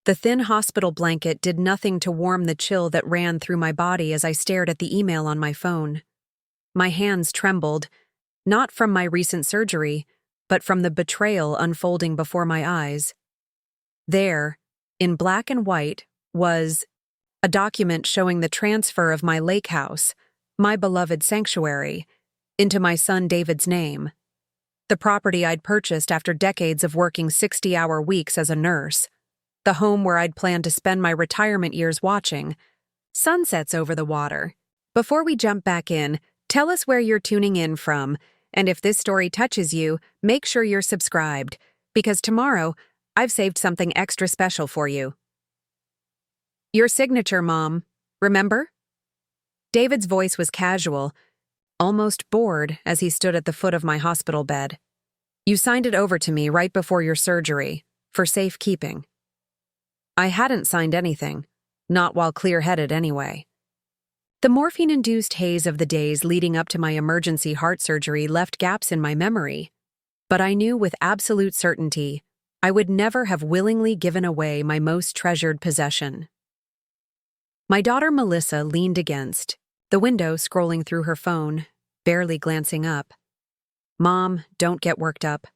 The thin hospital blanket did nothing to warm the chill that ran through my body as I stared at the email on my phone. My hands trembled, not from my recent surgery, but from the betrayal unfolding before my eyes. There, in black and white, was a document showing the transfer of my lake house, my beloved sanctuary, into my son David's name. The property I'd purchased after decades of working 60-hour weeks as a nurse. The home where I'd planned to spend my retirement years watching sunsets over the water. Before we jump back in, tell us where you're tuning in from, and if this story touches you, make sure you're subscribed, because tomorrow, I've saved something extra special for you. Your signature, Mom. Remember? David's voice was casual, almost bored as he stood at the foot of my hospital bed. You signed it over to me right before your surgery, for safekeeping. I hadn't signed anything, not while clear-headed anyway. The morphine-induced haze of the days leading up to my emergency heart surgery left gaps in my memory, but I knew with absolute certainty I would never have willingly given away my most treasured possession. My daughter Melissa leaned against the window, scrolling through her phone, barely glancing up. Mom, don't get worked up.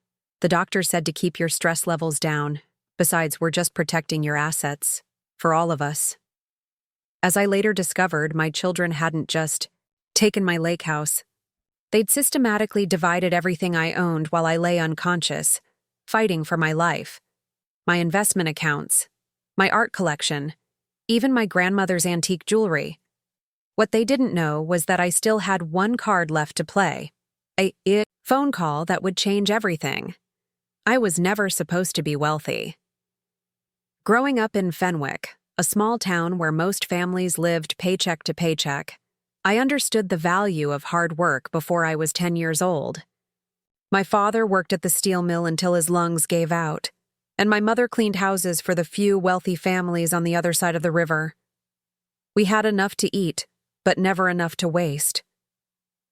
The doctor said to keep your stress levels down. Besides, we're just protecting your assets, for all of us. As I later discovered, my children hadn't just taken my lake house. They'd systematically divided everything I owned while I lay unconscious, fighting for my life. My investment accounts, my art collection, even my grandmother's antique jewelry. What they didn't know was that I still had one card left to play, a phone call that would change everything. I was never supposed to be wealthy. Growing up in Fenwick, a small town where most families lived paycheck to paycheck, I understood the value of hard work before I was 10 years old. My father worked at the steel mill until his lungs gave out, and my mother cleaned houses for the few wealthy families on the other side of the river. We had enough to eat, but never enough to waste.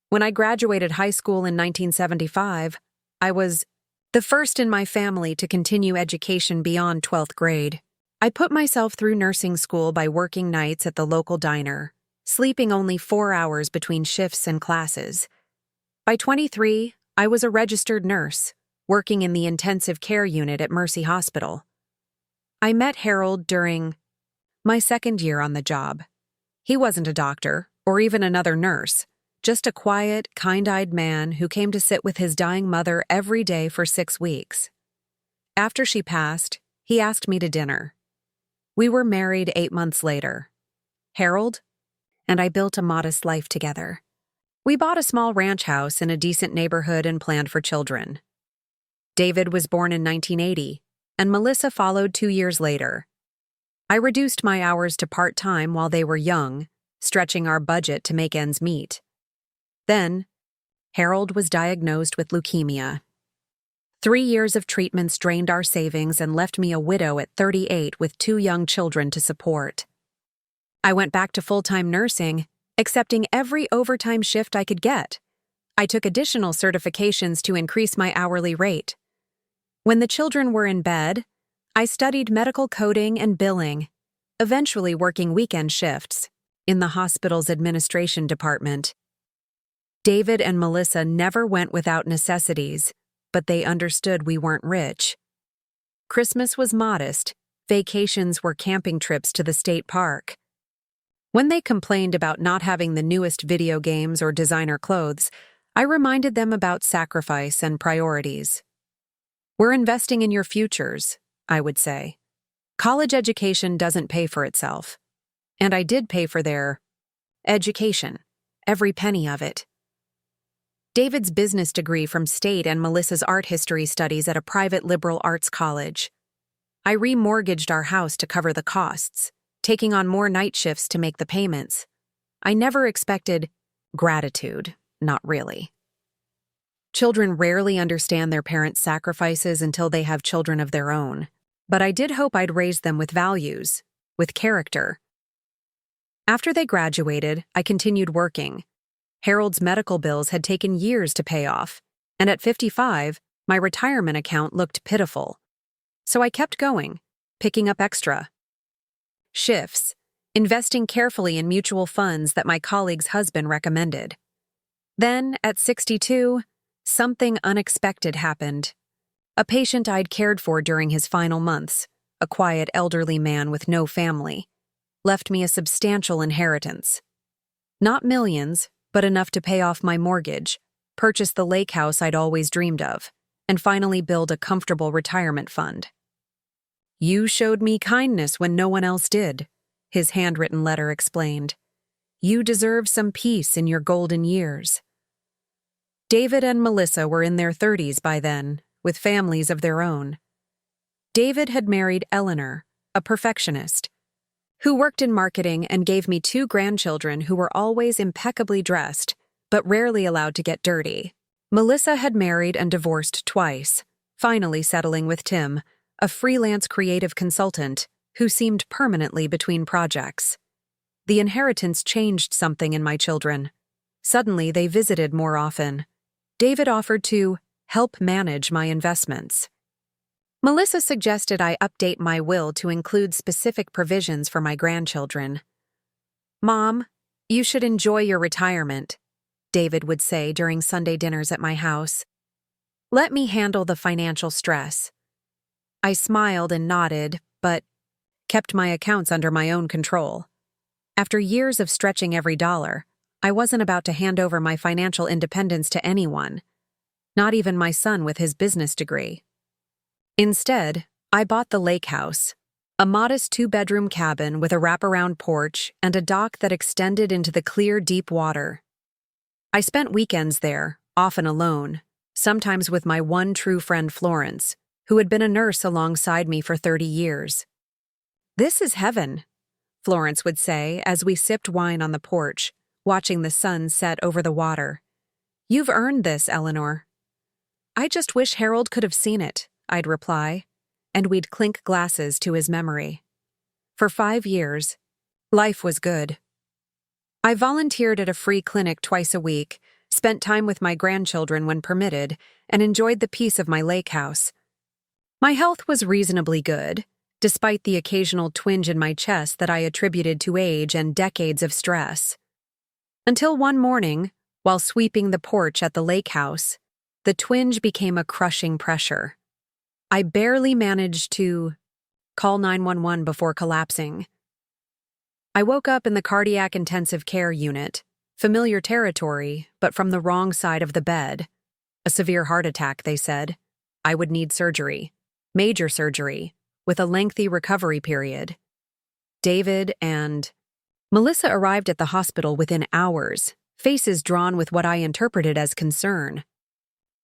When I graduated high school in 1975, I was the first in my family to continue education beyond 12th grade. I put myself through nursing school by working nights at the local diner, sleeping only 4 hours between shifts and classes. By 23, I was a registered nurse, working in the intensive care unit at Mercy Hospital. I met Harold during my second year on the job. He wasn't a doctor, or even another nurse, just a quiet, kind-eyed man who came to sit with his dying mother every day for 6 weeks. After she passed, he asked me to dinner. We were married 8 months later. Harold and I built a modest life together. We bought a small ranch house in a decent neighborhood and planned for children. David was born in 1980, and Melissa followed 2 years later. I reduced my hours to part-time while they were young, stretching our budget to make ends meet. Then, Harold was diagnosed with leukemia. 3 years of treatments drained our savings and left me a widow at 38 with 2 young children to support. I went back to full-time nursing, accepting every overtime shift I could get. I took additional certifications to increase my hourly rate. When the children were in bed, I studied medical coding and billing, eventually working weekend shifts in the hospital's administration department. David and Melissa never went without necessities, but they understood we weren't rich. Christmas was modest, vacations were camping trips to the state park. When they complained about not having the newest video games or designer clothes, I reminded them about sacrifice and priorities. We're investing in your futures, I would say. College education doesn't pay for itself. And I did pay for their education, every penny of it. David's business degree from state and Melissa's art history studies at a private liberal arts college. I remortgaged our house to cover the costs, taking on more night shifts to make the payments. I never expected gratitude, not really. Children rarely understand their parents' sacrifices until they have children of their own, but I did hope I'd raise them with values, with character. After they graduated, I continued working. Harold's medical bills had taken years to pay off, and at 55, my retirement account looked pitiful. So I kept going, picking up extra shifts, investing carefully in mutual funds that my colleague's husband recommended. Then, at 62, something unexpected happened. A patient I'd cared for during his final months, a quiet elderly man with no family, left me a substantial inheritance. Not millions, but enough to pay off my mortgage, purchase the lake house I'd always dreamed of, and finally build a comfortable retirement fund. "You showed me kindness when no one else did," his handwritten letter explained. "You deserve some peace in your golden years." David and Melissa were in their 30s by then, with families of their own. David had married Eleanor, a perfectionist, who worked in marketing and gave me 2 grandchildren who were always impeccably dressed, but rarely allowed to get dirty. Melissa had married and divorced twice, finally settling with Tim, a freelance creative consultant who seemed permanently between projects. The inheritance changed something in my children. Suddenly, they visited more often. David offered to help manage my investments. Melissa suggested I update my will to include specific provisions for my grandchildren. "Mom, you should enjoy your retirement," David would say during Sunday dinners at my house. "Let me handle the financial stress." I smiled and nodded, but kept my accounts under my own control. After years of stretching every dollar, I wasn't about to hand over my financial independence to anyone, not even my son with his business degree. Instead, I bought the lake house, a modest 2-bedroom cabin with a wraparound porch and a dock that extended into the clear, deep water. I spent weekends there, often alone, sometimes with my one true friend Florence, who had been a nurse alongside me for 30 years. "This is heaven," Florence would say as we sipped wine on the porch, watching the sun set over the water. "You've earned this, Eleanor." "I just wish Harold could have seen it," I'd reply, and we'd clink glasses to his memory. For 5 years, life was good. I volunteered at a free clinic twice a week, spent time with my grandchildren when permitted, and enjoyed the peace of my lake house. My health was reasonably good, despite the occasional twinge in my chest that I attributed to age and decades of stress. Until one morning, while sweeping the porch at the lake house, the twinge became a crushing pressure. I barely managed to call 911 before collapsing. I woke up in the cardiac intensive care unit, familiar territory, but from the wrong side of the bed. A severe heart attack, they said. I would need surgery, major surgery, with a lengthy recovery period. David and Melissa arrived at the hospital within hours, faces drawn with what I interpreted as concern.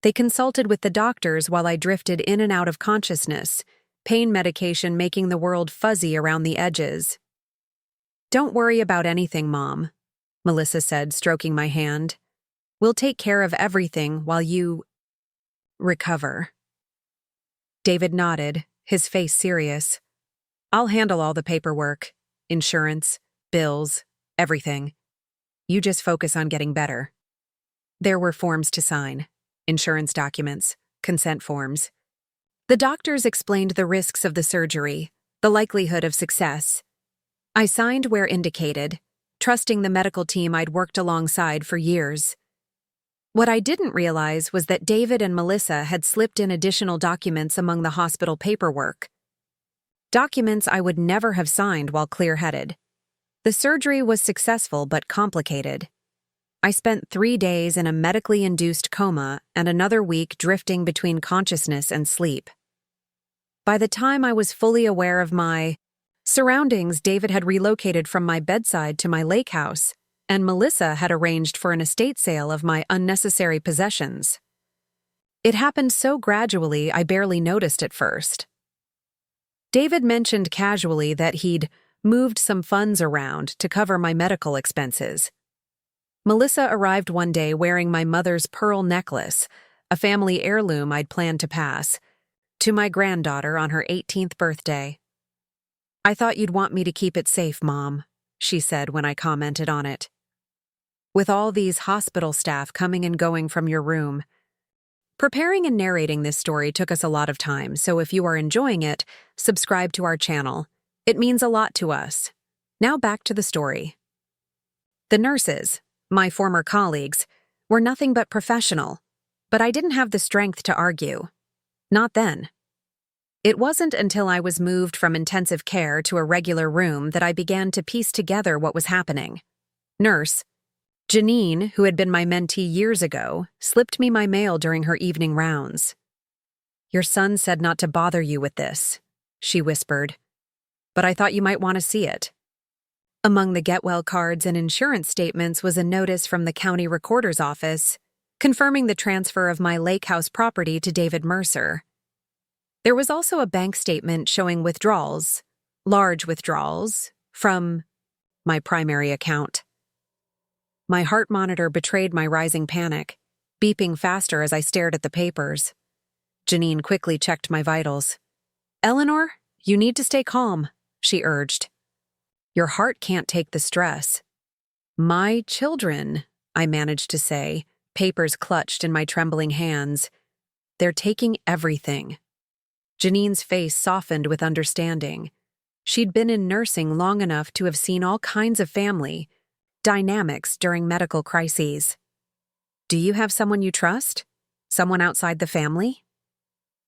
They consulted with the doctors while I drifted in and out of consciousness, pain medication making the world fuzzy around the edges. "Don't worry about anything, Mom," Melissa said, stroking my hand. "We'll take care of everything while you recover." David nodded, his face serious. "I'll handle all the paperwork, insurance, bills, everything. You just focus on getting better." There were forms to sign, insurance documents, consent forms. The doctors explained the risks of the surgery, the likelihood of success. I signed where indicated, trusting the medical team I'd worked alongside for years. What I didn't realize was that David and Melissa had slipped in additional documents among the hospital paperwork. Documents I would never have signed while clear-headed. The surgery was successful but complicated. I spent 3 days in a medically induced coma and another week drifting between consciousness and sleep. By the time I was fully aware of my surroundings, David had relocated from my bedside to my lake house, and Melissa had arranged for an estate sale of my unnecessary possessions. It happened so gradually I barely noticed at first. David mentioned casually that he'd moved some funds around to cover my medical expenses. Melissa arrived one day wearing my mother's pearl necklace, a family heirloom I'd planned to pass, to my granddaughter on her 18th birthday. "I thought you'd want me to keep it safe, Mom," she said when I commented on it. "With all these hospital staff coming and going from your room, Preparing and narrating this story took us a lot of time, so if you are enjoying it, subscribe to our channel. It means a lot to us. Now back to the story. The nurses, my former colleagues, were nothing but professional, but I didn't have the strength to argue. Not then. It wasn't until I was moved from intensive care to a regular room that I began to piece together what was happening. Nurse Janine, who had been my mentee years ago, slipped me my mail during her evening rounds. "Your son said not to bother you with this," she whispered, "but I thought you might want to see it." Among the get well cards and insurance statements was a notice from the county recorder's office confirming the transfer of my lake house property to David Mercer. There was also a bank statement showing withdrawals, large withdrawals, from my primary account. My heart monitor betrayed my rising panic, beeping faster as I stared at the papers. Janine quickly checked my vitals. "Eleanor, you need to stay calm," she urged. "Your heart can't take the stress." "My children," I managed to say, papers clutched in my trembling hands. "They're taking everything." Janine's face softened with understanding. She'd been in nursing long enough to have seen all kinds of family dynamics during medical crises. "Do you have someone you trust? Someone outside the family?"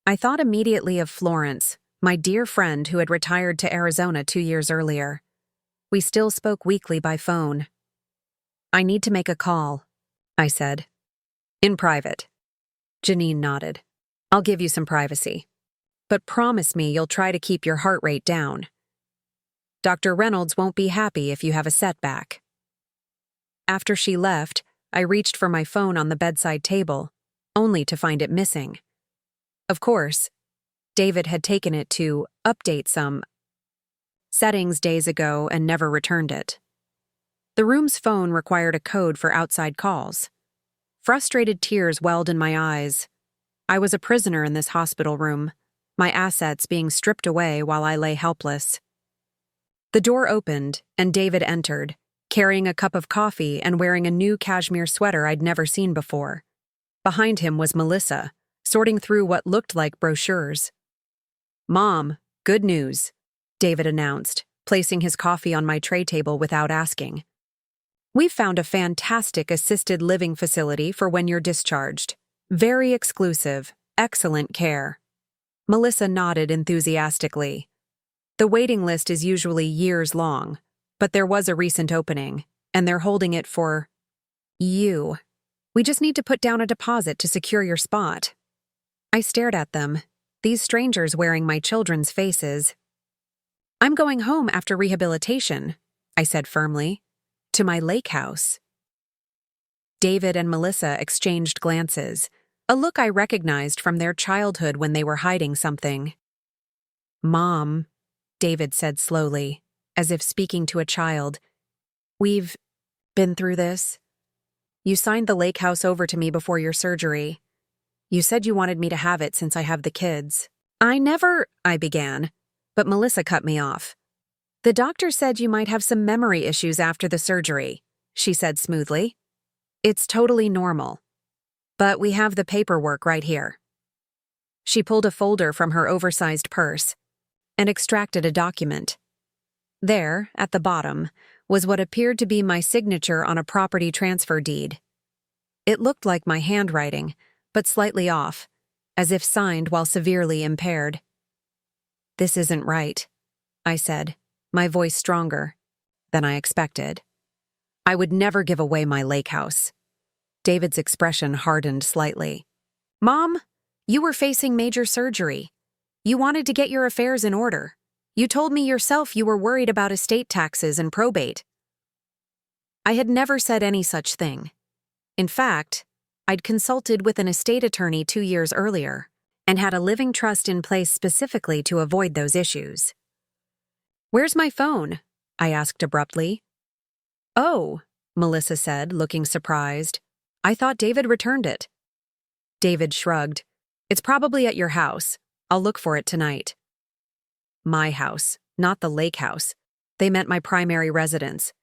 I thought immediately of Florence, my dear friend who had retired to Arizona 2 years earlier. We still spoke weekly by phone. "I need to make a call," I said. "In private." Janine nodded. "I'll give you some privacy. But promise me you'll try to keep your heart rate down. Dr. Reynolds won't be happy if you have a setback." After she left, I reached for my phone on the bedside table, only to find it missing. Of course, David had taken it to update some settings days ago and never returned it. The room's phone required a code for outside calls. Frustrated tears welled in my eyes. I was a prisoner in this hospital room, my assets being stripped away while I lay helpless. The door opened, and David entered, carrying a cup of coffee and wearing a new cashmere sweater I'd never seen before. Behind him was Melissa, sorting through what looked like brochures. "Mom, good news," David announced, placing his coffee on my tray table without asking. "We've found a fantastic assisted living facility for when you're discharged. Very exclusive, excellent care." Melissa nodded enthusiastically. "The waiting list is usually years long, but there was a recent opening, and they're holding it for you. We just need to put down a deposit to secure your spot." I stared at them, these strangers wearing my children's faces. "I'm going home after rehabilitation," I said firmly. "To my lake house." David and Melissa exchanged glances, a look I recognized from their childhood when they were hiding something. "Mom," David said slowly, as if speaking to a child, "we've been through this. You signed the lake house over to me before your surgery. You said you wanted me to have it since I have the kids." I began, but Melissa cut me off. "The doctor said you might have some memory issues after the surgery," she said smoothly. "It's totally normal. But we have the paperwork right here." She pulled a folder from her oversized purse and extracted a document. There, at the bottom, was what appeared to be my signature on a property transfer deed. It looked like my handwriting, but slightly off, as if signed while severely impaired. "This isn't right," I said, my voice stronger than I expected. "I would never give away my lake house." David's expression hardened slightly. "Mom, you were facing major surgery. You wanted to get your affairs in order. You told me yourself you were worried about estate taxes and probate." I had never said any such thing. In fact, I'd consulted with an estate attorney 2 years earlier and had a living trust in place specifically to avoid those issues. "Where's my phone?" I asked abruptly. "Oh," Melissa said, looking surprised. "I thought David returned it." David shrugged. "It's probably at your house. I'll look for it tonight." My house, not the lake house. They meant my primary residence.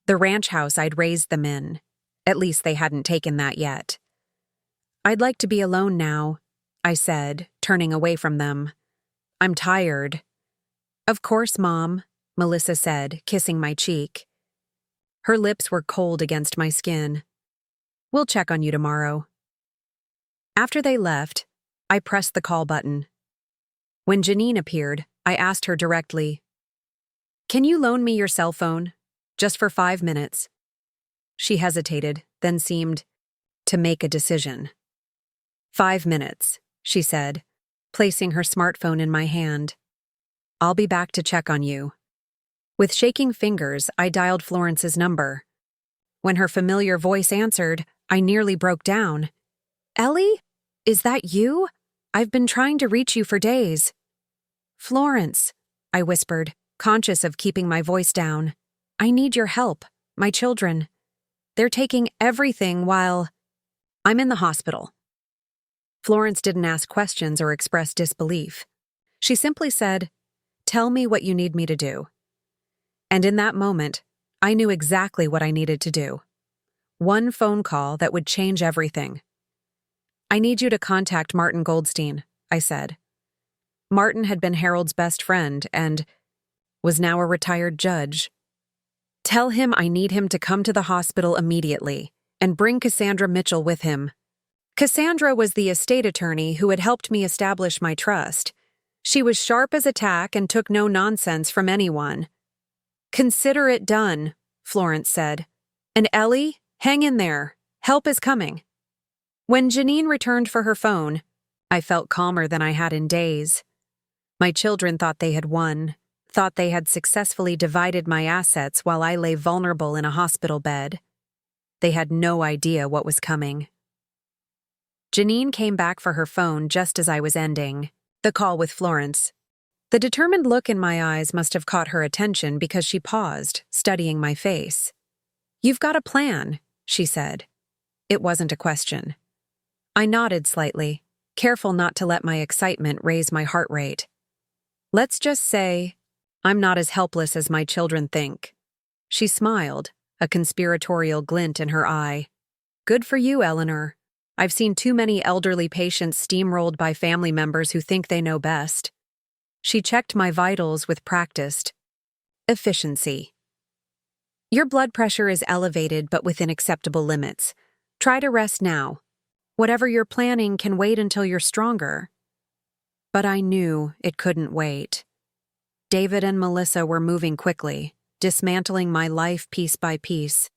The ranch house I'd raised them in. At least they hadn't taken that yet. I'd like to be alone now, I said, turning away from them. I'm tired. Of course, Mom, Melissa said, kissing my cheek. Her lips were cold against my skin. We'll check on you tomorrow. After they left, I pressed the call button. When Janine appeared, I asked her directly, "Can you loan me your cell phone? Just for 5 minutes." She hesitated, then seemed to make a decision. 5 minutes, she said, placing her smartphone in my hand. I'll be back to check on you. With shaking fingers, I dialed Florence's number. When her familiar voice answered, I nearly broke down. Ellie? Is that you? I've been trying to reach you for days. Florence, I whispered, conscious of keeping my voice down. I need your help, my children. They're taking everything while I'm in the hospital. Florence didn't ask questions or express disbelief. She simply said, "Tell me what you need me to do." And in that moment, I knew exactly what I needed to do. One phone call that would change everything. I need you to contact Martin Goldstein, I said. Martin had been Harold's best friend and was now a retired judge. Tell him I need him to come to the hospital immediately and bring Cassandra Mitchell with him. Cassandra was the estate attorney who had helped me establish my trust. She was sharp as a tack and took no nonsense from anyone. Consider it done, Florence said. And Ellie, hang in there. Help is coming. When Janine returned for her phone, I felt calmer than I had in days. My children thought they had won, thought they had successfully divided my assets while I lay vulnerable in a hospital bed. They had no idea what was coming. Janine came back for her phone just as I was ending the call with Florence. The determined look in my eyes must have caught her attention because she paused, studying my face. You've got a plan, she said. It wasn't a question. I nodded slightly, careful not to let my excitement raise my heart rate. Let's just say, I'm not as helpless as my children think. She smiled, a conspiratorial glint in her eye. Good for you, Eleanor. I've seen too many elderly patients steamrolled by family members who think they know best. She checked my vitals with practiced efficiency. Your blood pressure is elevated but within acceptable limits. Try to rest now. Whatever you're planning can wait until you're stronger. But I knew it couldn't wait. David and Melissa were moving quickly, dismantling my life piece by piece.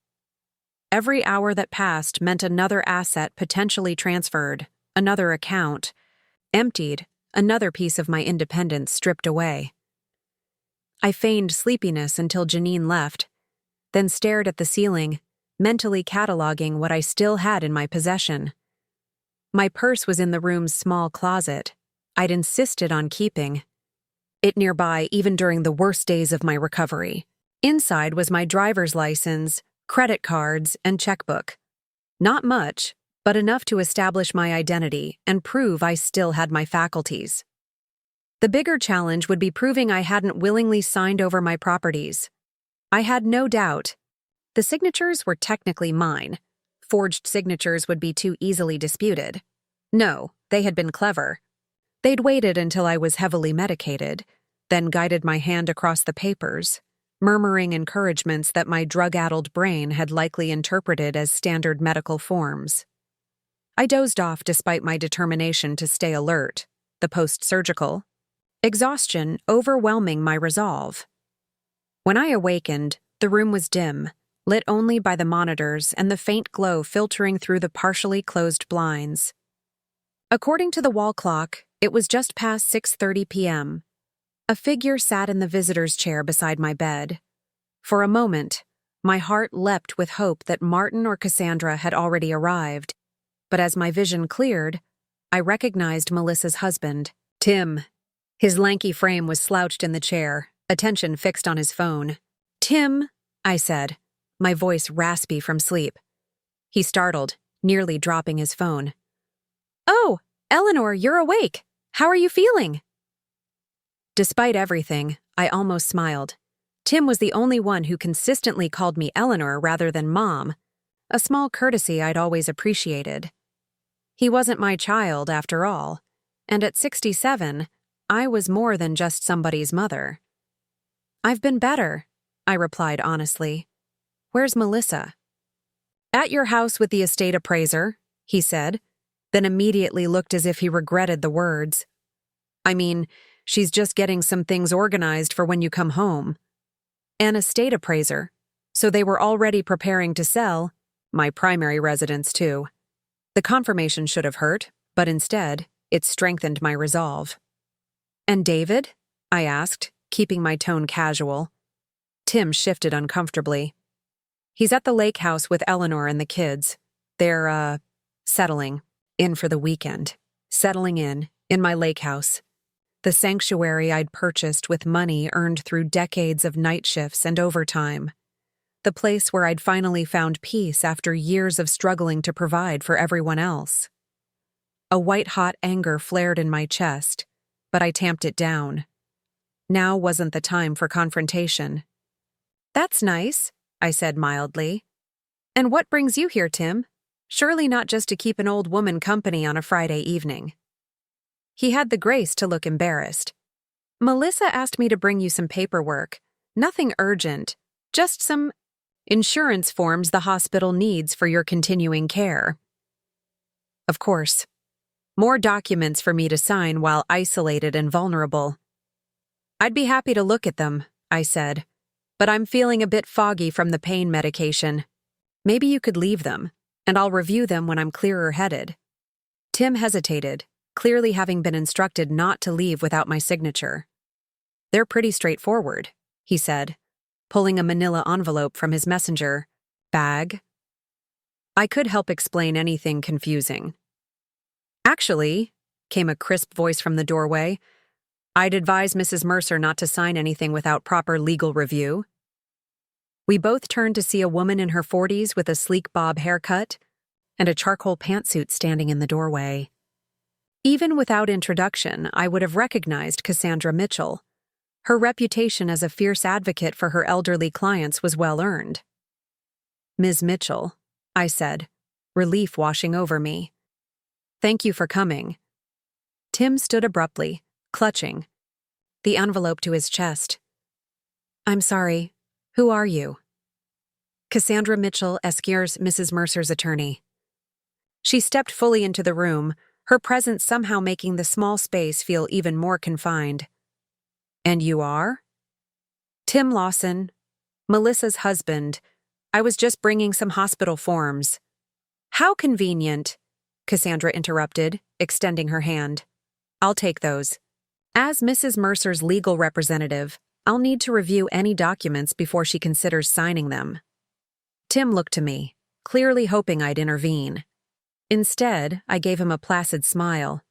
Every hour that passed meant another asset potentially transferred, another account emptied, another piece of my independence stripped away. I feigned sleepiness until Janine left, then stared at the ceiling, mentally cataloging what I still had in my possession. My purse was in the room's small closet. I'd insisted on keeping it nearby even during the worst days of my recovery. Inside was my driver's license, credit cards, and checkbook. Not much, but enough to establish my identity and prove I still had my faculties. The bigger challenge would be proving I hadn't willingly signed over my properties. I had no doubt. The signatures were technically mine. Forged signatures would be too easily disputed. No, they had been clever. They'd waited until I was heavily medicated, then guided my hand across the papers, murmuring encouragements that my drug-addled brain had likely interpreted as standard medical forms. I dozed off despite my determination to stay alert, the post-surgical exhaustion overwhelming my resolve. When I awakened, the room was dim, lit only by the monitors and the faint glow filtering through the partially closed blinds. According to the wall clock, it was just past 6:30 p.m. A figure sat in the visitor's chair beside my bed. For a moment, my heart leapt with hope that Martin or Cassandra had already arrived. But as my vision cleared, I recognized Melissa's husband, Tim. His lanky frame was slouched in the chair, attention fixed on his phone. Tim, I said, my voice raspy from sleep. He startled, nearly dropping his phone. Oh, Eleanor, you're awake. How are you feeling? Despite everything, I almost smiled. Tim was the only one who consistently called me Eleanor rather than Mom, a small courtesy I'd always appreciated. He wasn't my child, after all, and at 67, I was more than just somebody's mother. "I've been better," I replied honestly. "Where's Melissa?" "At your house with the estate appraiser," he said, then immediately looked as if he regretted the words. "I mean, she's just getting some things organized for when you come home." An estate appraiser, so they were already preparing to sell, my primary residence too. The confirmation should have hurt, but instead, it strengthened my resolve. "And David?" I asked, keeping my tone casual. Tim shifted uncomfortably. "He's at the lake house with Eleanor and the kids. They're, settling in for the weekend. Settling in my lake house. The sanctuary I'd purchased with money earned through decades of night shifts and overtime. The place where I'd finally found peace after years of struggling to provide for everyone else." A white-hot anger flared in my chest, but I tamped it down. Now wasn't the time for confrontation. "That's nice," I said mildly. "And what brings you here, Tim? Surely not just to keep an old woman company on a Friday evening." He had the grace to look embarrassed. "Melissa asked me to bring you some paperwork. Nothing urgent, just some insurance forms the hospital needs for your continuing care." Of course. More documents for me to sign while isolated and vulnerable. "I'd be happy to look at them," I said, "but I'm feeling a bit foggy from the pain medication. Maybe you could leave them, and I'll review them when I'm clearer-headed." Tim hesitated, clearly having been instructed not to leave without my signature. "They're pretty straightforward," he said, pulling a manila envelope from his messenger bag. I could help explain anything confusing. "Actually," came a crisp voice from the doorway, "I'd advise Mrs. Mercer not to sign anything without proper legal review." We both turned to see a woman in her 40s with a sleek bob haircut and a charcoal pantsuit standing in the doorway. Even without introduction, I would have recognized Cassandra Mitchell. Her reputation as a fierce advocate for her elderly clients was well earned. "Ms. Mitchell," I said, relief washing over me. "Thank you for coming." Tim stood abruptly, clutching the envelope to his chest. "I'm sorry. Who are you?" "Cassandra Mitchell, Esquires, Mrs. Mercer's attorney." She stepped fully into the room, her presence somehow making the small space feel even more confined. "And you are?" "Tim Lawson, Melissa's husband. I was just bringing some hospital forms." "How convenient," Cassandra interrupted, extending her hand. "I'll take those. As Mrs. Mercer's legal representative, I'll need to review any documents before she considers signing them." Tim looked to me, clearly hoping I'd intervene. Instead, I gave him a placid smile.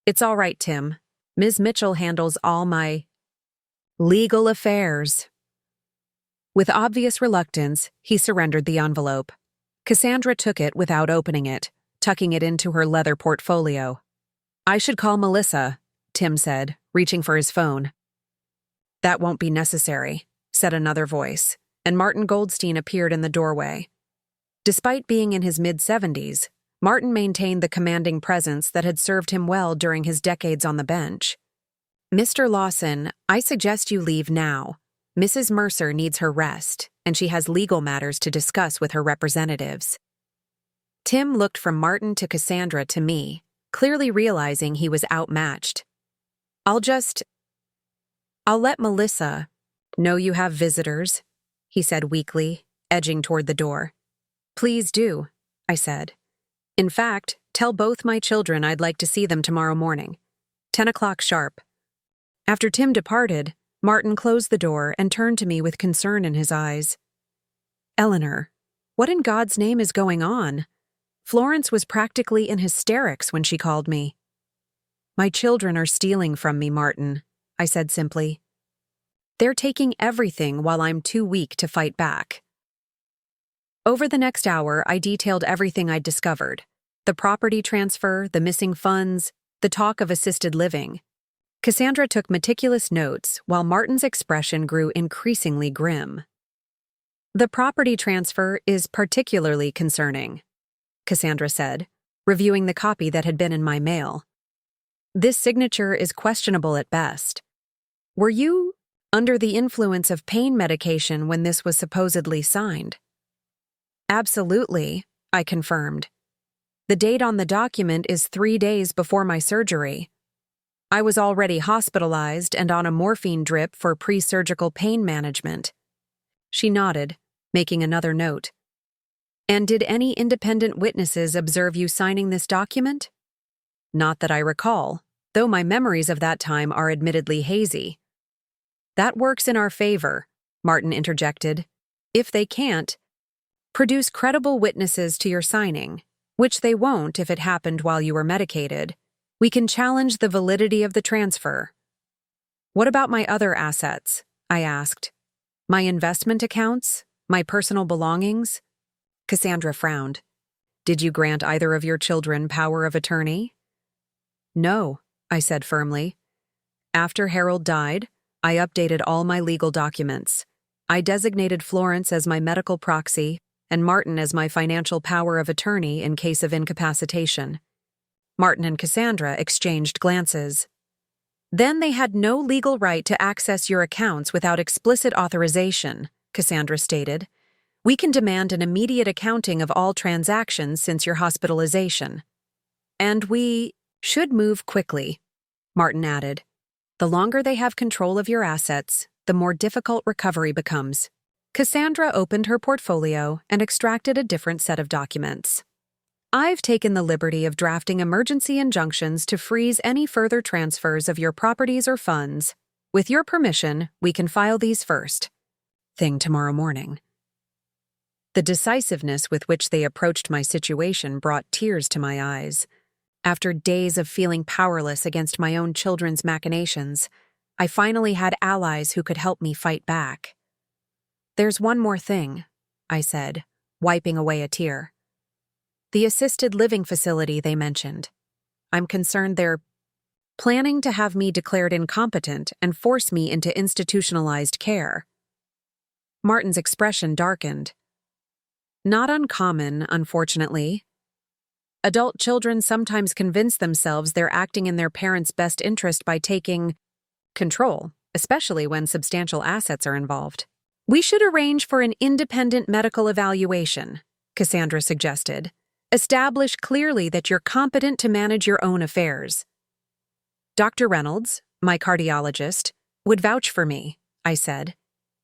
"It's all right, Tim. Ms. Mitchell handles all my legal affairs." With obvious reluctance, he surrendered the envelope. Cassandra took it without opening it, tucking it into her leather portfolio. "I should call Melissa," Tim said, reaching for his phone. "That won't be necessary," said another voice, and Martin Goldstein appeared in the doorway. Despite being in his mid-70s, Martin maintained the commanding presence that had served him well during his decades on the bench. "Mr. Lawson, I suggest you leave now. Mrs. Mercer needs her rest, and she has legal matters to discuss with her representatives." Tim looked from Martin to Cassandra to me, clearly realizing he was outmatched. I'll let Melissa know you have visitors," he said weakly, edging toward the door. "Please do," I said. "In fact, tell both my children I'd like to see them tomorrow morning. 10 o'clock sharp." After Tim departed, Martin closed the door and turned to me with concern in his eyes. "Eleanor, what in God's name is going on? Florence was practically in hysterics when she called me." "My children are stealing from me, Martin," I said simply. "They're taking everything while I'm too weak to fight back." Over the next hour, I detailed everything I'd discovered. The property transfer, the missing funds, the talk of assisted living. Cassandra took meticulous notes, while Martin's expression grew increasingly grim. "The property transfer is particularly concerning," Cassandra said, reviewing the copy that had been in my mail. This signature is questionable at best. Were you under the influence of pain medication when this was supposedly signed? Absolutely, I confirmed. The date on the document is 3 days before my surgery. I was already hospitalized and on a morphine drip for pre-surgical pain management. She nodded, making another note. And did any independent witnesses observe you signing this document? Not that I recall, though my memories of that time are admittedly hazy. That works in our favor, Martin interjected. If they can't, produce credible witnesses to your signing, which they won't if it happened while you were medicated. We can challenge the validity of the transfer. What about my other assets? I asked. My investment accounts? My personal belongings? Cassandra frowned. Did you grant either of your children power of attorney? No, I said firmly. After Harold died, I updated all my legal documents. I designated Florence as my medical proxy and Martin as my financial power of attorney in case of incapacitation. Martin and Cassandra exchanged glances. Then they had no legal right to access your accounts without explicit authorization, Cassandra stated. We can demand an immediate accounting of all transactions since your hospitalization. And we should move quickly, Martin added. The longer they have control of your assets, the more difficult recovery becomes. Cassandra opened her portfolio and extracted a different set of documents. I've taken the liberty of drafting emergency injunctions to freeze any further transfers of your properties or funds. With your permission, we can file these first thing tomorrow morning. The decisiveness with which they approached my situation brought tears to my eyes. After days of feeling powerless against my own children's machinations, I finally had allies who could help me fight back. There's one more thing, I said, wiping away a tear. The assisted living facility they mentioned. I'm concerned they're planning to have me declared incompetent and force me into institutionalized care. Martin's expression darkened. Not uncommon, unfortunately. Adult children sometimes convince themselves they're acting in their parents' best interest by taking control, especially when substantial assets are involved. We should arrange for an independent medical evaluation, Cassandra suggested. Establish clearly that you're competent to manage your own affairs. Dr. Reynolds, my cardiologist, would vouch for me, I said.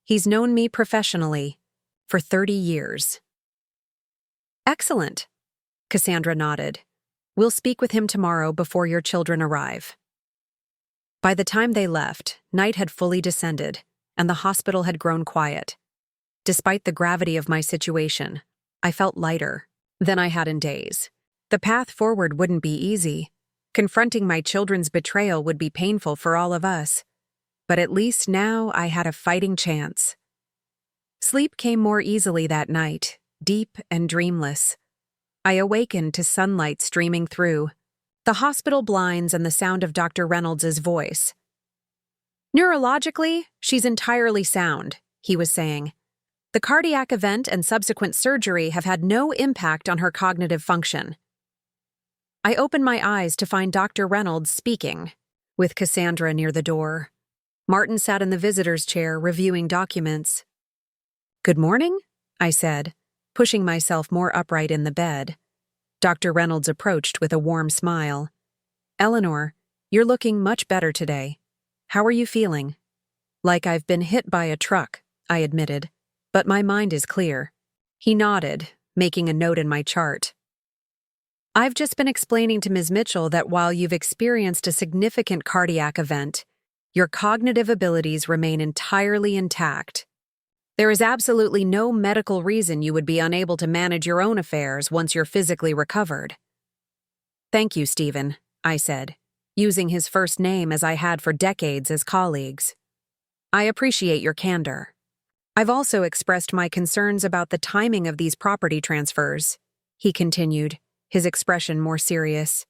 He's known me professionally for 30 years. Excellent, Cassandra nodded. We'll speak with him tomorrow before your children arrive. By the time they left, night had fully descended, and the hospital had grown quiet. Despite the gravity of my situation, I felt lighter than I had in days. The path forward wouldn't be easy. Confronting my children's betrayal would be painful for all of us. But at least now I had a fighting chance. Sleep came more easily that night, deep and dreamless. I awakened to sunlight streaming through, the hospital blinds and the sound of Dr. Reynolds' voice. Neurologically, she's entirely sound, he was saying. The cardiac event and subsequent surgery have had no impact on her cognitive function. I opened my eyes to find Dr. Reynolds speaking, with Cassandra near the door. Martin sat in the visitor's chair reviewing documents. Good morning, I said, pushing myself more upright in the bed. Dr. Reynolds approached with a warm smile. Eleanor, you're looking much better today. How are you feeling? Like I've been hit by a truck, I admitted. But my mind is clear. He nodded, making a note in my chart. I've just been explaining to Ms. Mitchell that while you've experienced a significant cardiac event, your cognitive abilities remain entirely intact. There is absolutely no medical reason you would be unable to manage your own affairs once you're physically recovered. Thank you, Stephen, I said, using his first name as I had for decades as colleagues. I appreciate your candor. I've also expressed my concerns about the timing of these property transfers, he continued, his expression more serious.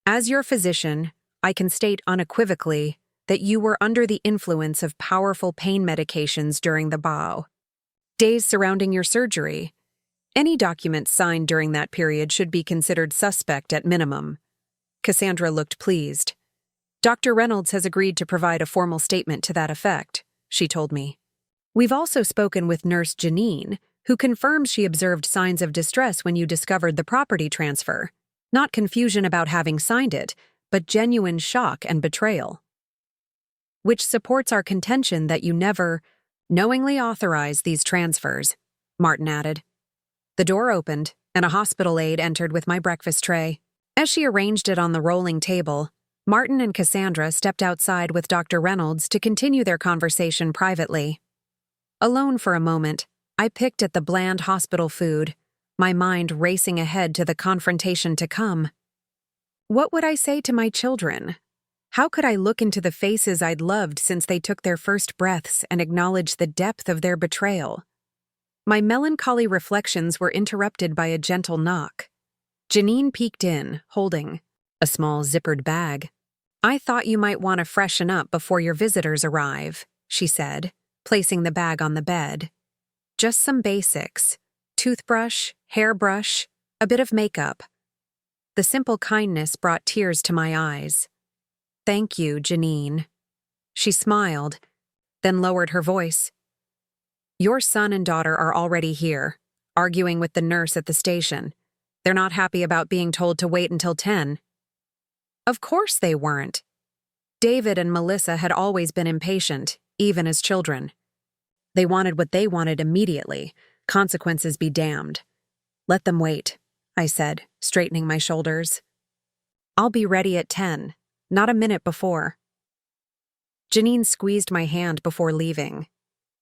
As your physician, I can state unequivocally that you were under the influence of powerful pain medications during the BAU. Days surrounding your surgery. Any documents signed during that period should be considered suspect at minimum. Cassandra looked pleased. Dr. Reynolds has agreed to provide a formal statement to that effect, she told me. We've also spoken with Nurse Janine, who confirms she observed signs of distress when you discovered the property transfer. Not confusion about having signed it, but genuine shock and betrayal. Which supports our contention that you never knowingly authorized these transfers, Martin added. The door opened, and a hospital aide entered with my breakfast tray. As she arranged it on the rolling table, Martin and Cassandra stepped outside with Dr. Reynolds to continue their conversation privately. Alone for a moment, I picked at the bland hospital food, my mind racing ahead to the confrontation to come. What would I say to my children? How could I look into the faces I'd loved since they took their first breaths and acknowledge the depth of their betrayal? My melancholy reflections were interrupted by a gentle knock. Janine peeked in, holding a small zippered bag. I thought you might want to freshen up before your visitors arrive, she said, placing the bag on the bed. Just some basics: toothbrush, hairbrush, a bit of makeup. The simple kindness brought tears to my eyes. Thank you, Janine. She smiled, then lowered her voice. Your son and daughter are already here, arguing with the nurse at the station. They're not happy about being told to wait until 10. Of course they weren't. David and Melissa had always been impatient, even as children. They wanted what they wanted immediately, consequences be damned. Let them wait, I said, straightening my shoulders. I'll be ready at 10. Not a minute before. Janine squeezed my hand before leaving.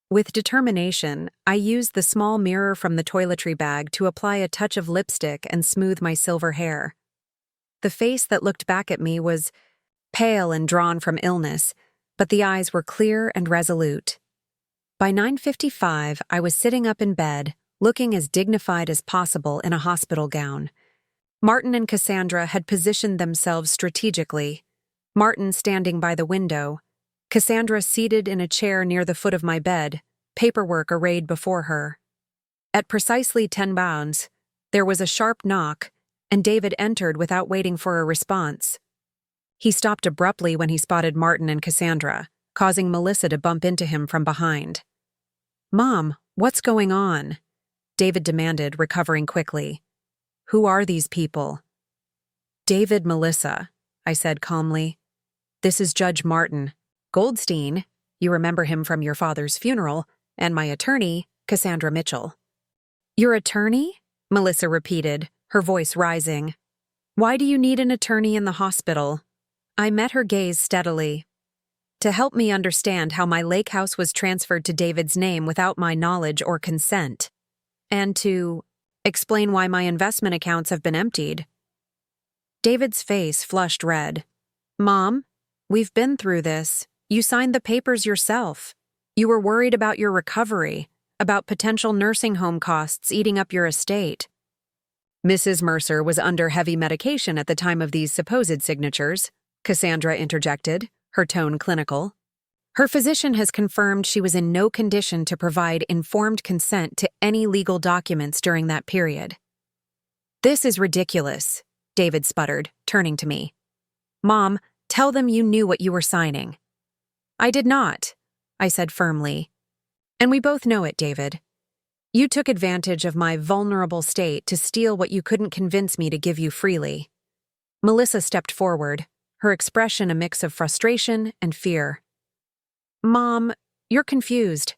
With determination, I used the small mirror from the toiletry bag to apply a touch of lipstick and smooth my silver hair. The face that looked back at me was pale and drawn from illness, but the eyes were clear and resolute. By 9:55, I was sitting up in bed, looking as dignified as possible in a hospital gown. Martin and Cassandra had positioned themselves strategically. Martin standing by the window, Cassandra seated in a chair near the foot of my bed, paperwork arrayed before her. At precisely 10 bounds, there was a sharp knock, and David entered without waiting for a response. He stopped abruptly when he spotted Martin and Cassandra, causing Melissa to bump into him from behind. Mom, what's going on? David demanded, recovering quickly. Who are these people? David, Melissa, I said calmly. This is Judge Martin Goldstein, you remember him from your father's funeral, and my attorney, Cassandra Mitchell. Your attorney? Melissa repeated, her voice rising. Why do you need an attorney in the hospital? I met her gaze steadily. To help me understand how my lake house was transferred to David's name without my knowledge or consent. And to explain why my investment accounts have been emptied. David's face flushed red. Mom, we've been through this. You signed the papers yourself. You were worried about your recovery, about potential nursing home costs eating up your estate. Mrs. Mercer was under heavy medication at the time of these supposed signatures, Cassandra interjected, her tone clinical. Her physician has confirmed she was in no condition to provide informed consent to any legal documents during that period. This is ridiculous, David sputtered, turning to me. Mom, tell them you knew what you were signing. I did not, I said firmly. And we both know it, David. You took advantage of my vulnerable state to steal what you couldn't convince me to give you freely. Melissa stepped forward, her expression a mix of frustration and fear. Mom, you're confused.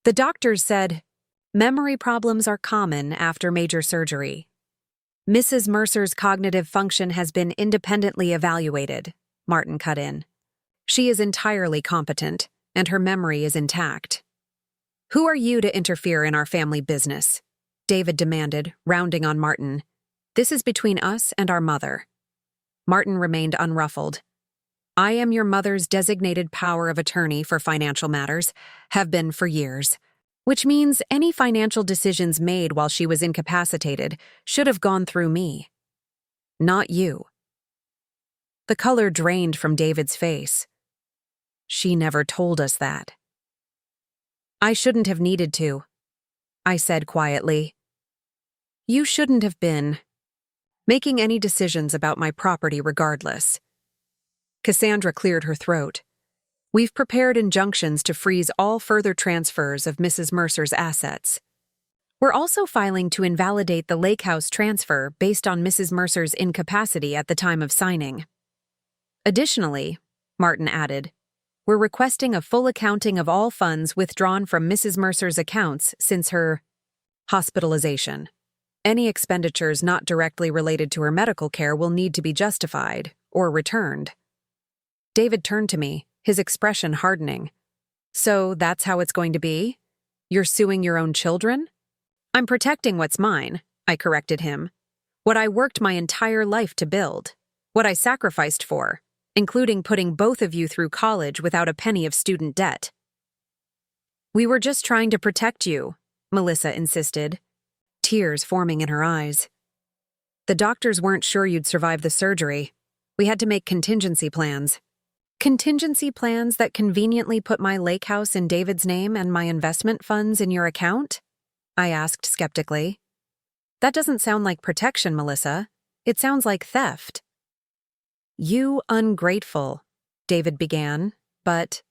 The doctors said memory problems are common after major surgery. Mrs. Mercer's cognitive function has been independently evaluated, Martin cut in. She is entirely competent, and her memory is intact. Who are you to interfere in our family business? David demanded, rounding on Martin. This is between us and our mother. Martin remained unruffled. I am your mother's designated power of attorney for financial matters, have been for years, which means any financial decisions made while she was incapacitated should have gone through me. Not you. The color drained from David's face. She never told us that. I shouldn't have needed to, I said quietly. You shouldn't have been making any decisions about my property regardless. Cassandra cleared her throat. We've prepared injunctions to freeze all further transfers of Mrs. Mercer's assets. We're also filing to invalidate the lake house transfer based on Mrs. Mercer's incapacity at the time of signing. Additionally, Martin added, we're requesting a full accounting of all funds withdrawn from Mrs. Mercer's accounts since her hospitalization. Any expenditures not directly related to her medical care will need to be justified or returned. David turned to me, his expression hardening. So that's how it's going to be? You're suing your own children? I'm protecting what's mine, I corrected him. What I worked my entire life to build. What I sacrificed for, including putting both of you through college without a penny of student debt. We were just trying to protect you, Melissa insisted, tears forming in her eyes. The doctors weren't sure you'd survive the surgery. We had to make contingency plans. Contingency plans that conveniently put my lake house in David's name and my investment funds in your account? I asked skeptically. That doesn't sound like protection, Melissa. It sounds like theft. You ungrateful, David began, but...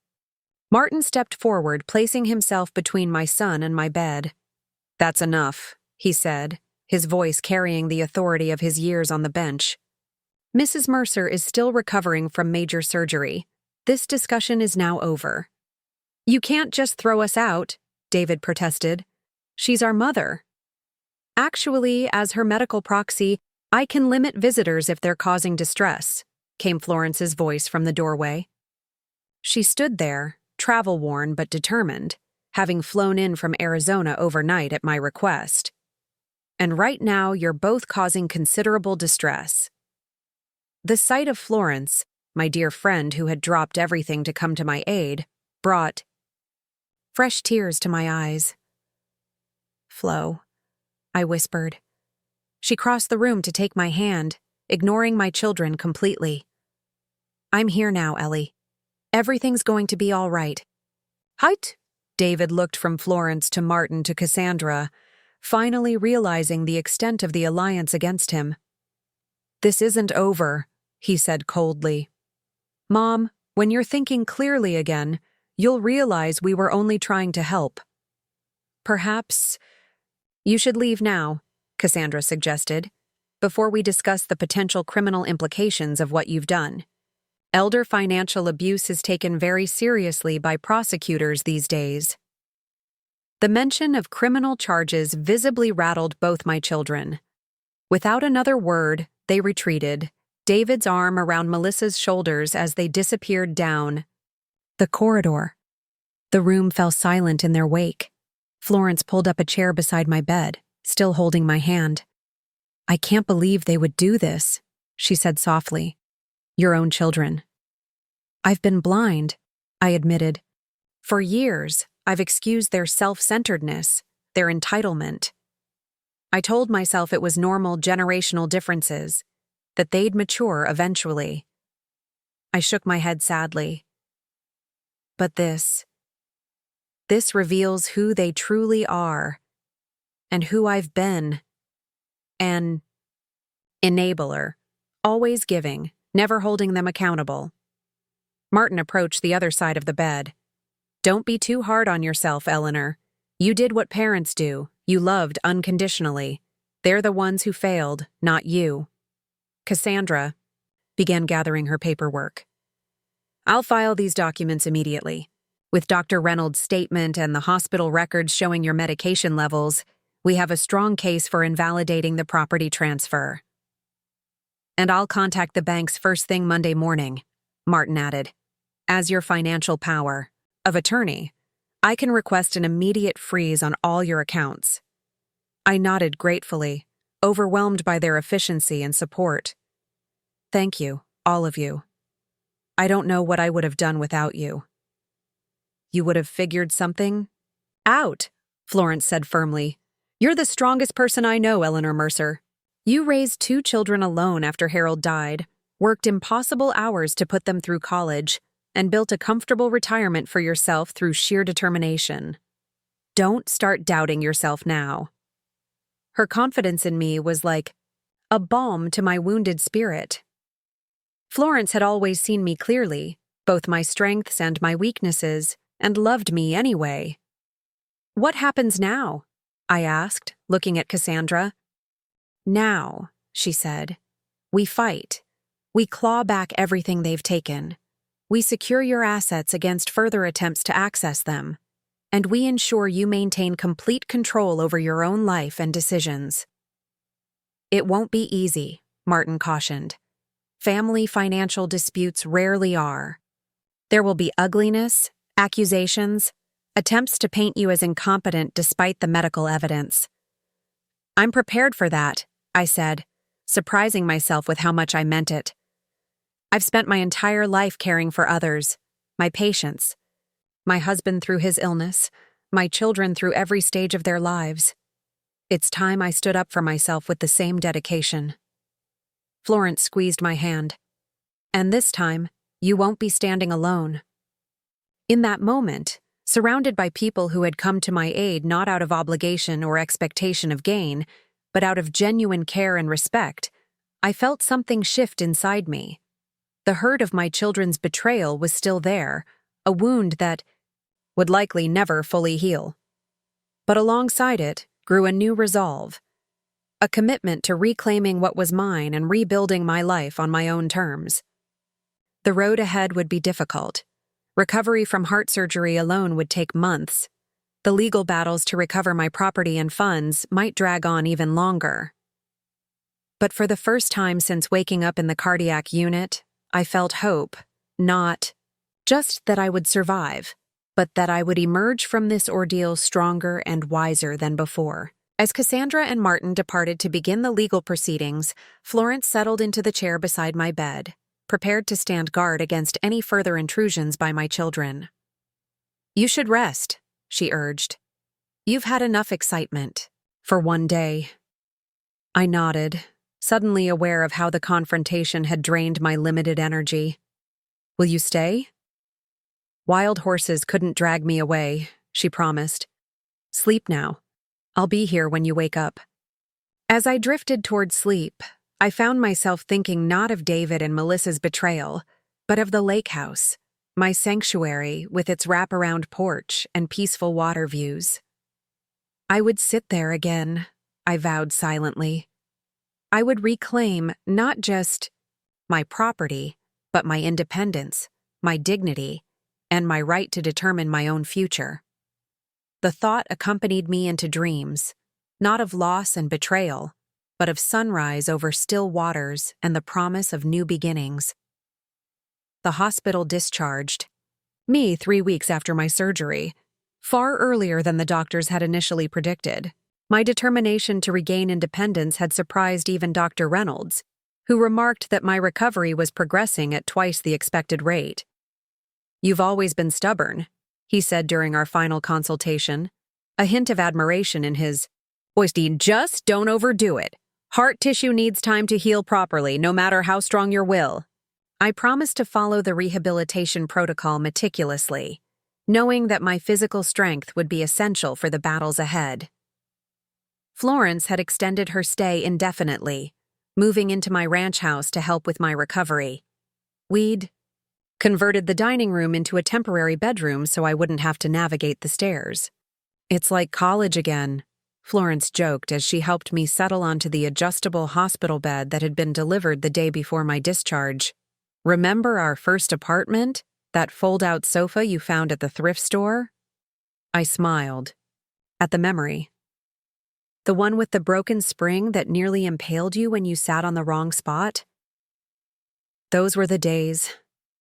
Martin stepped forward, placing himself between my son and my bed. That's enough, he said, his voice carrying the authority of his years on the bench. Mrs. Mercer is still recovering from major surgery. This discussion is now over. You can't just throw us out, David protested. She's our mother. Actually, as her medical proxy, I can limit visitors if they're causing distress, came Florence's voice from the doorway. She stood there, travel-worn but determined, having flown in from Arizona overnight at my request. And right now you're both causing considerable distress. The sight of Florence, my dear friend who had dropped everything to come to my aid, brought fresh tears to my eyes. Flo, I whispered. She crossed the room to take my hand, ignoring my children completely. I'm here now, Ellie. Everything's going to be all right. Height! David looked from Florence to Martin to Cassandra, finally realizing the extent of the alliance against him. This isn't over, he said coldly. Mom, when you're thinking clearly again, you'll realize we were only trying to help. Perhaps you should leave now, Cassandra suggested, before we discuss the potential criminal implications of what you've done. Elder financial abuse is taken very seriously by prosecutors these days. The mention of criminal charges visibly rattled both my children. Without another word, they retreated, David's arm around Melissa's shoulders as they disappeared down the corridor. The room fell silent in their wake. Florence pulled up a chair beside my bed, still holding my hand. I can't believe they would do this, she said softly. Your own children. I've been blind, I admitted. For years, I've excused their self-centeredness, their entitlement. I told myself it was normal generational differences, that they'd mature eventually. I shook my head sadly. But this reveals who they truly are, and who I've been. An enabler, always giving, never holding them accountable. Martin approached the other side of the bed. Don't be too hard on yourself, Eleanor. You did what parents do. You loved unconditionally. They're the ones who failed, not you. Cassandra began gathering her paperwork. I'll file these documents immediately. With Dr. Reynolds' statement and the hospital records showing your medication levels, we have a strong case for invalidating the property transfer. And I'll contact the banks first thing Monday morning, Martin added. As your financial power of attorney, I can request an immediate freeze on all your accounts. I nodded gratefully, overwhelmed by their efficiency and support. Thank you, all of you. I don't know what I would have done without you. You would have figured something out, Florence said firmly. You're the strongest person I know, Eleanor Mercer. You raised 2 children alone after Harold died, worked impossible hours to put them through college, and built a comfortable retirement for yourself through sheer determination. Don't start doubting yourself now. Her confidence in me was like a balm to my wounded spirit. Florence had always seen me clearly, both my strengths and my weaknesses, and loved me anyway. "What happens now?" I asked, looking at Cassandra. "Now," she said, "we fight. We claw back everything they've taken. We secure your assets against further attempts to access them. And we ensure you maintain complete control over your own life and decisions." "It won't be easy," Martin cautioned. "Family financial disputes rarely are. There will be ugliness, accusations, attempts to paint you as incompetent despite the medical evidence." "I'm prepared for that," I said, surprising myself with how much I meant it. "I've spent my entire life caring for others, my patients. My husband through his illness, my children through every stage of their lives. It's time I stood up for myself with the same dedication." Florence squeezed my hand. "And this time, you won't be standing alone." In that moment, surrounded by people who had come to my aid not out of obligation or expectation of gain, but out of genuine care and respect, I felt something shift inside me. The hurt of my children's betrayal was still there, a wound that would likely never fully heal. But alongside it grew a new resolve, a commitment to reclaiming what was mine and rebuilding my life on my own terms. The road ahead would be difficult. Recovery from heart surgery alone would take months. The legal battles to recover my property and funds might drag on even longer. But for the first time since waking up in the cardiac unit, I felt hope, not just that I would survive, but that I would emerge from this ordeal stronger and wiser than before. As Cassandra and Martin departed to begin the legal proceedings, Florence settled into the chair beside my bed, prepared to stand guard against any further intrusions by my children. "You should rest," she urged. "You've had enough excitement for one day." I nodded, suddenly aware of how the confrontation had drained my limited energy. "Will you stay?" "Wild horses couldn't drag me away," she promised. "Sleep now. I'll be here when you wake up." As I drifted toward sleep, I found myself thinking not of David and Melissa's betrayal, but of the lake house, my sanctuary with its wraparound porch and peaceful water views. I would sit there again, I vowed silently. I would reclaim not just my property, but my independence, my dignity, and my right to determine my own future. The thought accompanied me into dreams, not of loss and betrayal, but of sunrise over still waters and the promise of new beginnings. The hospital discharged me 3 weeks after my surgery, far earlier than the doctors had initially predicted. My determination to regain independence had surprised even Dr. Reynolds, who remarked that my recovery was progressing at twice the expected rate. "You've always been stubborn," he said during our final consultation, a hint of admiration in his voice. "Just don't overdo it. Heart tissue needs time to heal properly, no matter how strong your will." I promised to follow the rehabilitation protocol meticulously, knowing that my physical strength would be essential for the battles ahead. Florence had extended her stay indefinitely, moving into my ranch house to help with my recovery. We'd converted the dining room into a temporary bedroom so I wouldn't have to navigate the stairs. "It's like college again," Florence joked as she helped me settle onto the adjustable hospital bed that had been delivered the day before my discharge. "Remember our first apartment? That fold-out sofa you found at the thrift store?" I smiled at the memory. "The one with the broken spring that nearly impaled you when you sat on the wrong spot?" "Those were the days,"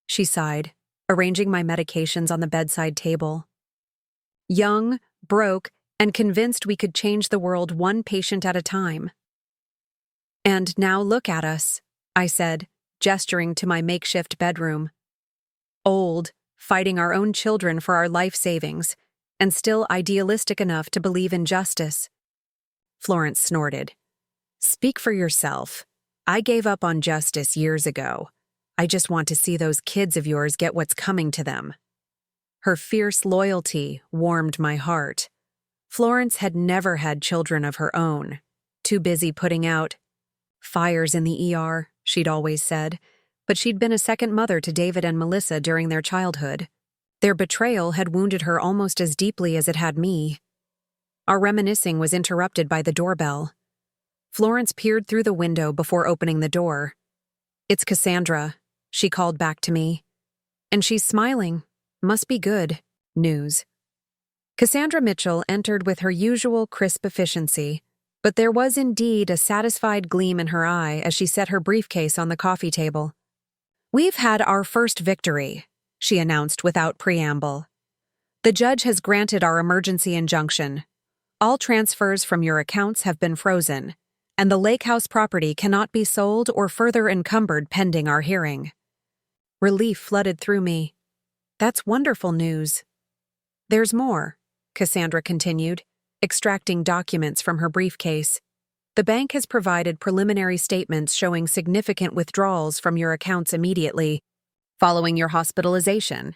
she sighed, arranging my medications on the bedside table. "Young, broke, and convinced we could change the world one patient at a time." "And now look at us," I said, gesturing to my makeshift bedroom. "Old, fighting our own children for our life savings, and still idealistic enough to believe in justice." Florence snorted. "Speak for yourself. I gave up on justice years ago. I just want to see those kids of yours get what's coming to them." Her fierce loyalty warmed my heart. Florence had never had children of her own, too busy putting out fires in the ER, she'd always said, but she'd been a second mother to David and Melissa during their childhood. Their betrayal had wounded her almost as deeply as it had me. Our reminiscing was interrupted by the doorbell. Florence peered through the window before opening the door. "It's Cassandra," she called back to me. "And she's smiling. Must be good news." Cassandra Mitchell entered with her usual crisp efficiency, but there was indeed a satisfied gleam in her eye as she set her briefcase on the coffee table. "We've had our first victory," she announced without preamble. "The judge has granted our emergency injunction. All transfers from your accounts have been frozen, and the lake house property cannot be sold or further encumbered pending our hearing." Relief flooded through me. "That's wonderful news." "There's more," Cassandra continued, extracting documents from her briefcase. "The bank has provided preliminary statements showing significant withdrawals from your accounts immediately following your hospitalization.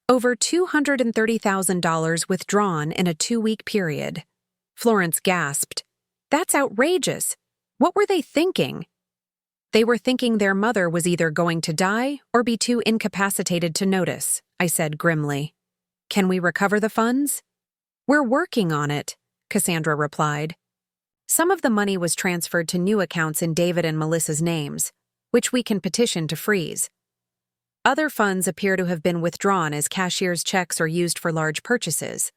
Over $230,000 withdrawn in a 2-week period." Florence gasped. "That's outrageous. What were they thinking?" "They were thinking their mother was either going to die or be too incapacitated to notice," I said grimly. "Can we recover the funds?" "We're working on it," Cassandra replied. "Some of the money was transferred to new accounts in David and Melissa's names, which we can petition to freeze. Other funds appear to have been withdrawn as cashier's checks or used for large purchases."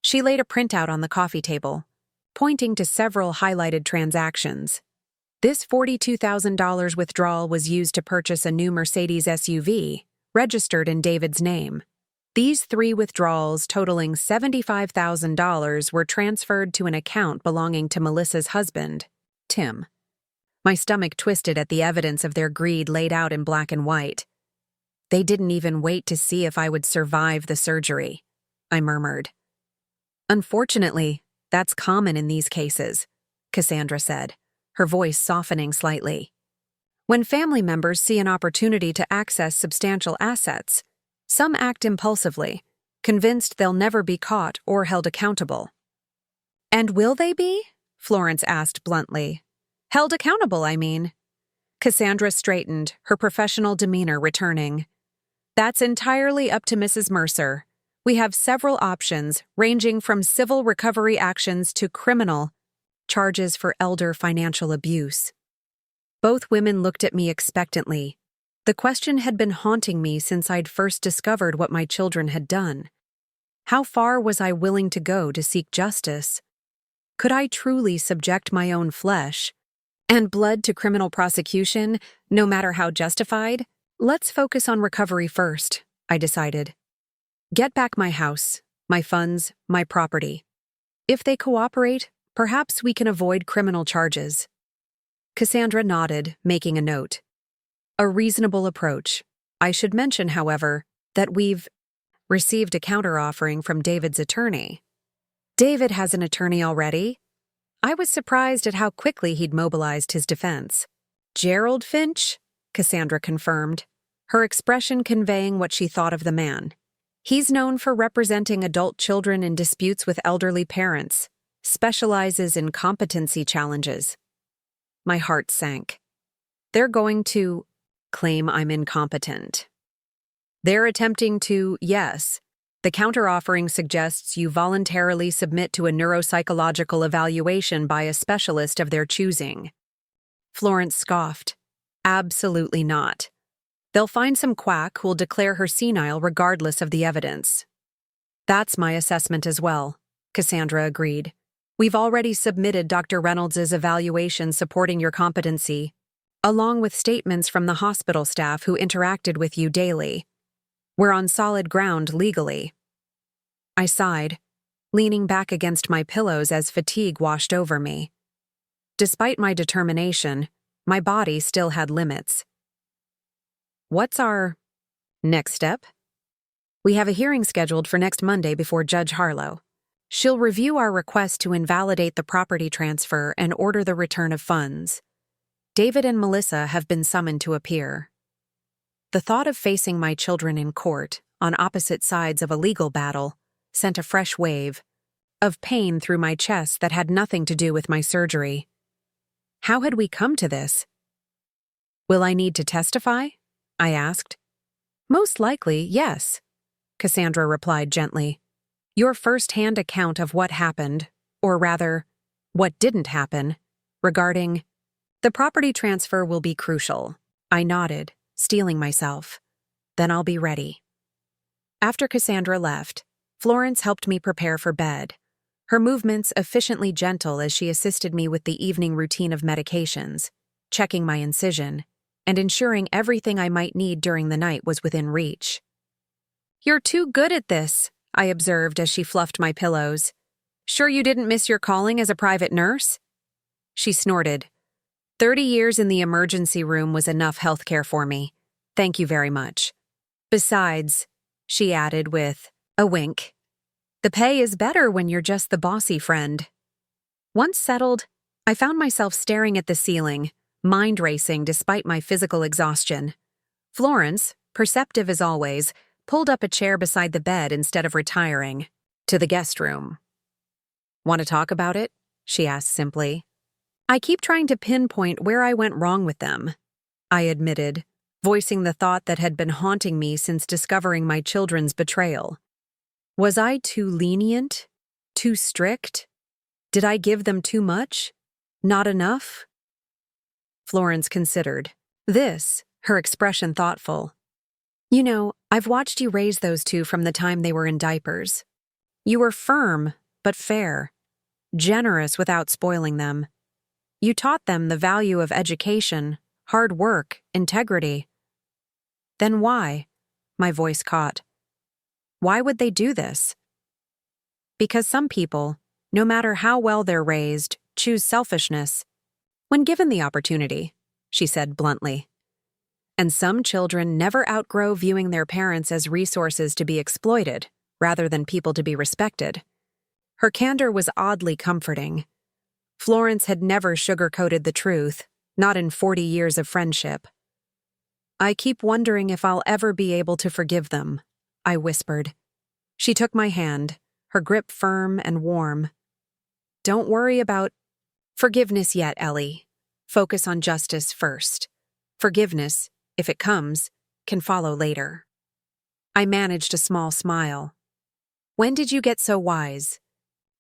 She laid a printout on the coffee table, pointing to several highlighted transactions. This $42,000 withdrawal was used to purchase a new Mercedes SUV, registered in David's name. These 3 withdrawals totaling $75,000 were transferred to an account belonging to Melissa's husband, Tim. My stomach twisted at the evidence of their greed laid out in black and white. "They didn't even wait to see if I would survive the surgery," I murmured. "Unfortunately, that's common in these cases," Cassandra said, her voice softening slightly. "When family members see an opportunity to access substantial assets, some act impulsively, convinced they'll never be caught or held accountable." "And will they be?" Florence asked bluntly. "Held accountable, I mean." Cassandra straightened, her professional demeanor returning. "That's entirely up to Mrs. Mercer. We have several options, ranging from civil recovery actions to criminal charges for elder financial abuse." Both women looked at me expectantly. The question had been haunting me since I'd first discovered what my children had done. How far was I willing to go to seek justice? Could I truly subject my own flesh and blood to criminal prosecution, no matter how justified? "Let's focus on recovery first," I decided. "Get back my house, my funds, my property. If they cooperate, perhaps we can avoid criminal charges." Cassandra nodded, making a note. "A reasonable approach. I should mention, however, that we've received a counteroffering from David's attorney." "David has an attorney already?" I was surprised at how quickly he'd mobilized his defense. "Gerald Finch?" Cassandra confirmed, her expression conveying what she thought of the man. "He's known for representing adult children in disputes with elderly parents, specializes in competency challenges." My heart sank. They're going to claim I'm incompetent. They're attempting to, yes. The counteroffering suggests you voluntarily submit to a neuropsychological evaluation by a specialist of their choosing. Florence scoffed. "Absolutely not. They'll find some quack who'll declare her senile regardless of the evidence." "That's my assessment as well," Cassandra agreed. "We've already submitted Dr. Reynolds' evaluation supporting your competency, along with statements from the hospital staff who interacted with you daily. We're on solid ground legally." I sighed, leaning back against my pillows as fatigue washed over me. Despite my determination, my body still had limits. "What's our next step?" "We have a hearing scheduled for next Monday before Judge Harlow. She'll review our request to invalidate the property transfer and order the return of funds. David and Melissa have been summoned to appear." The thought of facing my children in court, on opposite sides of a legal battle, sent a fresh wave of pain through my chest that had nothing to do with my surgery. How had we come to this? Will I need to testify? I asked. Most likely, yes, Cassandra replied gently. Your first-hand account of what happened, or rather, what didn't happen, regarding the property transfer will be crucial. I nodded, steeling myself. Then I'll be ready. After Cassandra left, Florence helped me prepare for bed, her movements efficiently gentle as she assisted me with the evening routine of medications, checking my incision, and ensuring everything I might need during the night was within reach. You're too good at this, I observed as she fluffed my pillows. Sure you didn't miss your calling as a private nurse? She snorted. 30 years in the emergency room was enough healthcare for me. Thank you very much. Besides, she added with a wink, the pay is better when you're just the bossy friend. Once settled, I found myself staring at the ceiling, mind racing despite my physical exhaustion. Florence, perceptive as always, pulled up a chair beside the bed instead of retiring to the guest room. Want to talk about it? She asked simply. I keep trying to pinpoint where I went wrong with them, I admitted, voicing the thought that had been haunting me since discovering my children's betrayal. Was I too lenient? Too strict? Did I give them too much? Not enough? Florence considered. This, her expression thoughtful. You know, I've watched you raise those two from the time they were in diapers. You were firm, but fair. Generous without spoiling them. You taught them the value of education, hard work, integrity. Then why? My voice caught. Why would they do this? Because some people, no matter how well they're raised, choose selfishness. When given the opportunity, she said bluntly. And some children never outgrow viewing their parents as resources to be exploited, rather than people to be respected. Her candor was oddly comforting. Florence had never sugar-coated the truth, not in 40 years of friendship. I keep wondering if I'll ever be able to forgive them, I whispered. She took my hand, her grip firm and warm. Don't worry about forgiveness yet, Ellie. Focus on justice first. Forgiveness, if it comes, can follow later. I managed a small smile. When did you get so wise?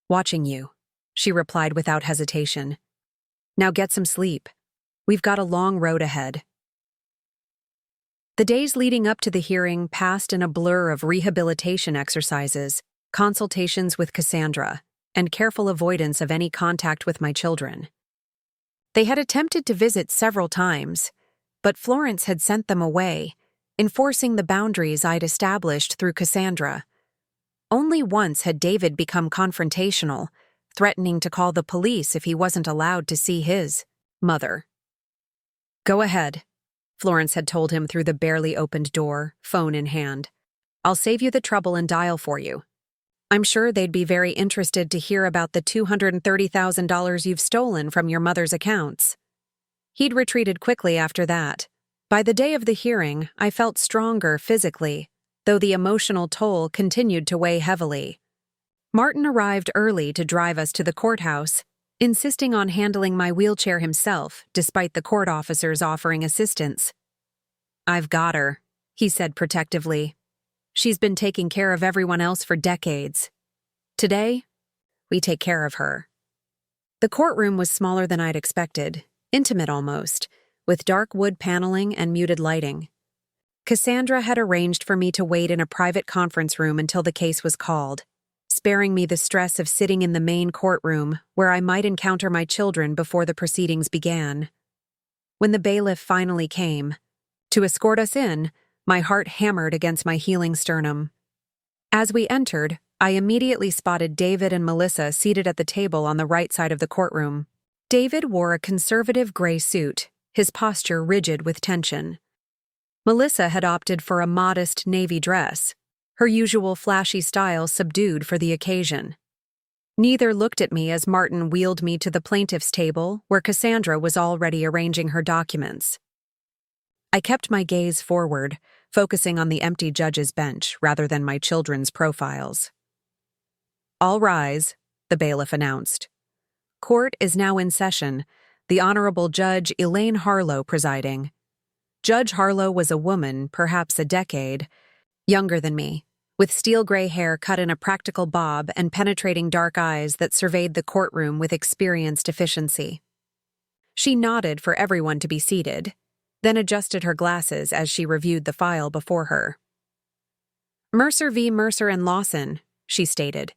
Watching you, she replied without hesitation. Now get some sleep. We've got a long road ahead. The days leading up to the hearing passed in a blur of rehabilitation exercises, consultations with Cassandra, and careful avoidance of any contact with my children. They had attempted to visit several times, but Florence had sent them away, enforcing the boundaries I'd established through Cassandra. Only once had David become confrontational, threatening to call the police if he wasn't allowed to see his mother. Go ahead, Florence had told him through the barely opened door, phone in hand. I'll save you the trouble and dial for you. I'm sure they'd be very interested to hear about the $230,000 you've stolen from your mother's accounts. He'd retreated quickly after that. By the day of the hearing, I felt stronger physically, though the emotional toll continued to weigh heavily. Martin arrived early to drive us to the courthouse, insisting on handling my wheelchair himself, despite the court officers offering assistance. I've got her, he said protectively. She's been taking care of everyone else for decades. Today, we take care of her. The courtroom was smaller than I'd expected, intimate almost, with dark wood paneling and muted lighting. Cassandra had arranged for me to wait in a private conference room until the case was called, sparing me the stress of sitting in the main courtroom where I might encounter my children before the proceedings began. When the bailiff finally came, to escort us in, my heart hammered against my healing sternum. As we entered, I immediately spotted David and Melissa seated at the table on the right side of the courtroom. David wore a conservative gray suit, his posture rigid with tension. Melissa had opted for a modest navy dress, her usual flashy style subdued for the occasion. Neither looked at me as Martin wheeled me to the plaintiff's table where Cassandra was already arranging her documents. I kept my gaze forward, focusing on the empty judge's bench rather than my children's profiles. All rise, the bailiff announced. Court is now in session. the Honorable Judge Elaine Harlow presiding. Judge Harlow was a woman, perhaps a decade younger than me, with steel gray hair cut in a practical bob and penetrating dark eyes that surveyed the courtroom with experienced efficiency. She nodded for everyone to be seated, then adjusted her glasses as she reviewed the file before her. Mercer v. Mercer and Lawson, she stated,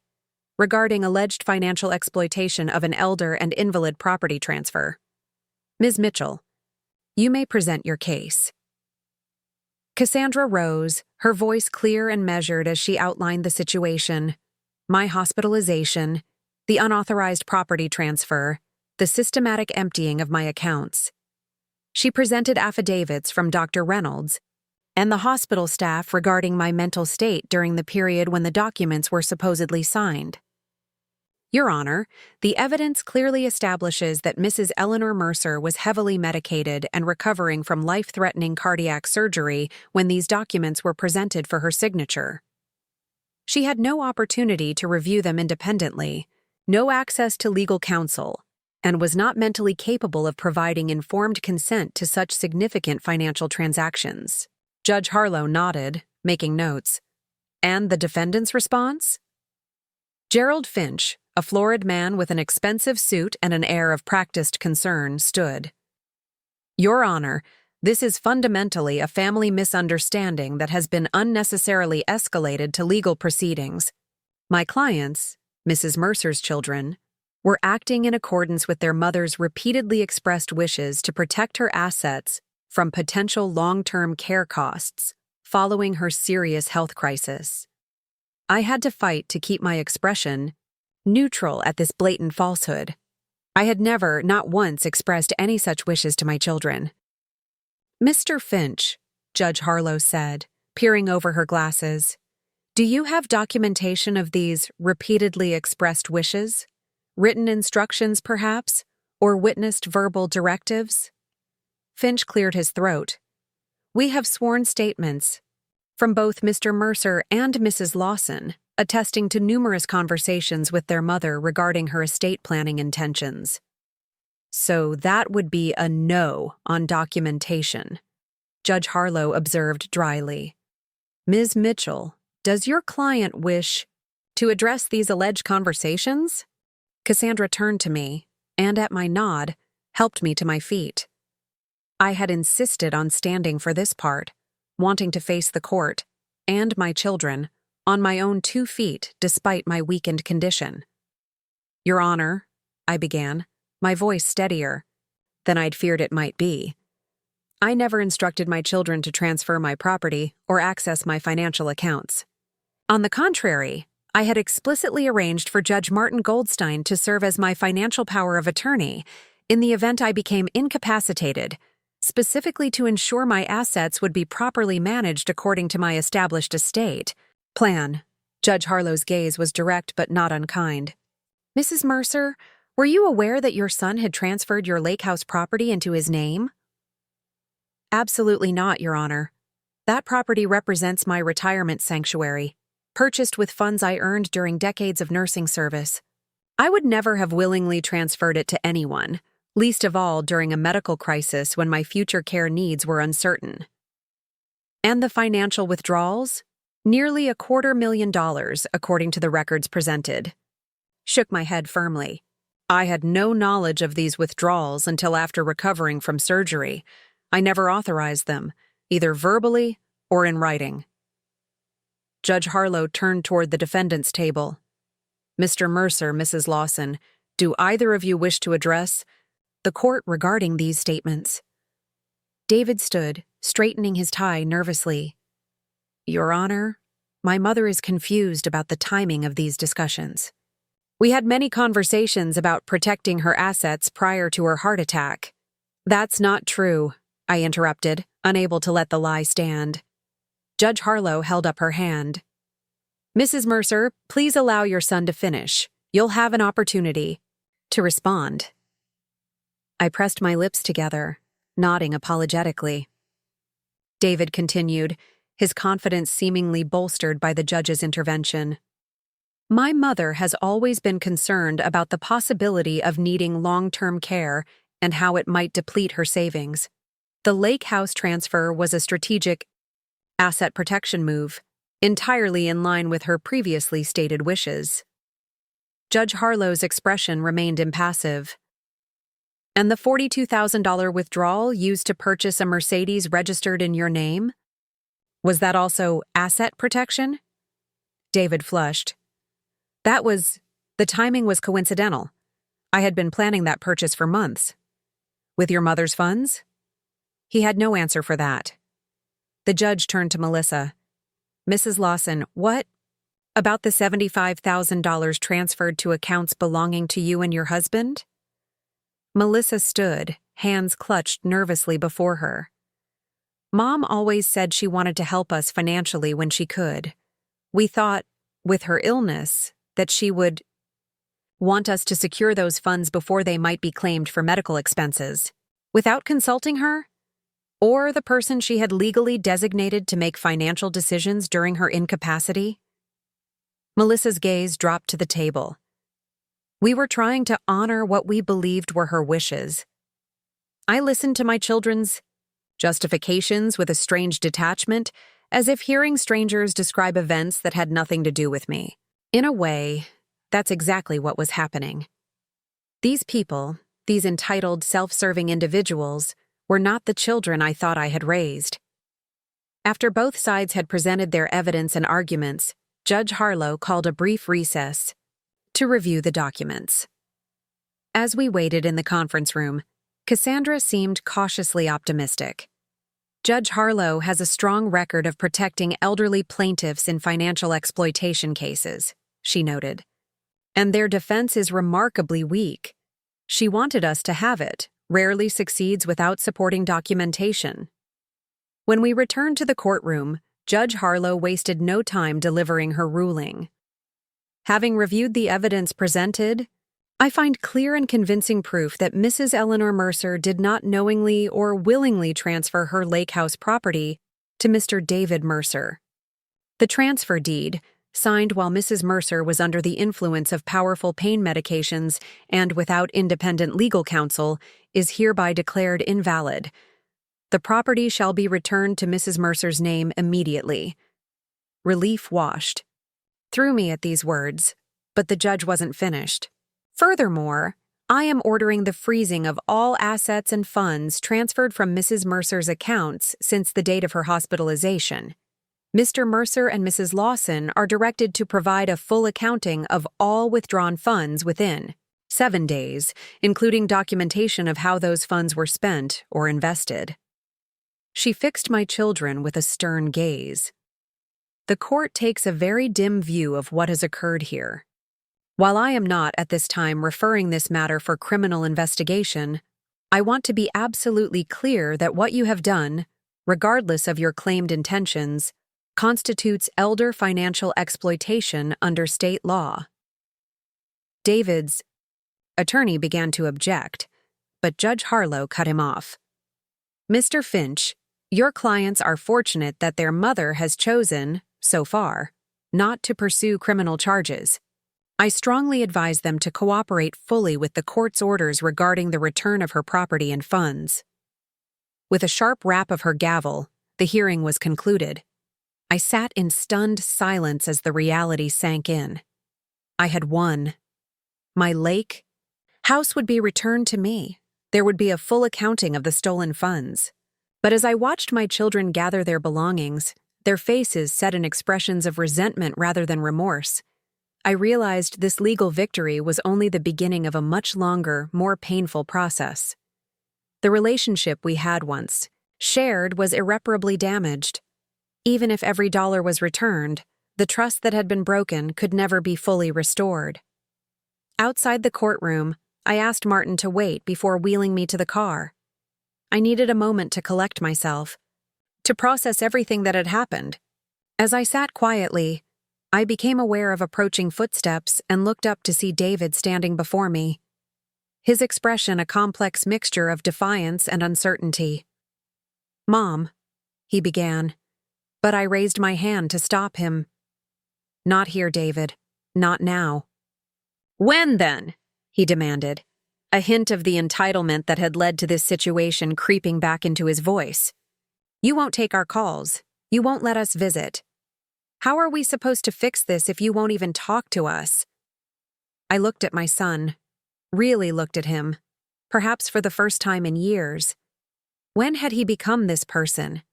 regarding alleged financial exploitation of an elder and invalid property transfer. Ms. Mitchell, you may present your case. Cassandra rose, her voice clear and measured as she outlined the situation: my hospitalization, the unauthorized property transfer, the systematic emptying of my accounts. She presented affidavits from Dr. Reynolds and the hospital staff regarding my mental state during the period when the documents were supposedly signed. Your Honor, the evidence clearly establishes that Mrs. Eleanor Mercer was heavily medicated and recovering from life-threatening cardiac surgery when these documents were presented for her signature. She had no opportunity to review them independently, no access to legal counsel, and was not mentally capable of providing informed consent to such significant financial transactions. Judge Harlow nodded, making notes. And the defendant's response? Gerald Finch, a florid man with an expensive suit and an air of practiced concern, stood. Your Honor, this is fundamentally a family misunderstanding that has been unnecessarily escalated to legal proceedings. My clients, Mrs. Mercer's children, were acting in accordance with their mother's repeatedly expressed wishes to protect her assets from potential long-term care costs following her serious health crisis. I had to fight to keep my expression neutral at this blatant falsehood. I had never, not once, expressed any such wishes to my children. Mr. Finch, Judge Harlow said, peering over her glasses, do you have documentation of these repeatedly expressed wishes? Written instructions, perhaps, or witnessed verbal directives? Finch cleared his throat. We have sworn statements from both Mr. Mercer and Mrs. Lawson, attesting to numerous conversations with their mother regarding her estate planning intentions. So that would be a no on documentation, Judge Harlow observed dryly. Ms. Mitchell, does your client wish to address these alleged conversations? Cassandra turned to me, and at my nod, helped me to my feet. I had insisted on standing for this part, wanting to face the court, and my children, on my own 2 feet despite my weakened condition. Your Honor, I began, my voice steadier than I'd feared it might be. I never instructed my children to transfer my property or access my financial accounts. On the contrary, I had explicitly arranged for Judge Martin Goldstein to serve as my financial power of attorney in the event I became incapacitated, specifically to ensure my assets would be properly managed according to my established estate plan. Judge Harlow's gaze was direct but not unkind. Mrs. Mercer, were you aware that your son had transferred your lake house property into his name? Absolutely not, Your Honor. That property represents my retirement sanctuary, purchased with funds I earned during decades of nursing service. I would never have willingly transferred it to anyone, least of all during a medical crisis when my future care needs were uncertain. And the financial withdrawals? Nearly $250,000, according to the records presented. Shook my head firmly. I had no knowledge of these withdrawals until after recovering from surgery. I never authorized them, either verbally or in writing. Judge Harlow turned toward the defendant's table. Mr. Mercer, Mrs. Lawson, do either of you wish to address the court regarding these statements? David stood, straightening his tie nervously. Your Honor, my mother is confused about the timing of these discussions. We had many conversations about protecting her assets prior to her heart attack. That's not true, I interrupted, unable to let the lie stand. Judge Harlow held up her hand. Mrs. Mercer, please allow your son to finish. You'll have an opportunity to respond. I pressed my lips together, nodding apologetically. David continued, his confidence seemingly bolstered by the judge's intervention. My mother has always been concerned about the possibility of needing long-term care and how it might deplete her savings. The lake house transfer was a strategic asset protection move, entirely in line with her previously stated wishes. Judge Harlow's expression remained impassive. And the $42,000 withdrawal used to purchase a Mercedes registered in your name? Was that also asset protection? David flushed. The timing was coincidental. I had been planning that purchase for months. With your mother's funds? He had no answer for that. The judge turned to Melissa. Mrs. Lawson, what about the $75,000 transferred to accounts belonging to you and your husband? Melissa stood, hands clutched nervously before her. Mom always said she wanted to help us financially when she could. We thought, with her illness, that she would want us to secure those funds before they might be claimed for medical expenses. Without consulting her? Or the person she had legally designated to make financial decisions during her incapacity? Melissa's gaze dropped to the table. We were trying to honor what we believed were her wishes. I listened to my children's justifications with a strange detachment, as if hearing strangers describe events that had nothing to do with me. In a way, that's exactly what was happening. These people, these entitled, self-serving individuals, were not the children I thought I had raised. After both sides had presented their evidence and arguments, Judge Harlow called a brief recess to review the documents. As we waited in the conference room, Cassandra seemed cautiously optimistic. Judge Harlow has a strong record of protecting elderly plaintiffs in financial exploitation cases, she noted. And their defense is remarkably weak. She wanted us to have it, rarely succeeds without supporting documentation. When we returned to the courtroom, Judge Harlow wasted no time delivering her ruling. Having reviewed the evidence presented, I find clear and convincing proof that Mrs. Eleanor Mercer did not knowingly or willingly transfer her lake house property to Mr. David Mercer. The transfer deed, signed while Mrs. Mercer was under the influence of powerful pain medications and without independent legal counsel, is hereby declared invalid. The property shall be returned to Mrs. Mercer's name immediately. Relief washed through me at these words, but the judge wasn't finished. Furthermore, I am ordering the freezing of all assets and funds transferred from Mrs. Mercer's accounts since the date of her hospitalization. Mr. Mercer and Mrs. Lawson are directed to provide a full accounting of all withdrawn funds within 7 days, including documentation of how those funds were spent or invested. She fixed my children with a stern gaze. The court takes a very dim view of what has occurred here. While I am not at this time referring this matter for criminal investigation, I want to be absolutely clear that what you have done, regardless of your claimed intentions, constitutes elder financial exploitation under state law. David's attorney began to object, but Judge Harlow cut him off. Mr. Finch, your clients are fortunate that their mother has chosen, so far, not to pursue criminal charges. I strongly advise them to cooperate fully with the court's orders regarding the return of her property and funds. With a sharp rap of her gavel, the hearing was concluded. I sat in stunned silence as the reality sank in. I had won. My lake house would be returned to me. There would be a full accounting of the stolen funds. But as I watched my children gather their belongings, their faces set in expressions of resentment rather than remorse, I realized this legal victory was only the beginning of a much longer, more painful process. The relationship we had once shared was irreparably damaged. Even if every dollar was returned, the trust that had been broken could never be fully restored. Outside the courtroom, I asked Martin to wait before wheeling me to the car. I needed a moment to collect myself, to process everything that had happened. As I sat quietly, I became aware of approaching footsteps and looked up to see David standing before me. His expression a complex mixture of defiance and uncertainty. "Mom," he began, but I raised my hand to stop him. "Not here, David. Not now." "When then?" he demanded. a hint of the entitlement that had led to this situation creeping back into his voice. "You won't take our calls. You won't let us visit. How are we supposed to fix this if you won't even talk to us?" I looked at my son, really looked at him, perhaps for the first time in years. When had he become this person?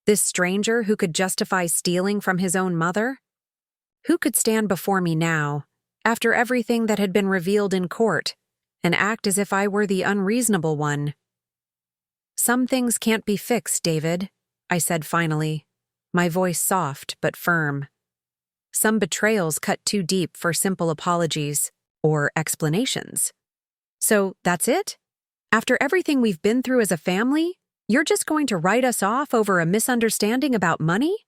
This stranger who could justify stealing from his own mother? Who could stand before me now, after everything that had been revealed in court, and act as if I were the unreasonable one? "Some things can't be fixed, David," I said finally, my voice soft but firm. "Some betrayals cut too deep for simple apologies or explanations. So that's it? After everything we've been through as a family, you're just going to write us off over a misunderstanding about money?"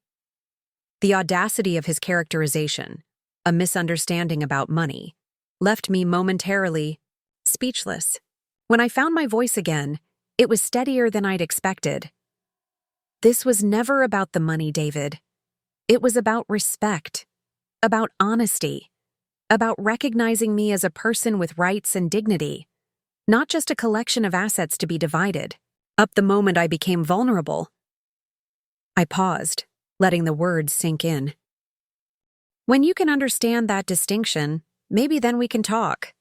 The audacity of his characterization, a misunderstanding about money, left me momentarily speechless. When I found my voice again, it was steadier than I'd expected. "This was never about the money, David. It was about respect, about honesty, about recognizing me as a person with rights and dignity, not just a collection of assets to be divided." Up the moment I became vulnerable, I paused, letting the words sink in. "When you can understand that distinction, maybe then we can talk."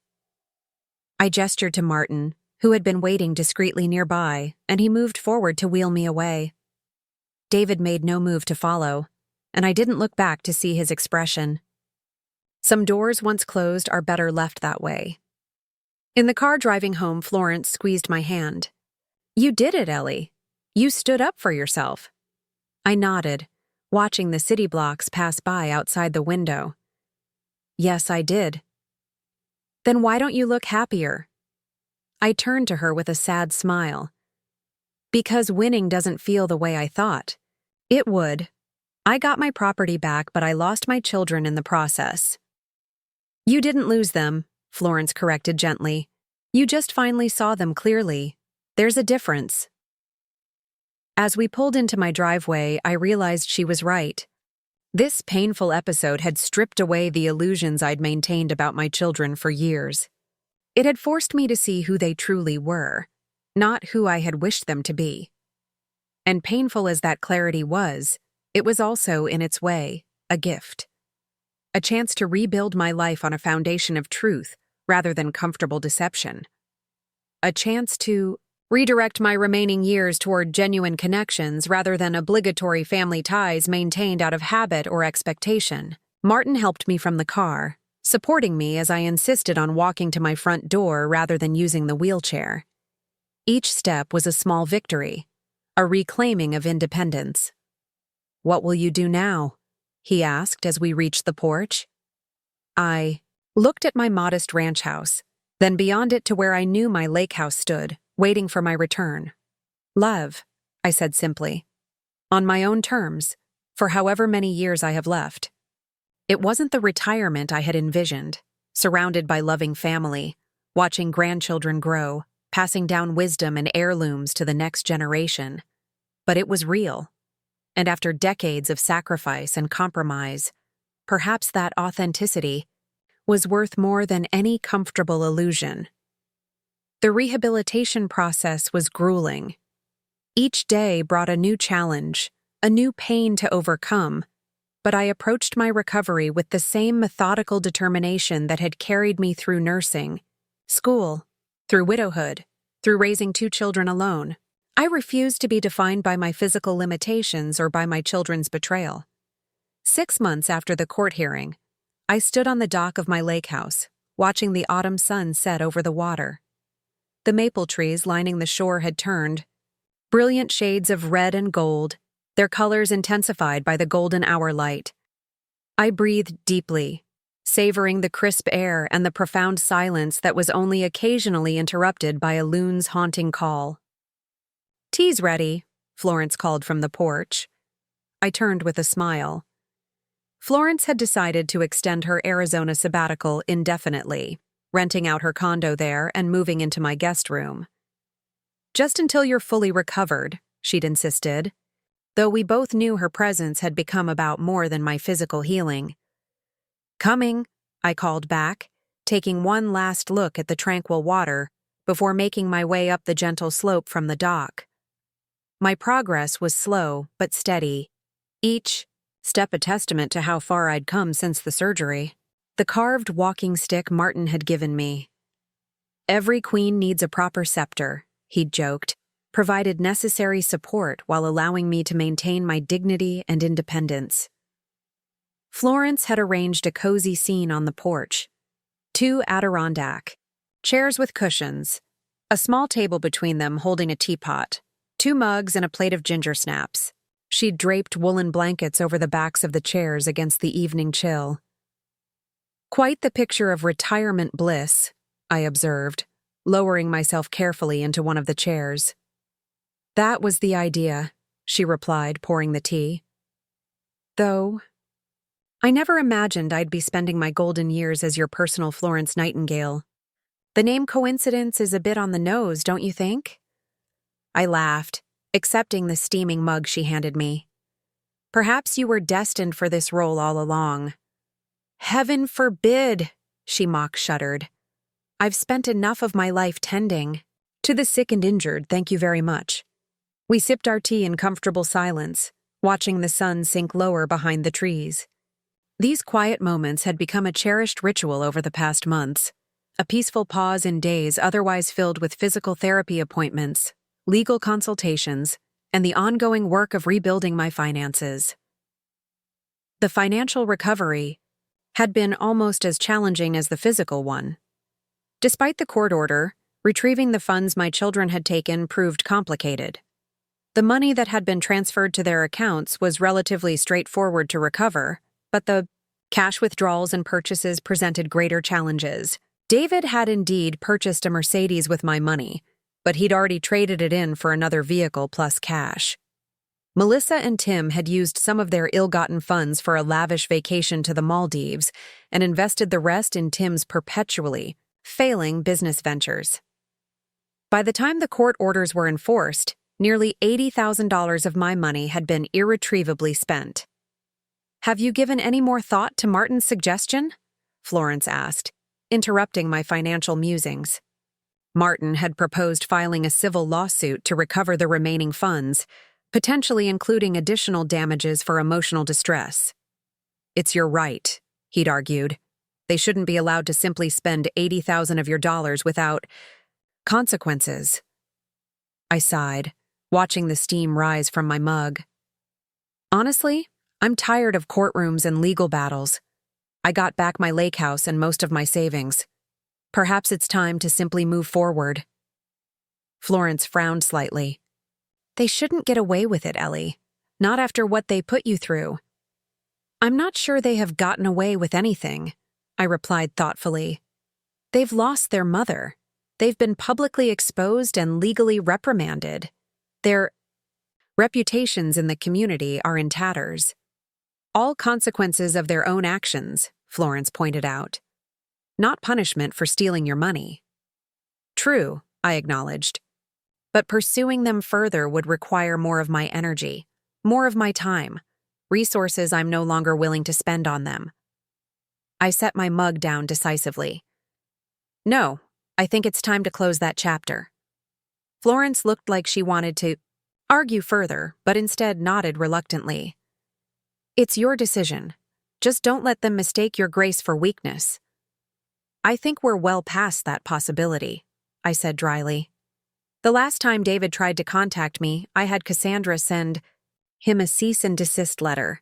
I gestured to Martin, who had been waiting discreetly nearby, and he moved forward to wheel me away. David made no move to follow, and I didn't look back to see his expression. Some doors once closed are better left that way. In the car driving home, Florence squeezed my hand. "You did it, Ellie. You stood up for yourself." I nodded, watching the city blocks pass by outside the window. "Yes, I did." "Then why don't you look happier?" I turned to her with a sad smile. "Because winning doesn't feel the way I thought. It would. I got my property back, but I lost my children in the process." "You didn't lose them," Florence corrected gently. "You just finally saw them clearly. There's a difference." As we pulled into my driveway, I realized she was right. This painful episode had stripped away the illusions I'd maintained about my children for years. It had forced me to see who they truly were, not who I had wished them to be. And painful as that clarity was, it was also, in its way, a gift. A chance to rebuild my life on a foundation of truth rather than comfortable deception. A chance to redirect my remaining years toward genuine connections rather than obligatory family ties maintained out of habit or expectation. Martin helped me from the car, supporting me as I insisted on walking to my front door rather than using the wheelchair. Each step was a small victory, a reclaiming of independence. "What will you do now?" he asked as we reached the porch. I looked at my modest ranch house, then beyond it to where I knew my lake house stood, waiting for my return. "Love," I said simply. "On my own terms, for however many years I have left." It wasn't the retirement I had envisioned, surrounded by loving family, watching grandchildren grow, passing down wisdom and heirlooms to the next generation. But it was real. And after decades of sacrifice and compromise, perhaps that authenticity was worth more than any comfortable illusion. The rehabilitation process was grueling. Each day brought a new challenge, a new pain to overcome, but I approached my recovery with the same methodical determination that had carried me through nursing, school, through widowhood, through raising 2 children alone. I refused to be defined by my physical limitations or by my children's betrayal. 6 months after the court hearing, I stood on the dock of my lake house, watching the autumn sun set over the water. The maple trees lining the shore had turned, brilliant shades of red and gold, their colors intensified by the golden hour light. I breathed deeply, savoring the crisp air and the profound silence that was only occasionally interrupted by a loon's haunting call. "Tea's ready," Florence called from the porch. I turned with a smile. Florence had decided to extend her Arizona sabbatical indefinitely, renting out her condo there and moving into my guest room. "Just until you're fully recovered," she'd insisted, though we both knew her presence had become about more than my physical healing. "Coming," I called back, taking one last look at the tranquil water, before making my way up the gentle slope from the dock. My progress was slow but steady, each step a testament to how far I'd come since the surgery. The carved walking stick Martin had given me. "Every queen needs a proper scepter," he'd joked, provided necessary support while allowing me to maintain my dignity and independence. Florence had arranged a cozy scene on the porch. 2 Adirondack chairs with cushions, a small table between them holding a teapot, 2 mugs and a plate of ginger snaps. She'd draped woolen blankets over the backs of the chairs against the evening chill. "Quite the picture of retirement bliss," I observed, lowering myself carefully into one of the chairs. "That was the idea," she replied, pouring the tea. "Though I never imagined I'd be spending my golden years as your personal Florence Nightingale. The name coincidence is a bit on the nose, don't you think?" I laughed, accepting the steaming mug she handed me. "Perhaps you were destined for this role all along." "Heaven forbid," she mock-shuddered. "I've spent enough of my life tending to the sick and injured, thank you very much." We sipped our tea in comfortable silence, watching the sun sink lower behind the trees. These quiet moments had become a cherished ritual over the past months, a peaceful pause in days otherwise filled with physical therapy appointments, legal consultations, and the ongoing work of rebuilding my finances. The financial recovery had been almost as challenging as the physical one. Despite the court order, retrieving the funds my children had taken proved complicated. The money that had been transferred to their accounts was relatively straightforward to recover, but the cash withdrawals and purchases presented greater challenges. David had indeed purchased a Mercedes with my money, but he'd already traded it in for another vehicle plus cash. Melissa and Tim had used some of their ill-gotten funds for a lavish vacation to the Maldives and invested the rest in Tim's perpetually failing business ventures. By the time the court orders were enforced, nearly $80,000 of my money had been irretrievably spent. "Have you given any more thought to Martin's suggestion?" Florence asked, interrupting my financial musings. Martin had proposed filing a civil lawsuit to recover the remaining funds, potentially including additional damages for emotional distress. "It's your right," he'd argued. "They shouldn't be allowed to simply spend $80,000 of your dollars without consequences." I sighed, watching the steam rise from my mug. "Honestly, I'm tired of courtrooms and legal battles. I got back my lake house and most of my savings. Perhaps it's time to simply move forward." Florence frowned slightly. "They shouldn't get away with it, Ellie. Not after what they put you through." "I'm not sure they have gotten away with anything," I replied thoughtfully. "They've lost their mother. They've been publicly exposed and legally reprimanded. Their reputations in the community are in tatters. All consequences of their own actions," Florence pointed out. "Not punishment for stealing your money." "True," I acknowledged. "But pursuing them further would require more of my energy, more of my time, resources I'm no longer willing to spend on them." I set my mug down decisively. "No, I think it's time to close that chapter." Florence looked like she wanted to argue further, but instead nodded reluctantly. "It's your decision. Just don't let them mistake your grace for weakness." "I think we're well past that possibility," I said dryly. "The last time David tried to contact me, I had Cassandra send him a cease and desist letter."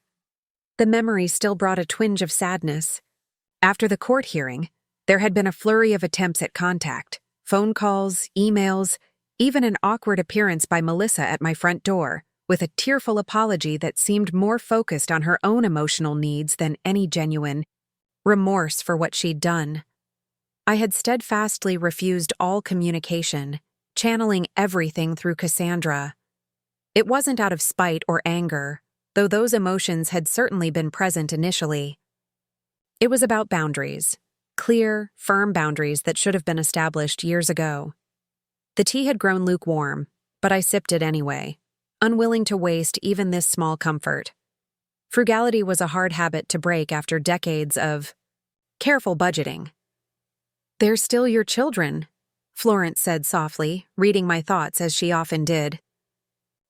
The memory still brought a twinge of sadness. After the court hearing, there had been a flurry of attempts at contact, phone calls, emails, even an awkward appearance by Melissa at my front door, with a tearful apology that seemed more focused on her own emotional needs than any genuine remorse for what she'd done. I had steadfastly refused all communication, channeling everything through Cassandra. It wasn't out of spite or anger, though those emotions had certainly been present initially. It was about boundaries, clear, firm boundaries that should have been established years ago. The tea had grown lukewarm, but I sipped it anyway, unwilling to waste even this small comfort. Frugality was a hard habit to break after decades of careful budgeting. "They're still your children," Florence said softly, reading my thoughts as she often did.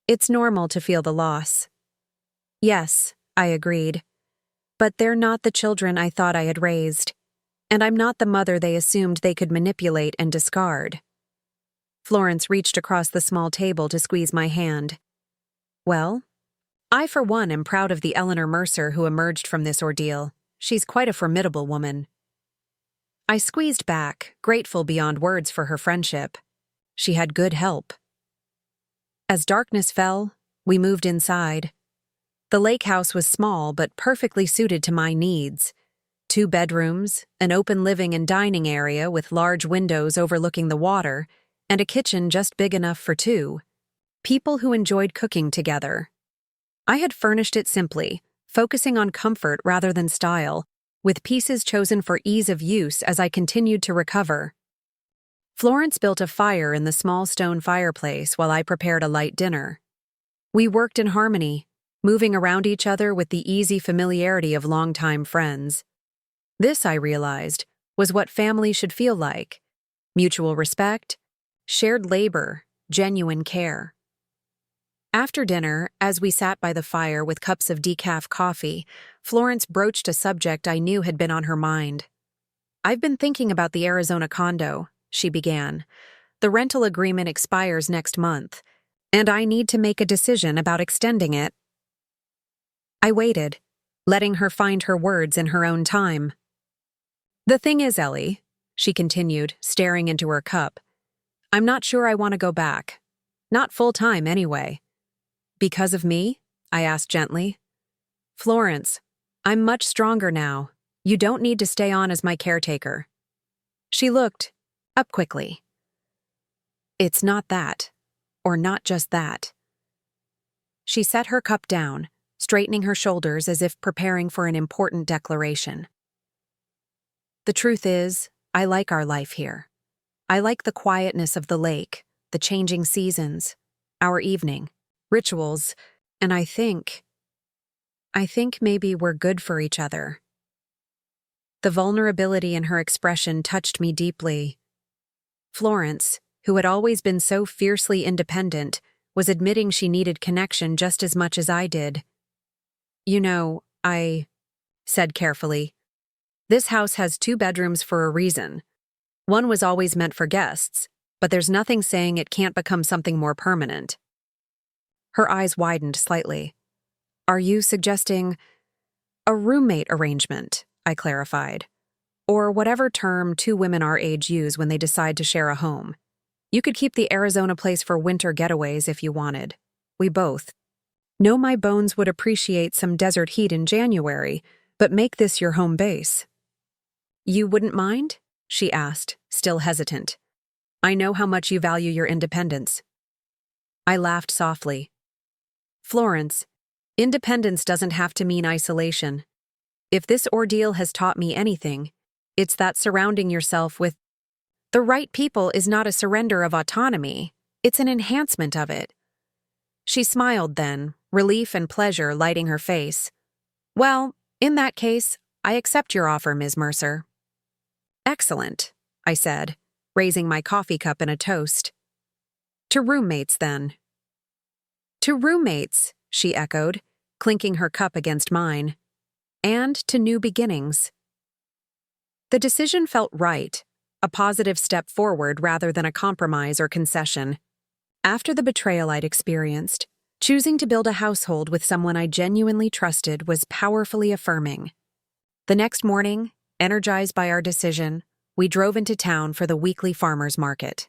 It's normal to feel the loss. Yes, I agreed. But they're not the children I thought I had raised. And I'm not the mother they assumed they could manipulate and discard. Florence reached across the small table to squeeze my hand. Well, I for one am proud of the Eleanor Mercer who emerged from this ordeal. She's quite a formidable woman. I squeezed back, grateful beyond words for her friendship. She had good help. As darkness fell, we moved inside. The lake house was small but perfectly suited to my needs. 2 bedrooms, an open living and dining area with large windows overlooking the water, and a kitchen just big enough for 2. People who enjoyed cooking together. I had furnished it simply, focusing on comfort rather than style, with pieces chosen for ease of use as I continued to recover. Florence built a fire in the small stone fireplace while I prepared a light dinner. We worked in harmony, moving around each other with the easy familiarity of longtime friends. This, I realized, was what family should feel like: mutual respect, shared labor, genuine care. After dinner, as we sat by the fire with cups of decaf coffee, Florence broached a subject I knew had been on her mind. "I've been thinking about the Arizona condo," she began. "The rental agreement expires next month, and I need to make a decision about extending it." I waited, letting her find her words in her own time. "The thing is, Ellie," she continued, staring into her cup, "I'm not sure I want to go back. Not full-time, anyway." "Because of me?" I asked gently. "Florence, I'm much stronger now. You don't need to stay on as my caretaker." She looked up quickly. "It's not that, or not just that." She set her cup down, straightening her shoulders as if preparing for an important declaration. "The truth is, I like our life here. I like the quietness of the lake, the changing seasons, our evening, rituals, and I think maybe we're good for each other." The vulnerability in her expression touched me deeply. Florence, who had always been so fiercely independent, was admitting she needed connection just as much as I did. "You know, I said carefully, "this house has 2 bedrooms for a reason. One was always meant for guests, but there's nothing saying it can't become something more permanent." Her eyes widened slightly. "Are you suggesting a roommate arrangement?" I clarified. "Or whatever term 2 women our age use when they decide to share a home. You could keep the Arizona place for winter getaways if you wanted. We both know my bones would appreciate some desert heat in January, but make this your home base." "You wouldn't mind?" she asked, still hesitant. "I know how much you value your independence." I laughed softly. "Florence, independence doesn't have to mean isolation. If this ordeal has taught me anything, it's that surrounding yourself with the right people is not a surrender of autonomy, it's an enhancement of it." She smiled then, relief and pleasure lighting her face. "Well, in that case, I accept your offer, Ms. Mercer." "Excellent," I said, raising my coffee cup in a toast. "To roommates, then." "To roommates," she echoed, clinking her cup against mine. "And to new beginnings." The decision felt right, a positive step forward rather than a compromise or concession. After the betrayal I'd experienced, choosing to build a household with someone I genuinely trusted was powerfully affirming. The next morning, energized by our decision, we drove into town for the weekly farmers market.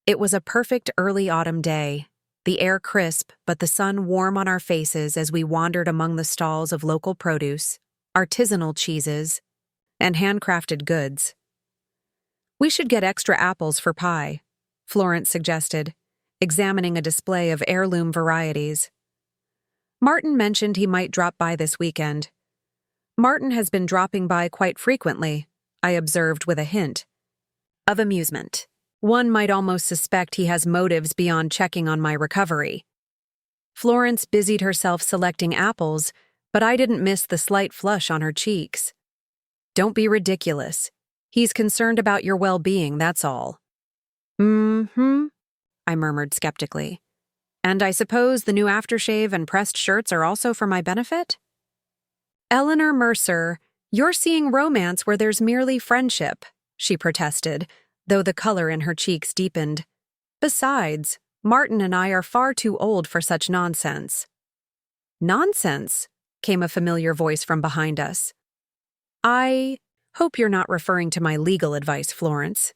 It was a perfect early autumn day, the air crisp but the sun warm on our faces as we wandered among the stalls of local produce, artisanal cheeses, and handcrafted goods. "We should get extra apples for pie," Florence suggested, examining a display of heirloom varieties. "Martin mentioned he might drop by this weekend." "Martin has been dropping by quite frequently," I observed with a hint of amusement. One might almost suspect he has motives beyond checking on my recovery. Florence busied herself selecting apples, but I didn't miss the slight flush on her cheeks. "Don't be ridiculous. He's concerned about your well-being, that's all." Mm-hmm, I murmured skeptically. And I suppose the new aftershave and pressed shirts are also for my benefit? Eleanor Mercer, you're seeing romance where there's merely friendship, she protested, though the color in her cheeks deepened. Besides, Martin and I are far too old for such nonsense. Nonsense? Came a familiar voice from behind us. I hope you're not referring to my legal advice, Florence.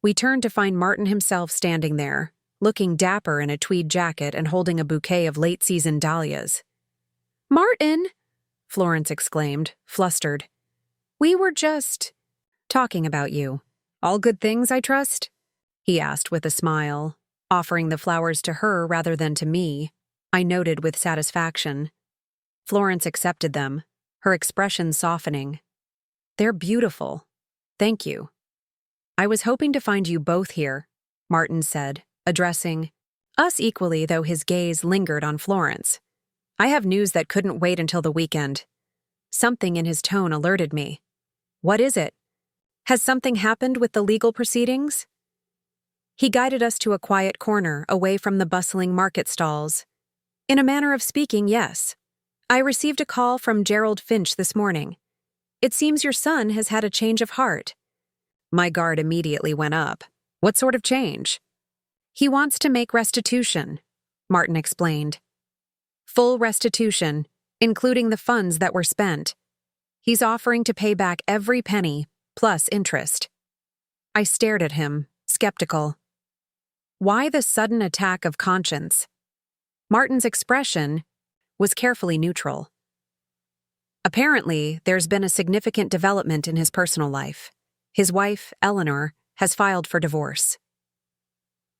We turned to find Martin himself standing there, looking dapper in a tweed jacket and holding a bouquet of late-season dahlias. Martin! Florence exclaimed, flustered. We were just talking about you. All good things, I trust? He asked with a smile, offering the flowers to her rather than to me. I noted with satisfaction. Florence accepted them, her expression softening. They're beautiful. Thank you. I was hoping to find you both here, Martin said, addressing us equally, though his gaze lingered on Florence. I have news that couldn't wait until the weekend. Something in his tone alerted me. What is it? Has something happened with the legal proceedings? He guided us to a quiet corner away from the bustling market stalls. In a manner of speaking, yes. I received a call from Gerald Finch this morning. It seems your son has had a change of heart. My guard immediately went up. What sort of change? He wants to make restitution, Martin explained. Full restitution, including the funds that were spent. He's offering to pay back every penny, plus interest. I stared at him, skeptical. Why the sudden attack of conscience? Martin's expression was carefully neutral. Apparently, there's been a significant development in his personal life. His wife, Eleanor, has filed for divorce.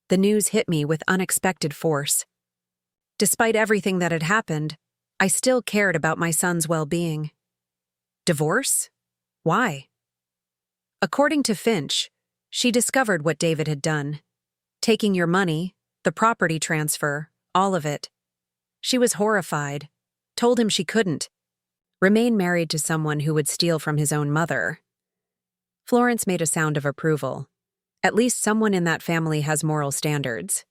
The news hit me with unexpected force. Despite everything that had happened, I still cared about my son's well-being. Divorce? Why? According to Finch, she discovered what David had done. Taking your money, the property transfer, all of it. She was horrified, told him she couldn't remain married to someone who would steal from his own mother. Florence made a sound of approval. At least someone in that family has moral standards.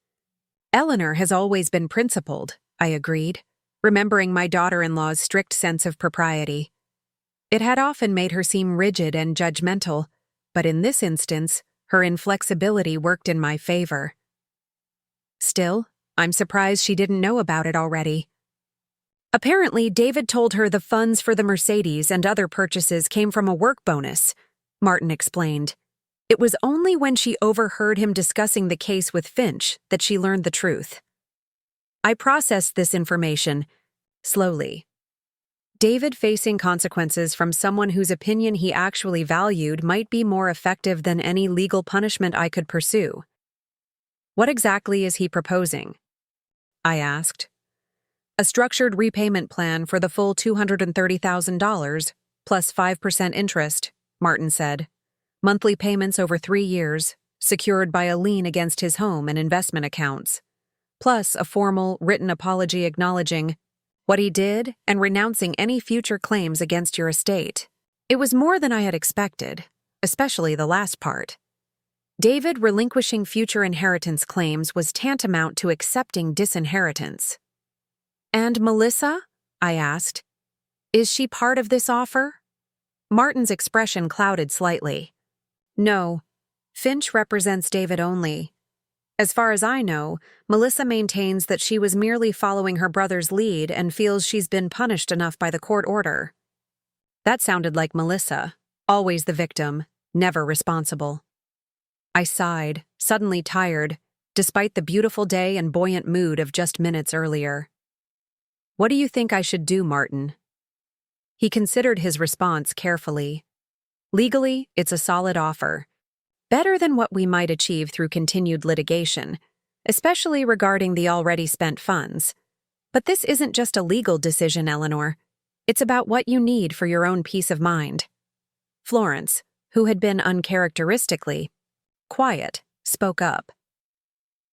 Eleanor has always been principled, I agreed, remembering my daughter-in-law's strict sense of propriety. It had often made her seem rigid and judgmental, but in this instance, her inflexibility worked in my favor. Still, I'm surprised she didn't know about it already. Apparently, David told her the funds for the Mercedes and other purchases came from a work bonus, Martin explained. It was only when she overheard him discussing the case with Finch that she learned the truth. I processed this information slowly. David facing consequences from someone whose opinion he actually valued might be more effective than any legal punishment I could pursue. What exactly is he proposing? I asked. A structured repayment plan for the full $230,000, plus 5% interest, Martin said. Monthly payments over 3 years, secured by a lien against his home and investment accounts. Plus a formal, written apology acknowledging what he did and renouncing any future claims against your estate. It was more than I had expected, especially the last part. David relinquishing future inheritance claims was tantamount to accepting disinheritance. And Melissa? I asked. Is she part of this offer? Martin's expression clouded slightly. No, Finch represents David only. As far as I know, Melissa maintains that she was merely following her brother's lead and feels she's been punished enough by the court order. That sounded like Melissa, always the victim, never responsible. I sighed, suddenly tired, despite the beautiful day and buoyant mood of just minutes earlier. What do you think I should do, Martin? He considered his response carefully. Legally, it's a solid offer. Better than what we might achieve through continued litigation, especially regarding the already spent funds. But this isn't just a legal decision, Eleanor. It's about what you need for your own peace of mind. Florence, who had been uncharacteristically quiet, spoke up.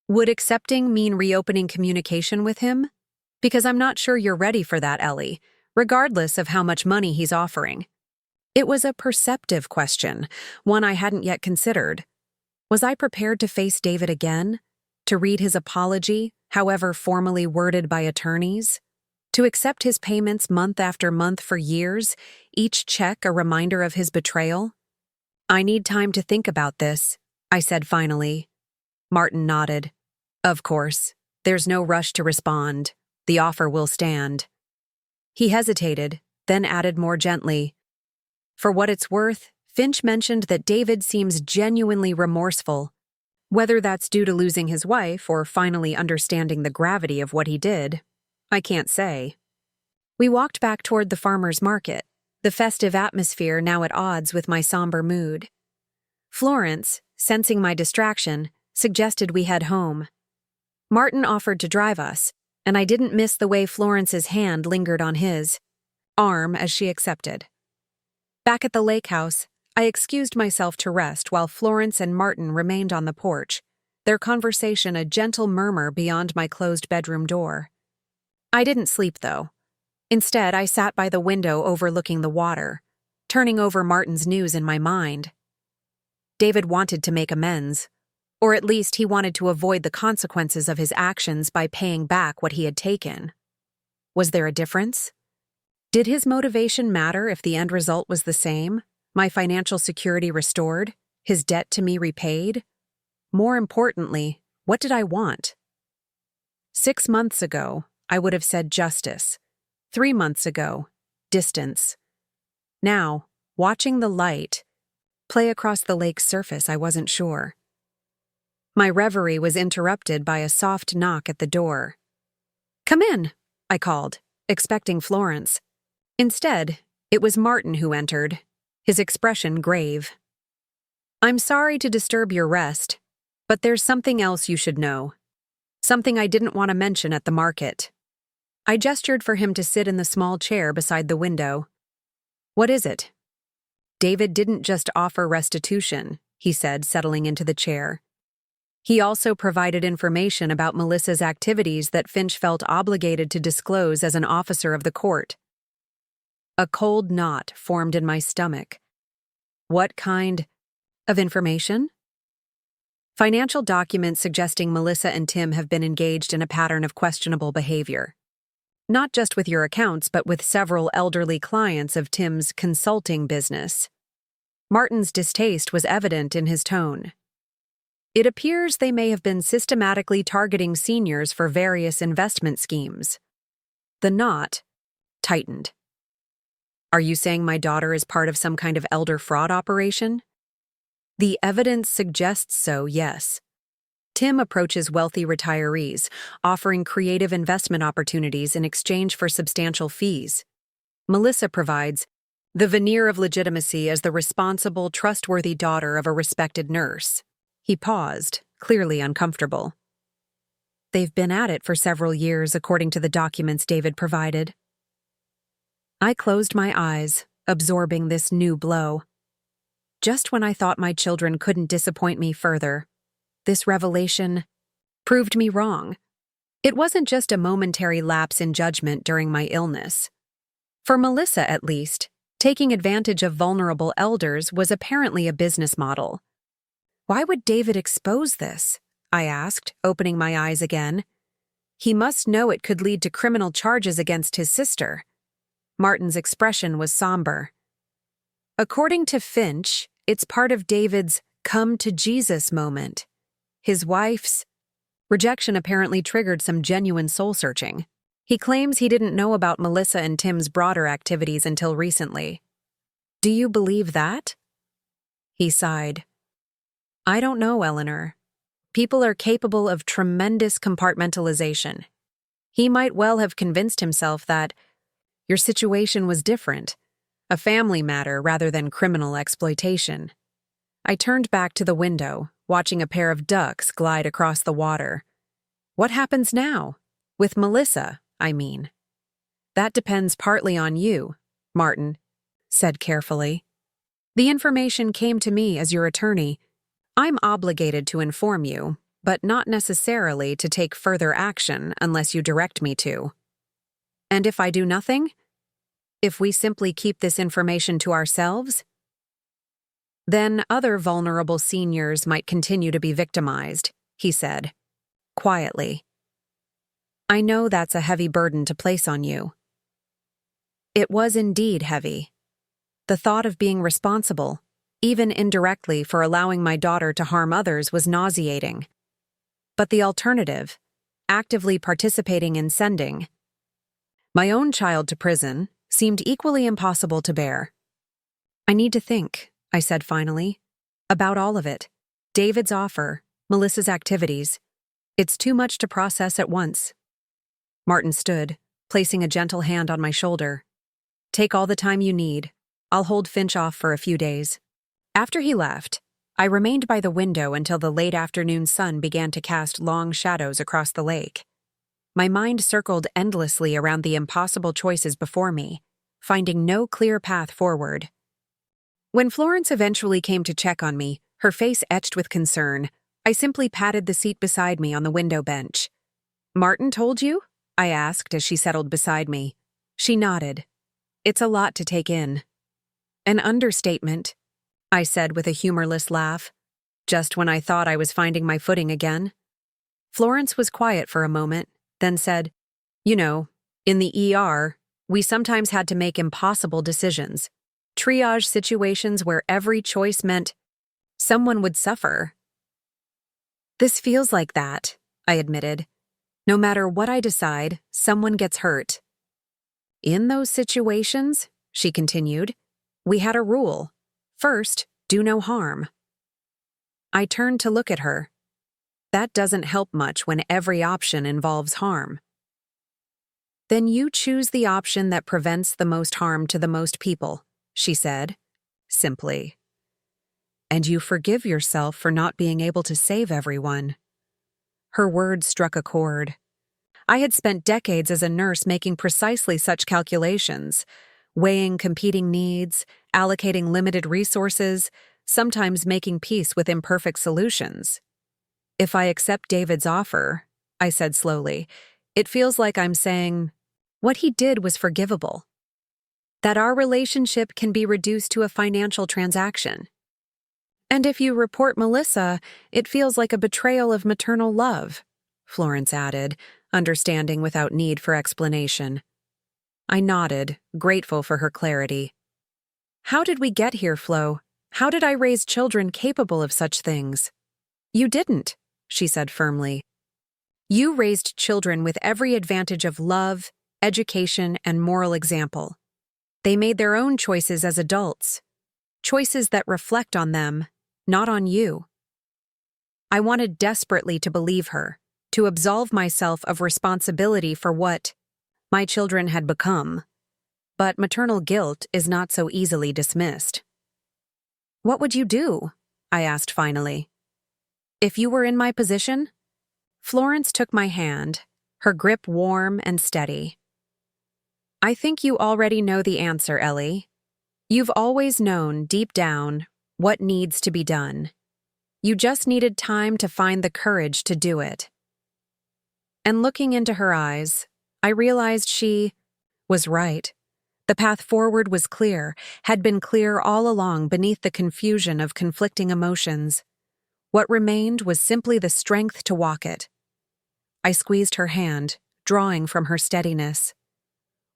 Would accepting mean reopening communication with him? Because I'm not sure you're ready for that, Ellie, regardless of how much money he's offering. It was a perceptive question, one I hadn't yet considered. Was I prepared to face David again? To read his apology, however formally worded by attorneys? To accept his payments month after month for years, each check a reminder of his betrayal? "I need time to think about this," I said finally. Martin nodded. "Of course. There's no rush to respond. The offer will stand." He hesitated, then added more gently, "For what it's worth, Finch mentioned that David seems genuinely remorseful. Whether that's due to losing his wife or finally understanding the gravity of what he did, I can't say." We walked back toward the farmer's market, the festive atmosphere now at odds with my somber mood. Florence, sensing my distraction, suggested we head home. Martin offered to drive us, and I didn't miss the way Florence's hand lingered on his arm as she accepted. Back at the lake house, I excused myself to rest while Florence and Martin remained on the porch, their conversation a gentle murmur beyond my closed bedroom door. I didn't sleep, though. Instead, I sat by the window overlooking the water, turning over Martin's news in my mind. David wanted to make amends, or at least he wanted to avoid the consequences of his actions by paying back what he had taken. Was there a difference? Did his motivation matter if the end result was the same? My financial security restored? His debt to me repaid? More importantly, what did I want? 6 months ago, I would have said justice. 3 months ago, distance. Now, watching the light play across the lake's surface, I wasn't sure. My reverie was interrupted by a soft knock at the door. "Come in," I called, expecting Florence. Instead, it was Martin who entered, his expression grave. "I'm sorry to disturb your rest, but there's something else you should know. Something I didn't want to mention at the market." I gestured for him to sit in the small chair beside the window. "What is it?" "David didn't just offer restitution," he said, settling into the chair. "He also provided information about Melissa's activities that Finch felt obligated to disclose as an officer of the court." A cold knot formed in my stomach. What kind of information? "Financial documents suggesting Melissa and Tim have been engaged in a pattern of questionable behavior. Not just with your accounts, but with several elderly clients of Tim's consulting business." Martin's distaste was evident in his tone. "It appears they may have been systematically targeting seniors for various investment schemes." The knot tightened. "Are you saying my daughter is part of some kind of elder fraud operation?" "The evidence suggests so, yes. Tim approaches wealthy retirees, offering creative investment opportunities in exchange for substantial fees. Melissa provides the veneer of legitimacy as the responsible, trustworthy daughter of a respected nurse." He paused, clearly uncomfortable. "They've been at it for several years, according to the documents David provided." I closed my eyes, absorbing this new blow. Just when I thought my children couldn't disappoint me further, this revelation proved me wrong. It wasn't just a momentary lapse in judgment during my illness. For Melissa, at least, taking advantage of vulnerable elders was apparently a business model. Why would David expose this? I asked, opening my eyes again. He must know it could lead to criminal charges against his sister. Martin's expression was somber. According to Finch, it's part of David's come to Jesus moment. His wife's rejection apparently triggered some genuine soul-searching. He claims he didn't know about Melissa and Tim's broader activities until recently. Do you believe that? He sighed. I don't know, Eleanor. People are capable of tremendous compartmentalization. He might well have convinced himself that your situation was different, a family matter rather than criminal exploitation. I turned back to the window, watching a pair of ducks glide across the water. What happens now? With Melissa, I mean. That depends partly on you, Martin said carefully. The information came to me as your attorney. I'm obligated to inform you, but not necessarily to take further action unless you direct me to. And if I do nothing? If we simply keep this information to ourselves? Then other vulnerable seniors might continue to be victimized, he said, quietly. I know that's a heavy burden to place on you. It was indeed heavy. The thought of being responsible, even indirectly, for allowing my daughter to harm others was nauseating. But the alternative, actively participating in sending my own child to prison, seemed equally impossible to bear. I need to think, I said finally, about all of it. David's offer, Melissa's activities. It's too much to process at once. Martin stood, placing a gentle hand on my shoulder. Take all the time you need. I'll hold Finch off for a few days. After he left, I remained by the window until the late afternoon sun began to cast long shadows across the lake. My mind circled endlessly around the impossible choices before me, finding no clear path forward. When Florence eventually came to check on me, her face etched with concern, I simply patted the seat beside me on the window bench. Martin told you? I asked as she settled beside me. She nodded. It's a lot to take in. An understatement, I said with a humorless laugh, just when I thought I was finding my footing again. Florence was quiet for a moment, then said, You know, in the ER, we sometimes had to make impossible decisions. Triage situations where every choice meant someone would suffer. This feels like that, I admitted. No matter what I decide, someone gets hurt. In those situations, she continued, we had a rule. First, do no harm. I turned to look at her. That doesn't help much when every option involves harm. Then you choose the option that prevents the most harm to the most people, she said, simply. And you forgive yourself for not being able to save everyone. Her words struck a chord. I had spent decades as a nurse making precisely such calculations, weighing competing needs, allocating limited resources, sometimes making peace with imperfect solutions. If I accept David's offer, I said slowly, it feels like I'm saying, what he did was forgivable. That our relationship can be reduced to a financial transaction. And if you report Melissa, it feels like a betrayal of maternal love, Florence added, understanding without need for explanation. I nodded, grateful for her clarity. How did we get here, Flo? How did I raise children capable of such things? You didn't, she said firmly. You raised children with every advantage of love, education, and moral example. They made their own choices as adults, choices that reflect on them, not on you. I wanted desperately to believe her, to absolve myself of responsibility for what my children had become. But maternal guilt is not so easily dismissed. What would you do? I asked finally. If you were in my position? Florence took my hand, her grip warm and steady. I think you already know the answer, Ellie. You've always known, deep down, what needs to be done. You just needed time to find the courage to do it. And looking into her eyes, I realized she was right. The path forward was clear, had been clear all along beneath the confusion of conflicting emotions. What remained was simply the strength to walk it. I squeezed her hand, drawing from her steadiness.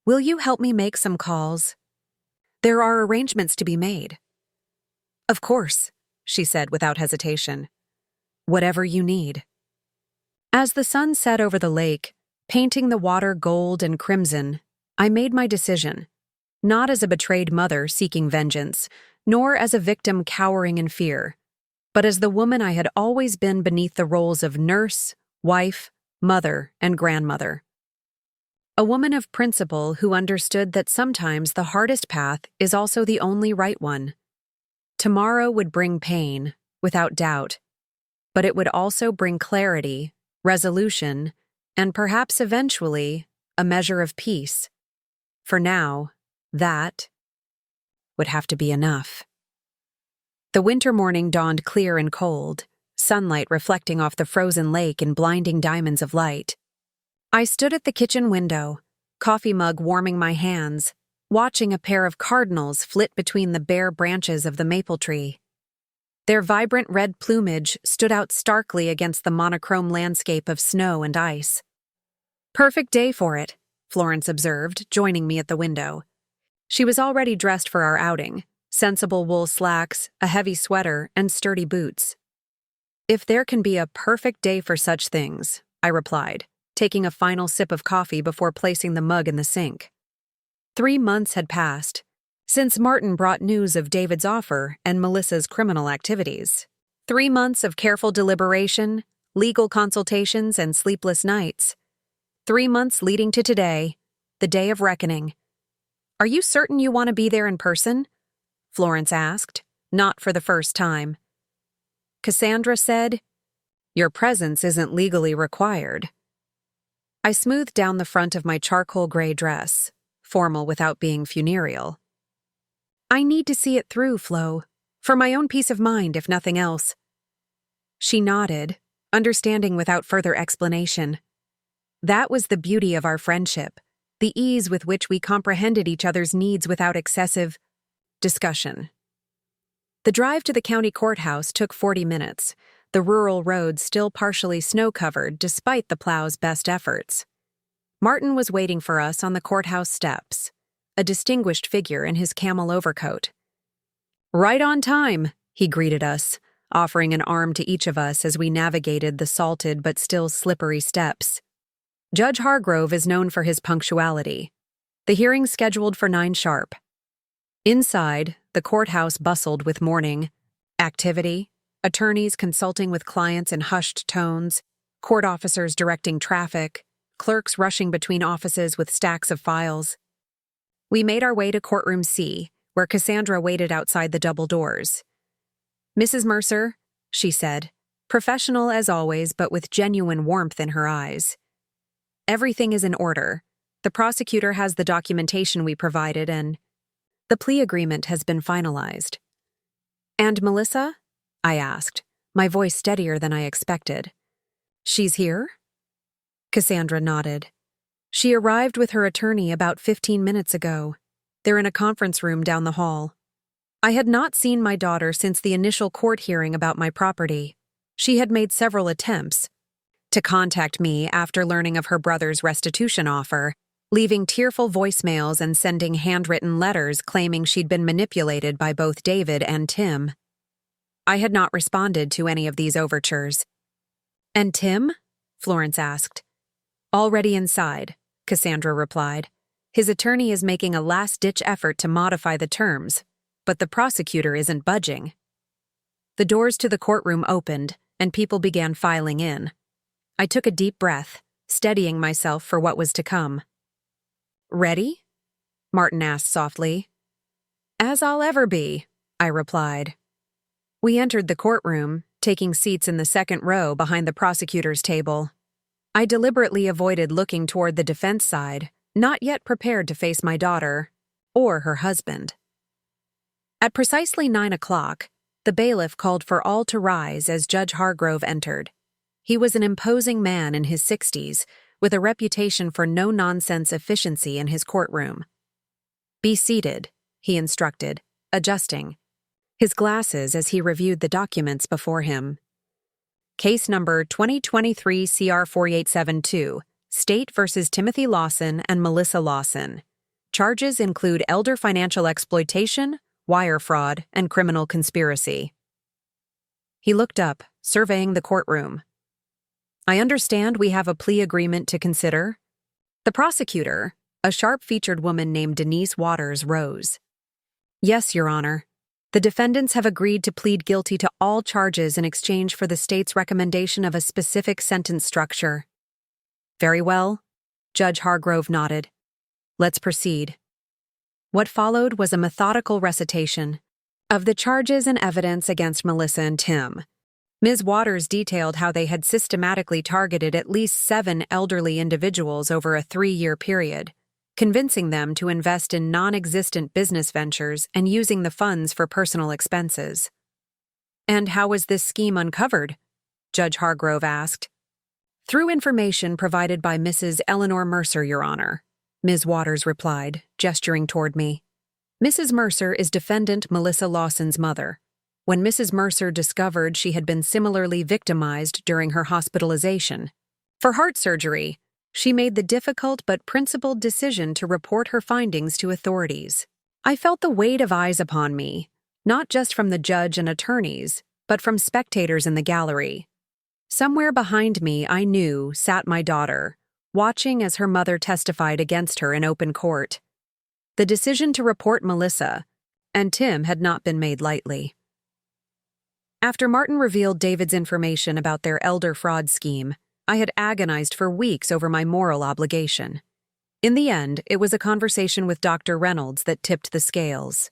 Will you help me make some calls? There are arrangements to be made. Of course, she said without hesitation. Whatever you need. As the sun set over the lake, painting the water gold and crimson, I made my decision, not as a betrayed mother seeking vengeance, nor as a victim cowering in fear, but as the woman I had always been beneath the roles of nurse, wife, mother, and grandmother. A woman of principle who understood that sometimes the hardest path is also the only right one. Tomorrow would bring pain, without doubt, but it would also bring clarity, resolution, and perhaps eventually a measure of peace. For now, that would have to be enough. The winter morning dawned clear and cold, sunlight reflecting off the frozen lake in blinding diamonds of light. I stood at the kitchen window, coffee mug warming my hands, watching a pair of cardinals flit between the bare branches of the maple tree. Their vibrant red plumage stood out starkly against the monochrome landscape of snow and ice. "Perfect day for it," Florence observed, joining me at the window. She was already dressed for our outing, sensible wool slacks, a heavy sweater, and sturdy boots. "If there can be a perfect day for such things," I replied, taking a final sip of coffee before placing the mug in the sink. 3 months had passed since Martin brought news of David's offer and Melissa's criminal activities. 3 months of careful deliberation, legal consultations, and sleepless nights. 3 months leading to today, the day of reckoning. "Are you certain you want to be there in person?" Florence asked, not for the first time. Cassandra said, "Your presence isn't legally required." I smoothed down the front of my charcoal gray dress, formal without being funereal. "I need to see it through, Flo, for my own peace of mind, if nothing else." She nodded, understanding without further explanation. That was the beauty of our friendship, the ease with which we comprehended each other's needs without excessive discussion. The drive to the county courthouse took 40 minutes, the rural road still partially snow-covered despite the plow's best efforts. Martin was waiting for us on the courthouse steps, a distinguished figure in his camel overcoat. "Right on time," he greeted us, offering an arm to each of us as we navigated the salted but still slippery steps. Judge Hargrove is known for his punctuality. The hearing's scheduled for 9 sharp. Inside, the courthouse bustled with morning activity, attorneys consulting with clients in hushed tones, court officers directing traffic, clerks rushing between offices with stacks of files. We made our way to courtroom C, where Cassandra waited outside the double doors. "Mrs. Mercer," she said, professional as always but with genuine warmth in her eyes. "Everything is in order. The prosecutor has the documentation we provided and the plea agreement has been finalized." "And Melissa?" I asked, my voice steadier than I expected. "She's here?" Cassandra nodded. "She arrived with her attorney about 15 minutes ago. They're in a conference room down the hall." I had not seen my daughter since the initial court hearing about my property. She had made several attempts to contact me after learning of her brother's restitution offer, leaving tearful voicemails and sending handwritten letters claiming she'd been manipulated by both David and Tim. I had not responded to any of these overtures. "And Tim?" Florence asked. "Already inside," Cassandra replied. "His attorney is making a last-ditch effort to modify the terms, but the prosecutor isn't budging." The doors to the courtroom opened, and people began filing in. I took a deep breath, steadying myself for what was to come. "Ready?" Martin asked softly. "As I'll ever be," I replied. We entered the courtroom, taking seats in the second row behind the prosecutor's table. I deliberately avoided looking toward the defense side, not yet prepared to face my daughter or her husband. At precisely 9 o'clock, the bailiff called for all to rise as Judge Hargrove entered. He was an imposing man in his 60s, with a reputation for no-nonsense efficiency in his courtroom. "Be seated," he instructed, adjusting his glasses as he reviewed the documents before him. "Case number 2023 CR 4872, State v. Timothy Lawson and Melissa Lawson. Charges include elder financial exploitation, wire fraud, and criminal conspiracy." He looked up, surveying the courtroom. "I understand we have a plea agreement to consider." The prosecutor, a sharp-featured woman named Denise Waters, rose. "Yes, Your Honor. The defendants have agreed to plead guilty to all charges in exchange for the state's recommendation of a specific sentence structure." "Very well." Judge Hargrove nodded. "Let's proceed." What followed was a methodical recitation of the charges and evidence against Melissa and Tim. Ms. Waters detailed how they had systematically targeted at least 7 elderly individuals over a 3-year period, convincing them to invest in non-existent business ventures and using the funds for personal expenses. "And how was this scheme uncovered?" Judge Hargrove asked. "Through information provided by Mrs. Eleanor Mercer, Your Honor," Ms. Waters replied, gesturing toward me. "Mrs. Mercer is defendant Melissa Lawson's mother. when Mrs. Mercer discovered she had been similarly victimized during her hospitalization. For heart surgery, she made the difficult but principled decision to report her findings to authorities. I felt the weight of eyes upon me, not just from the judge and attorneys, but from spectators in the gallery. Somewhere behind me, I knew, sat my daughter, watching as her mother testified against her in open court. The decision to report Melissa and Tim had not been made lightly. After Martin revealed David's information about their elder fraud scheme, I had agonized for weeks over my moral obligation. In the end, it was a conversation with Dr. Reynolds that tipped the scales.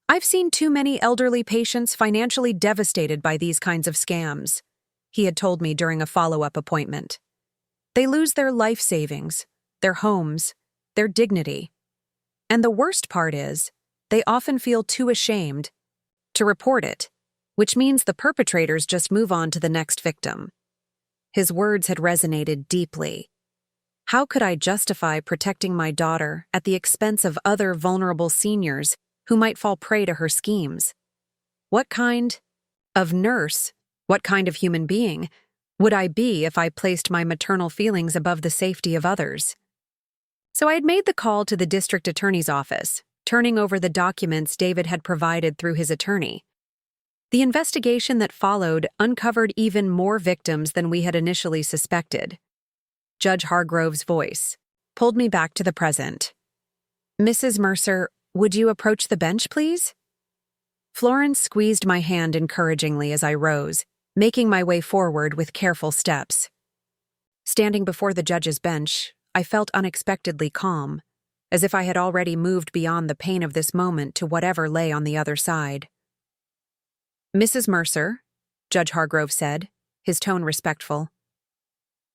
"I've seen too many elderly patients financially devastated by these kinds of scams," he had told me during a follow-up appointment. "They lose their life savings, their homes, their dignity. And the worst part is, they often feel too ashamed to report it, which means the perpetrators just move on to the next victim." His words had resonated deeply. How could I justify protecting my daughter at the expense of other vulnerable seniors who might fall prey to her schemes? What kind of nurse, what kind of human being, would I be if I placed my maternal feelings above the safety of others? So I had made the call to the district attorney's office, turning over the documents David had provided through his attorney. The investigation that followed uncovered even more victims than we had initially suspected. Judge Hargrove's voice pulled me back to the present. "Mrs. Mercer, would you approach the bench, please?" Florence squeezed my hand encouragingly as I rose, making my way forward with careful steps. Standing before the judge's bench, I felt unexpectedly calm, as if I had already moved beyond the pain of this moment to whatever lay on the other side. "Mrs. Mercer," Judge Hargrove said, his tone respectful,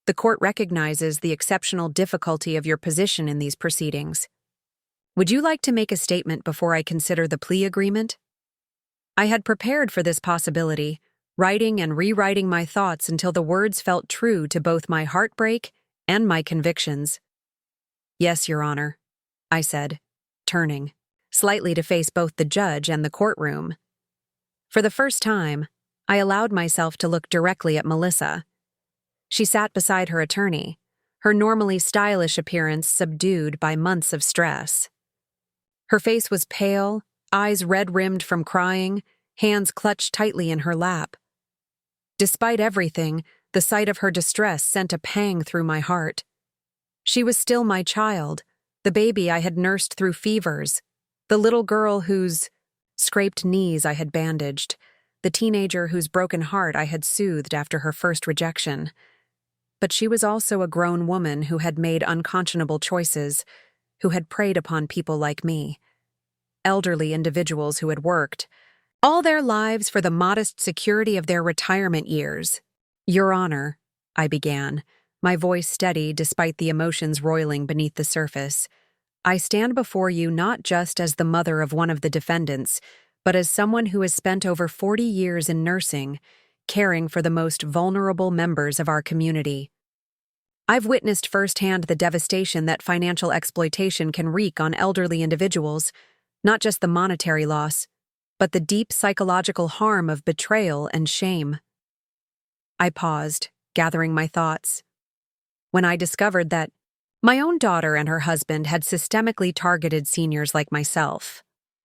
"the court recognizes the exceptional difficulty of your position in these proceedings. Would you like to make a statement before I consider the plea agreement?" I had prepared for this possibility, writing and rewriting my thoughts until the words felt true to both my heartbreak and my convictions. "Yes, Your Honor," I said, turning, slightly to face both the judge and the courtroom. For the first time, I allowed myself to look directly at Melissa. She sat beside her attorney, her normally stylish appearance subdued by months of stress. Her face was pale, eyes red-rimmed from crying, hands clutched tightly in her lap. Despite everything, the sight of her distress sent a pang through my heart. She was still my child, the baby I had nursed through fevers, the little girl whose scraped knees I had bandaged, the teenager whose broken heart I had soothed after her first rejection. But she was also a grown woman who had made unconscionable choices, who had preyed upon people like me, elderly individuals who had worked all their lives for the modest security of their retirement years. "Your Honor," I began, my voice steady despite the emotions roiling beneath the surface, "I stand before you not just as the mother of one of the defendants, but as someone who has spent over 40 years in nursing, caring for the most vulnerable members of our community. I've witnessed firsthand the devastation that financial exploitation can wreak on elderly individuals, not just the monetary loss, but the deep psychological harm of betrayal and shame." I paused, gathering my thoughts. When I discovered that my own daughter and her husband had systemically targeted seniors like myself,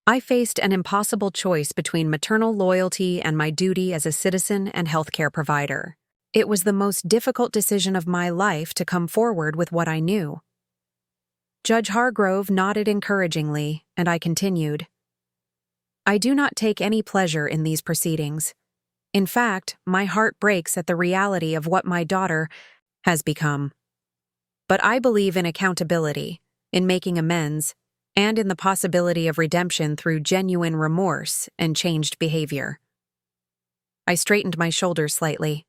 I faced an impossible choice between maternal loyalty and my duty as a citizen and healthcare provider. It was the most difficult decision of my life to come forward with what I knew. Judge Hargrove nodded encouragingly, and I continued. "I do not take any pleasure in these proceedings. In fact, my heart breaks at the reality of what my daughter has become. But I believe in accountability, in making amends, and in the possibility of redemption through genuine remorse and changed behavior." I straightened my shoulders slightly.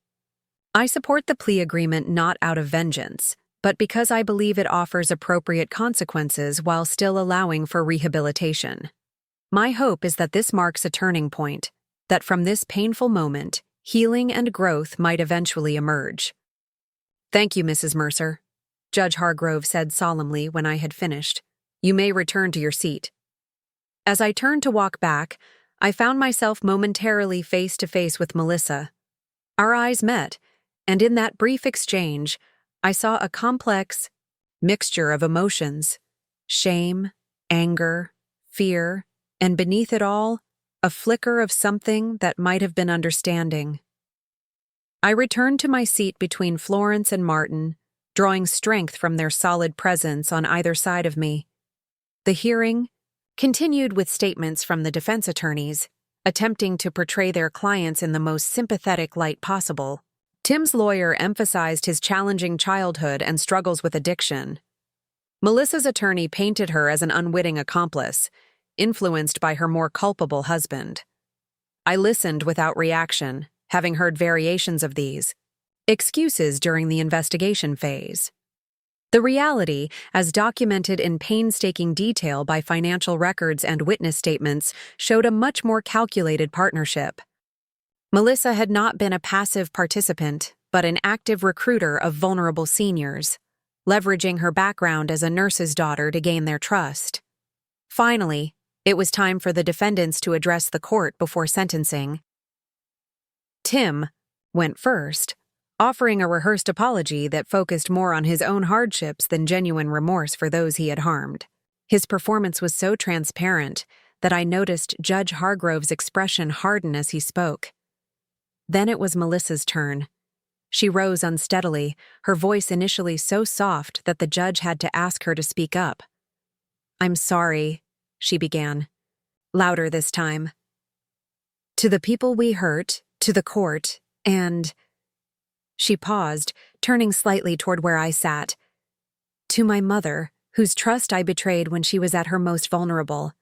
"I support the plea agreement not out of vengeance, but because I believe it offers appropriate consequences while still allowing for rehabilitation. My hope is that this marks a turning point, that from this painful moment, healing and growth might eventually emerge." "Thank you, Mrs. Mercer," Judge Hargrove said solemnly when I had finished. "You may return to your seat." As I turned to walk back, I found myself momentarily face to face with Melissa. Our eyes met, and in that brief exchange, I saw a complex mixture of emotions: shame, anger, fear, and beneath it all, a flicker of something that might have been understanding. I returned to my seat between Florence and Martin, drawing strength from their solid presence on either side of me. The hearing continued with statements from the defense attorneys, attempting to portray their clients in the most sympathetic light possible. Tim's lawyer emphasized his challenging childhood and struggles with addiction. Melissa's attorney painted her as an unwitting accomplice, influenced by her more culpable husband. I listened without reaction, having heard variations of these excuses during the investigation phase. The reality, as documented in painstaking detail by financial records and witness statements, showed a much more calculated partnership. Melissa had not been a passive participant, but an active recruiter of vulnerable seniors, leveraging her background as a nurse's daughter to gain their trust. Finally, it was time for the defendants to address the court before sentencing. Tim went first, offering a rehearsed apology that focused more on his own hardships than genuine remorse for those he had harmed. His performance was so transparent that I noticed Judge Hargrove's expression harden as he spoke. Then it was Melissa's turn. She rose unsteadily, her voice initially so soft that the judge had to ask her to speak up. "I'm sorry," she began, louder this time. "To the people we hurt, to the court, and—" She paused, turning slightly toward where I sat. "To my mother, whose trust I betrayed when she was at her most vulnerable."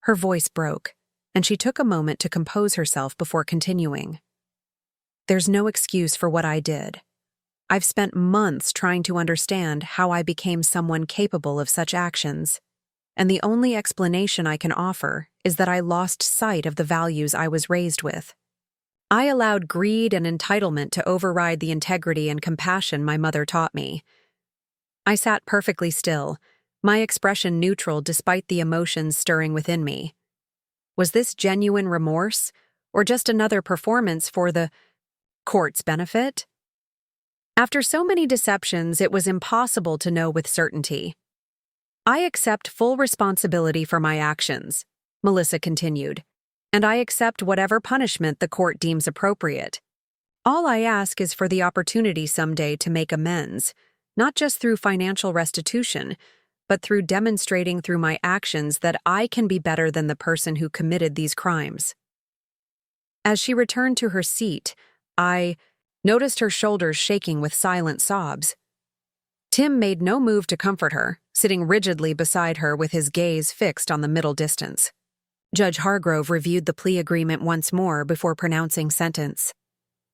Her voice broke, and she took a moment to compose herself before continuing. "There's no excuse for what I did. I've spent months trying to understand how I became someone capable of such actions, and the only explanation I can offer is that I lost sight of the values I was raised with. I allowed greed and entitlement to override the integrity and compassion my mother taught me." I sat perfectly still, my expression neutral despite the emotions stirring within me. Was this genuine remorse, or just another performance for the court's benefit? After so many deceptions, it was impossible to know with certainty. "I accept full responsibility for my actions," Melissa continued, "and I accept whatever punishment the court deems appropriate. All I ask is for the opportunity someday to make amends, not just through financial restitution, but through demonstrating through my actions that I can be better than the person who committed these crimes." As she returned to her seat, I noticed her shoulders shaking with silent sobs. Tim made no move to comfort her, sitting rigidly beside her with his gaze fixed on the middle distance. Judge Hargrove reviewed the plea agreement once more before pronouncing sentence.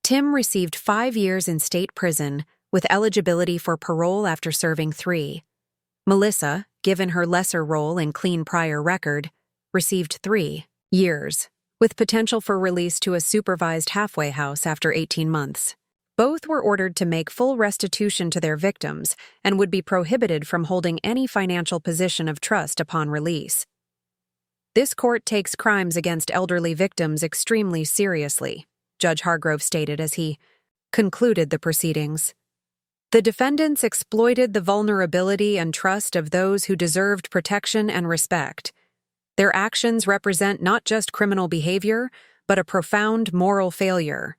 Tim received 5 years in state prison, with eligibility for parole after serving 3. Melissa, given her lesser role and clean prior record, received 3 years, with potential for release to a supervised halfway house after 18 months. Both were ordered to make full restitution to their victims and would be prohibited from holding any financial position of trust upon release. "This court takes crimes against elderly victims extremely seriously," Judge Hargrove stated as he concluded the proceedings. "The defendants exploited the vulnerability and trust of those who deserved protection and respect. Their actions represent not just criminal behavior, but a profound moral failure."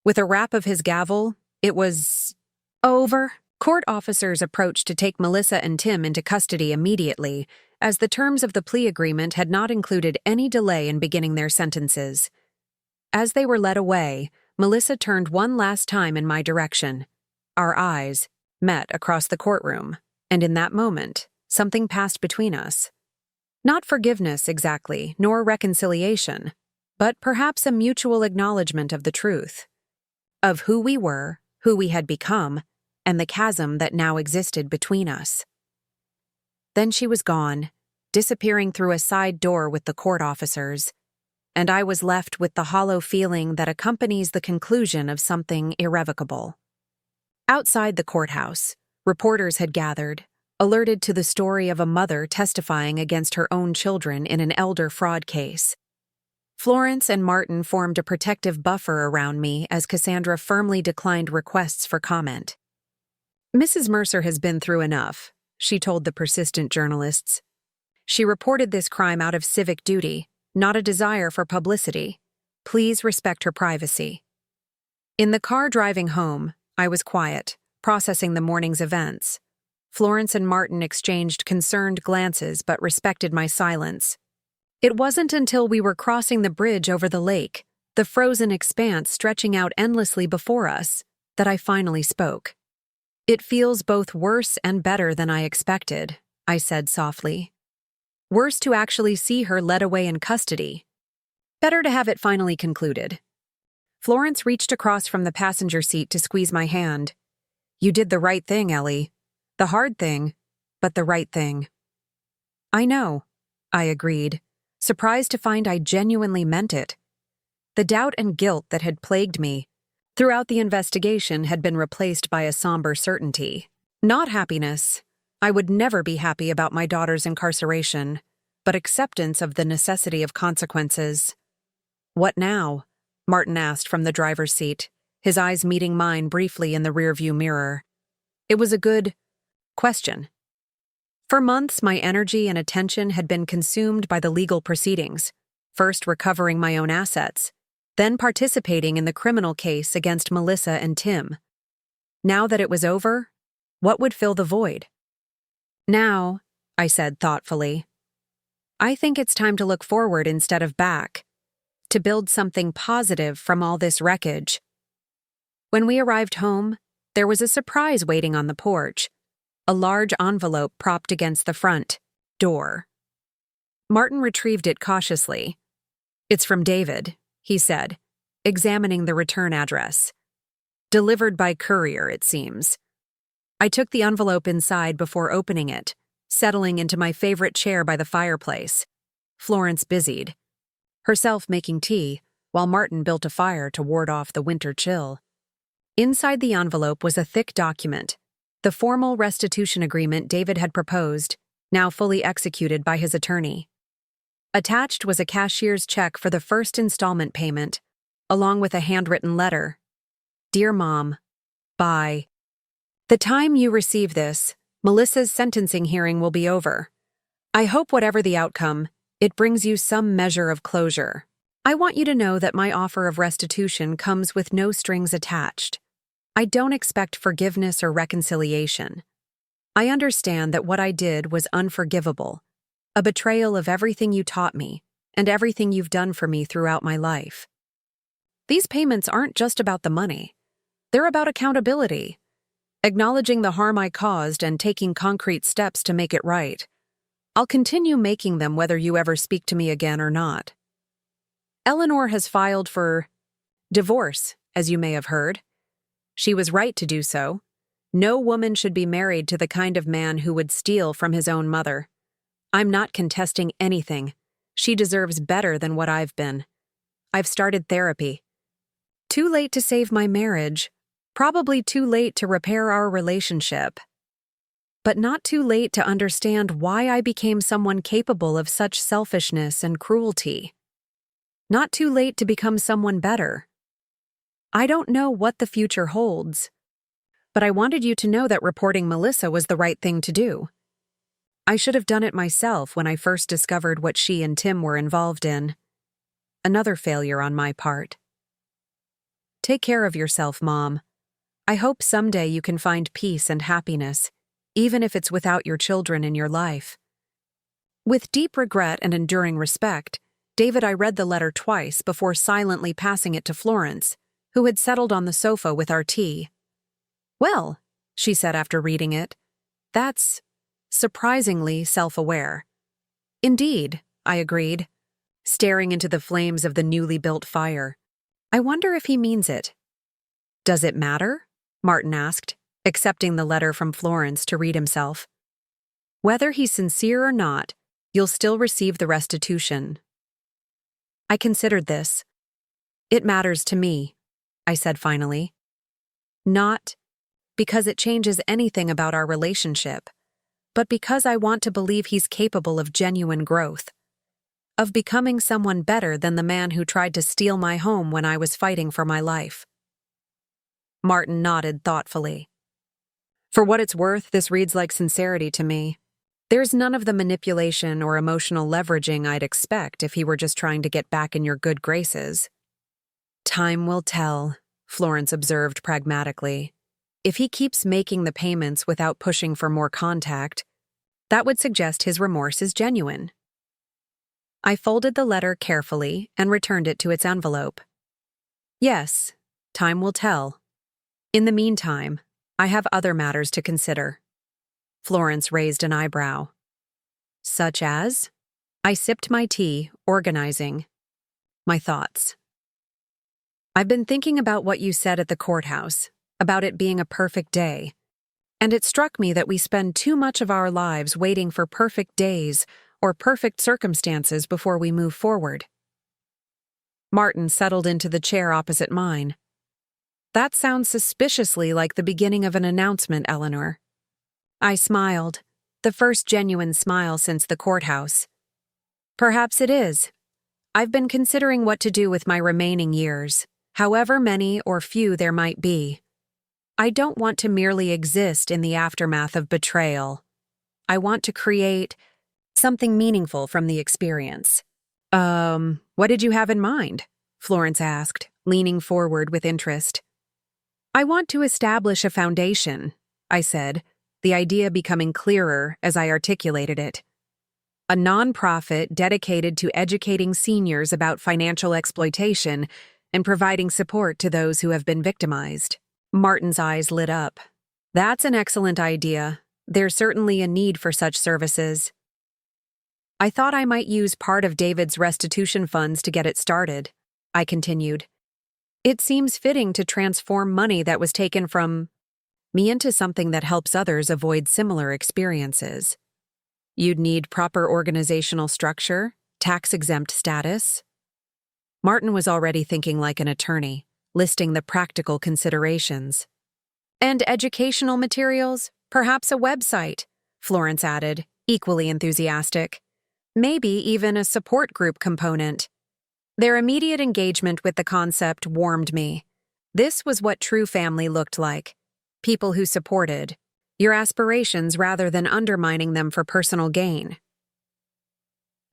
With a rap of his gavel, it was over. Court officers approached to take Melissa and Tim into custody immediately, as the terms of the plea agreement had not included any delay in beginning their sentences. As they were led away, Melissa turned one last time in my direction. Our eyes met across the courtroom, and in that moment, something passed between us. Not forgiveness exactly, nor reconciliation, but perhaps a mutual acknowledgement of the truth. Of who we were, who we had become, and the chasm that now existed between us. Then she was gone, disappearing through a side door with the court officers, and I was left with the hollow feeling that accompanies the conclusion of something irrevocable. Outside the courthouse, reporters had gathered, alerted to the story of a mother testifying against her own children in an elder fraud case. Florence and Martin formed a protective buffer around me as Cassandra firmly declined requests for comment. Mrs. Mercer has been through enough, she told the persistent journalists. She reported this crime out of civic duty, not a desire for publicity. Please respect her privacy. In the car driving home, I was quiet, processing the morning's events. Florence and Martin exchanged concerned glances but respected my silence. It wasn't until we were crossing the bridge over the lake, the frozen expanse stretching out endlessly before us, that I finally spoke. It feels both worse and better than I expected, I said softly. Worse to actually see her led away in custody. Better to have it finally concluded. Florence reached across from the passenger seat to squeeze my hand. You did the right thing, Ellie. The hard thing, but the right thing. I know, I agreed, surprised to find I genuinely meant it. The doubt and guilt that had plagued me throughout the investigation had been replaced by a somber certainty. Not happiness. I would never be happy about my daughter's incarceration, but acceptance of the necessity of consequences. What now? Martin asked from the driver's seat, his eyes meeting mine briefly in the rearview mirror. It was a good question. For months, my energy and attention had been consumed by the legal proceedings, first recovering my own assets, then participating in the criminal case against Melissa and Tim. Now that it was over, what would fill the void? Now, I said thoughtfully, I think it's time to look forward instead of back, to build something positive from all this wreckage. When we arrived home, there was a surprise waiting on the porch, a large envelope propped against the front door. Martin retrieved it cautiously. It's from David, he said, examining the return address. Delivered by courier, it seems. I took the envelope inside before opening it, settling into my favorite chair by the fireplace. Florence busied, herself making tea, while Martin built a fire to ward off the winter chill. Inside the envelope was a thick document, the formal restitution agreement David had proposed, now fully executed by his attorney. Attached was a cashier's check for the first installment payment, along with a handwritten letter. Dear Mom, by the time you receive this, Melissa's sentencing hearing will be over. I hope whatever the outcome, it brings you some measure of closure. I want you to know that my offer of restitution comes with no strings attached. I don't expect forgiveness or reconciliation. I understand that what I did was unforgivable, a betrayal of everything you taught me and everything you've done for me throughout my life. These payments aren't just about the money. They're about accountability, acknowledging the harm I caused and taking concrete steps to make it right. I'll continue making them whether you ever speak to me again or not. Eleanor has filed for divorce, as you may have heard. She was right to do so. No woman should be married to the kind of man who would steal from his own mother. I'm not contesting anything. She deserves better than what I've been. I've started therapy. Too late to save my marriage, probably too late to repair our relationship. But not too late to understand why I became someone capable of such selfishness and cruelty. Not too late to become someone better. I don't know what the future holds, but I wanted you to know that reporting Melissa was the right thing to do. I should have done it myself when I first discovered what she and Tim were involved in. Another failure on my part. Take care of yourself, Mom. I hope someday you can find peace and happiness, even if it's without your children in your life. With deep regret and enduring respect, David, I read the letter twice before silently passing it to Florence, who had settled on the sofa with our tea. Well, she said after reading it, that's surprisingly self-aware. Indeed, I agreed, staring into the flames of the newly built fire. I wonder if he means it. Does it matter? Martin asked, accepting the letter from Florence to read himself. Whether he's sincere or not, you'll still receive the restitution. I considered this. It matters to me, I said finally. Not because it changes anything about our relationship, but because I want to believe he's capable of genuine growth. of becoming someone better than the man who tried to steal my home when I was fighting for my life. Martin nodded thoughtfully. For what it's worth, this reads like sincerity to me. There's none of the manipulation or emotional leveraging I'd expect if he were just trying to get back in your good graces. Time will tell, Florence observed pragmatically. If he keeps making the payments without pushing for more contact, that would suggest his remorse is genuine. I folded the letter carefully and returned it to its envelope. Yes, time will tell. In the meantime, I have other matters to consider. Florence raised an eyebrow. Such as? I sipped my tea, organizing my thoughts. I've been thinking about what you said at the courthouse, about it being a perfect day. And it struck me that we spend too much of our lives waiting for perfect days or perfect circumstances before we move forward. Martin settled into the chair opposite mine. That sounds suspiciously like the beginning of an announcement, Eleanor. I smiled, the first genuine smile since the courthouse. Perhaps it is. I've been considering what to do with my remaining years, however many or few there might be. I don't want to merely exist in the aftermath of betrayal. I want to create something meaningful from the experience. What did you have in mind? Florence asked, leaning forward with interest. I want to establish a foundation, I said, the idea becoming clearer as I articulated it. A nonprofit dedicated to educating seniors about financial exploitation and providing support to those who have been victimized. Martin's eyes lit up. That's an excellent idea. There's certainly a need for such services. I thought I might use part of David's restitution funds to get it started, I continued. It seems fitting to transform money that was taken from me into something that helps others avoid similar experiences. You'd need proper organizational structure, tax-exempt status. Martin was already thinking like an attorney, listing the practical considerations. And educational materials, perhaps a website, Florence added, equally enthusiastic. Maybe even a support group component. Their immediate engagement with the concept warmed me. This was what true family looked like. People who supported your aspirations rather than undermining them for personal gain.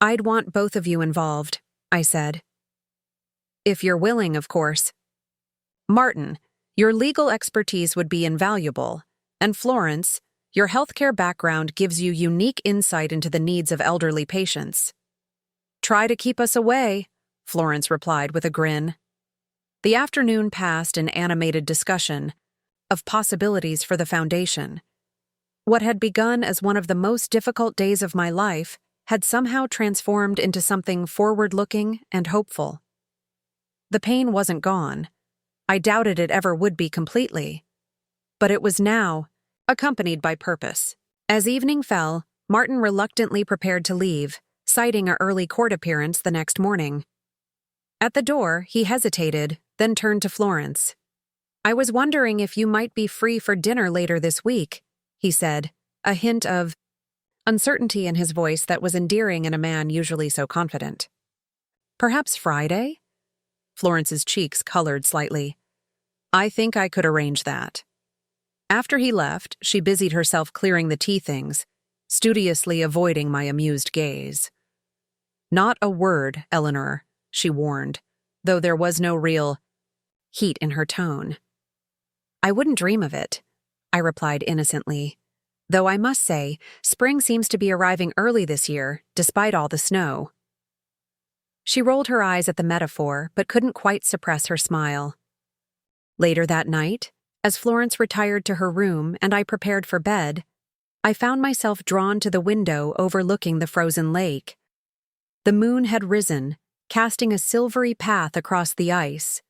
I'd want both of you involved, I said. If you're willing, of course. Martin, your legal expertise would be invaluable, and Florence, your healthcare background gives you unique insight into the needs of elderly patients. Try to keep us away, Florence replied with a grin. The afternoon passed in animated discussion of possibilities for the foundation. What had begun as one of the most difficult days of my life had somehow transformed into something forward-looking and hopeful. The pain wasn't gone. I doubted it ever would be completely. But it was now, accompanied by purpose. As evening fell, Martin reluctantly prepared to leave, citing an early court appearance the next morning. At the door, he hesitated, then turned to Florence. I was wondering if you might be free for dinner later this week, he said, a hint of uncertainty in his voice that was endearing in a man usually so confident. Perhaps Friday? Florence's cheeks colored slightly. I think I could arrange that. After he left, she busied herself clearing the tea things, studiously avoiding my amused gaze. Not a word, Eleanor, she warned, though there was no real heat in her tone. I wouldn't dream of it, I replied innocently, though I must say, spring seems to be arriving early this year, despite all the snow. She rolled her eyes at the metaphor, but couldn't quite suppress her smile. Later that night, as Florence retired to her room and I prepared for bed, I found myself drawn to the window overlooking the frozen lake. The moon had risen, casting a silvery path across the ice.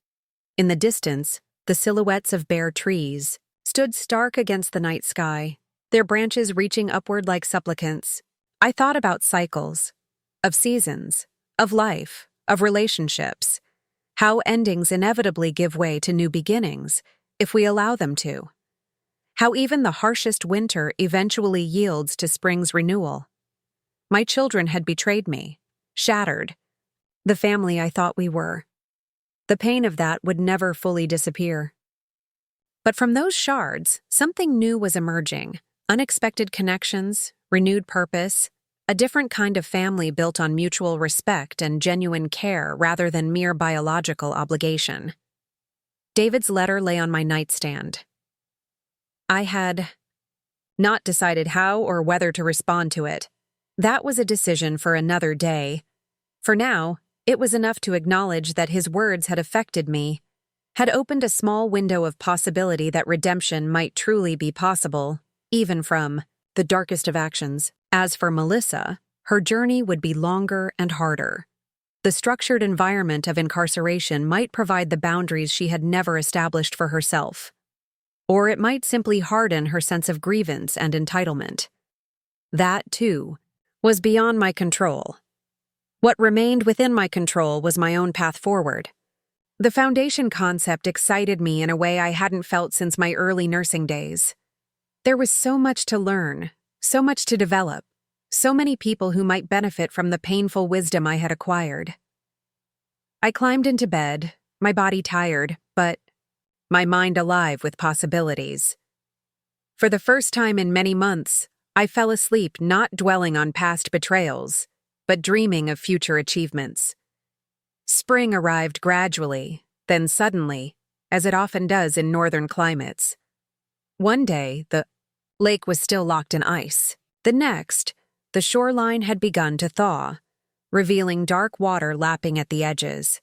In the distance, the silhouettes of bare trees stood stark against the night sky, their branches reaching upward like supplicants. I thought about cycles, of seasons, of life, of relationships, how endings inevitably give way to new beginnings, if we allow them to. How even the harshest winter eventually yields to spring's renewal. My children had betrayed me. shattered, the family I thought we were. The pain of that would never fully disappear. But from those shards, something new was emerging. Unexpected connections, renewed purpose, a different kind of family built on mutual respect and genuine care rather than mere biological obligation. David's letter lay on my nightstand. I had not decided how or whether to respond to it. That was a decision for another day. For now, it was enough to acknowledge that his words had affected me, had opened a small window of possibility that redemption might truly be possible, even from the darkest of actions. As for Melissa, her journey would be longer and harder. The structured environment of incarceration might provide the boundaries she had never established for herself. Or it might simply harden her sense of grievance and entitlement. That, too, was beyond my control. What remained within my control was my own path forward. The foundation concept excited me in a way I hadn't felt since my early nursing days. There was so much to learn, so much to develop, so many people who might benefit from the painful wisdom I had acquired. I climbed into bed, my body tired, but my mind alive with possibilities. For the first time in many months, I fell asleep not dwelling on past betrayals, but dreaming of future achievements. Spring arrived gradually, then suddenly, as it often does in northern climates. One day, the lake was still locked in ice. The next, the shoreline had begun to thaw, revealing dark water lapping at the edges.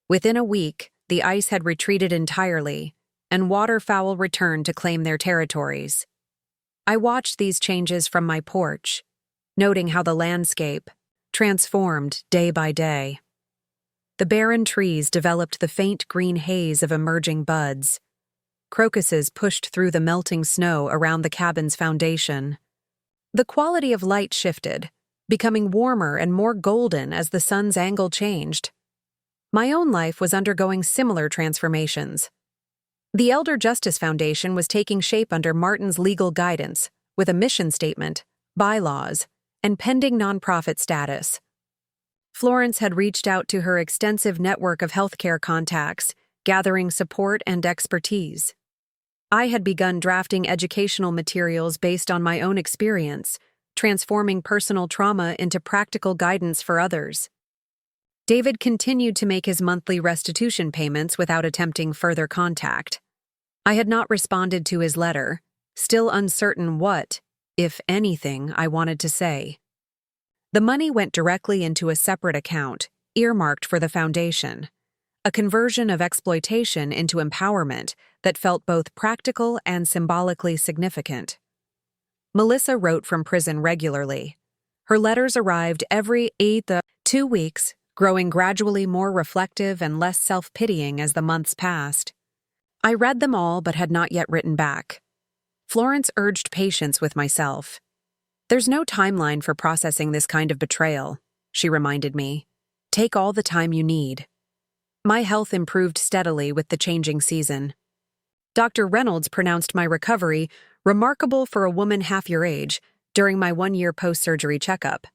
Within a week, the ice had retreated entirely, and waterfowl returned to claim their territories. I watched these changes from my porch, noting how the landscape transformed day by day. The barren trees developed the faint green haze of emerging buds. Crocuses pushed through the melting snow around the cabin's foundation. The quality of light shifted, becoming warmer and more golden as the sun's angle changed. My own life was undergoing similar transformations. The Elder Justice Foundation was taking shape under Martin's legal guidance, with a mission statement, bylaws, and pending nonprofit status. Florence had reached out to her extensive network of healthcare contacts, gathering support and expertise. I had begun drafting educational materials based on my own experience, transforming personal trauma into practical guidance for others. David continued to make his monthly restitution payments without attempting further contact. I had not responded to his letter, still uncertain what, if anything, I wanted to say. The money went directly into a separate account, earmarked for the foundation, a conversion of exploitation into empowerment that felt both practical and symbolically significant. Melissa wrote from prison regularly. Her letters arrived every 2 weeks, growing gradually more reflective and less self-pitying as the months passed. I read them all but had not yet written back. Florence urged patience with myself. "There's no timeline for processing this kind of betrayal," she reminded me. "Take all the time you need." My health improved steadily with the changing season. Dr. Reynolds pronounced my recovery remarkable for a woman half your age during my 1-year post-surgery checkup.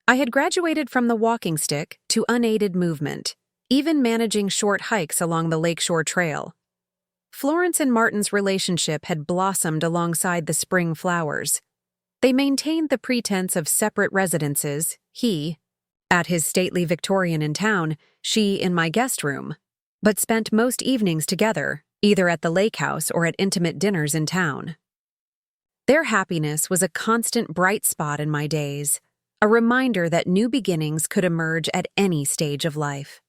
I had graduated from the walking stick to unaided movement, even managing short hikes along the Lakeshore Trail. Florence and Martin's relationship had blossomed alongside the spring flowers. They maintained the pretense of separate residences, he at his stately Victorian in town, she in my guest room, but spent most evenings together, either at the lake house or at intimate dinners in town. Their happiness was a constant bright spot in my days, a reminder that new beginnings could emerge at any stage of life.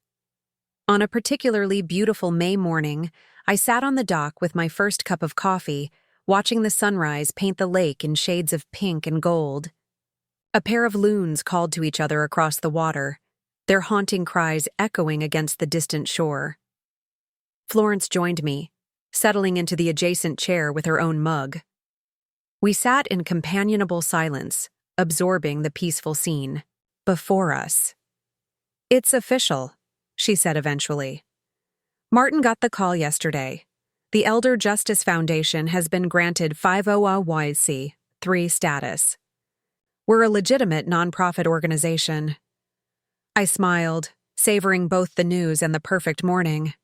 On a particularly beautiful May morning, I sat on the dock with my first cup of coffee, watching the sunrise paint the lake in shades of pink and gold. A pair of loons called to each other across the water, their haunting cries echoing against the distant shore. Florence joined me, settling into the adjacent chair with her own mug. We sat in companionable silence, absorbing the peaceful scene before us. "It's official," she said eventually. "Martin got the call yesterday. The Elder Justice Foundation has been granted 501(c)(3) status. We're a legitimate nonprofit organization. I smiled, savoring both the news and the perfect morning.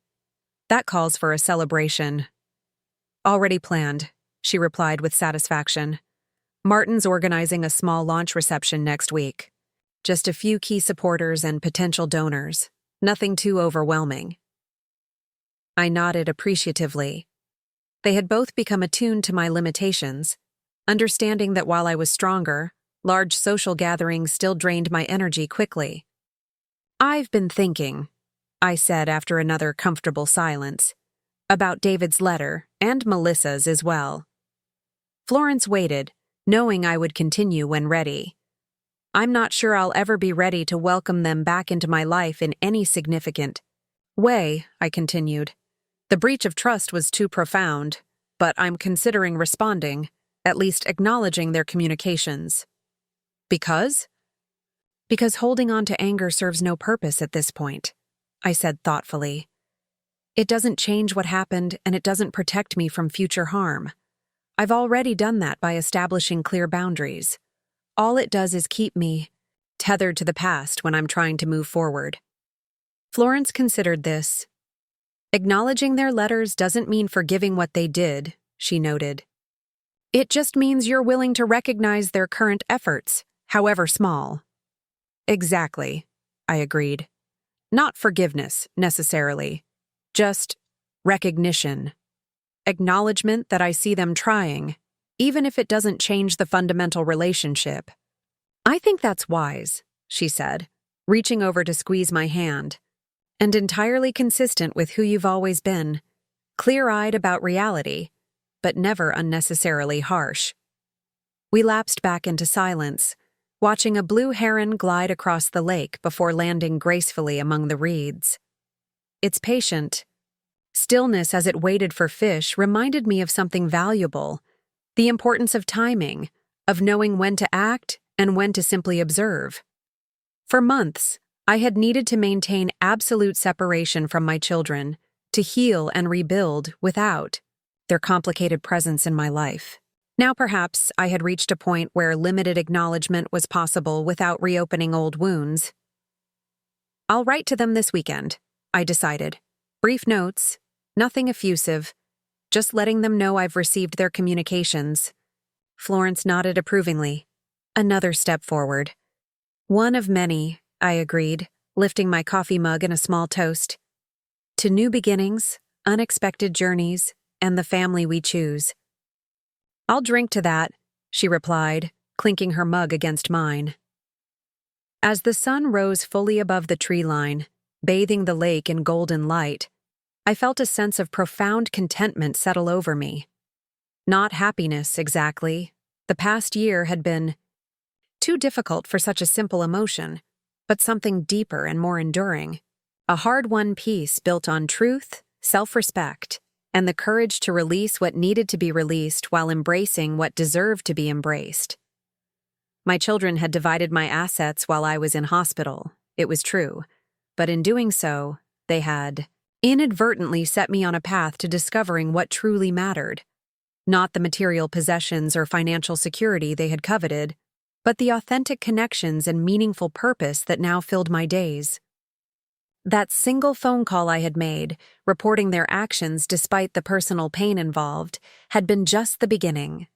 That calls for a celebration. Already planned, she replied with satisfaction. Martin's organizing a small launch reception next week. Just a few key supporters and potential donors. Nothing too overwhelming. I nodded appreciatively. They had both become attuned to my limitations, understanding that while I was stronger, large social gatherings still drained my energy quickly. I've been thinking, I said after another comfortable silence, about David's letter and Melissa's as well. Florence waited, knowing I would continue when ready. I'm not sure I'll ever be ready to welcome them back into my life in any significant way, I continued. The breach of trust was too profound, but I'm considering responding, at least acknowledging their communications. Because? Because holding on to anger serves no purpose at this point, I said thoughtfully. It doesn't change what happened, and it doesn't protect me from future harm. I've already done that by establishing clear boundaries. All it does is keep me tethered to the past when I'm trying to move forward. Florence considered this. Acknowledging their letters doesn't mean forgiving what they did, she noted. It just means you're willing to recognize their current efforts, however small. Exactly, I agreed. Not forgiveness, necessarily. Just recognition. Acknowledgement that I see them trying, even if it doesn't change the fundamental relationship. I think that's wise, she said, reaching over to squeeze my hand, and entirely consistent with who you've always been, clear-eyed about reality, but never unnecessarily harsh. We lapsed back into silence, watching a blue heron glide across the lake before landing gracefully among the reeds. Its patient stillness as it waited for fish reminded me of something valuable, the importance of timing, of knowing when to act and when to simply observe. For months, I had needed to maintain absolute separation from my children, to heal and rebuild without their complicated presence in my life. Now perhaps I had reached a point where limited acknowledgement was possible without reopening old wounds. I'll write to them this weekend, I decided. Brief notes, nothing effusive, just letting them know I've received their communications. Florence nodded approvingly. Another step forward. One of many, I agreed, lifting my coffee mug in a small toast. To new beginnings, unexpected journeys, and the family we choose. I'll drink to that, she replied, clinking her mug against mine. As the sun rose fully above the tree line, bathing the lake in golden light, I felt a sense of profound contentment settle over me. Not happiness, exactly. The past year had been too difficult for such a simple emotion, but something deeper and more enduring. A hard-won peace built on truth, self-respect, and the courage to release what needed to be released while embracing what deserved to be embraced. My children had divided my assets while I was in hospital, it was true, but in doing so, they had inadvertently set me on a path to discovering what truly mattered. Not the material possessions or financial security they had coveted, but the authentic connections and meaningful purpose that now filled my days. That single phone call I had made, reporting their actions despite the personal pain involved, had been just the beginning.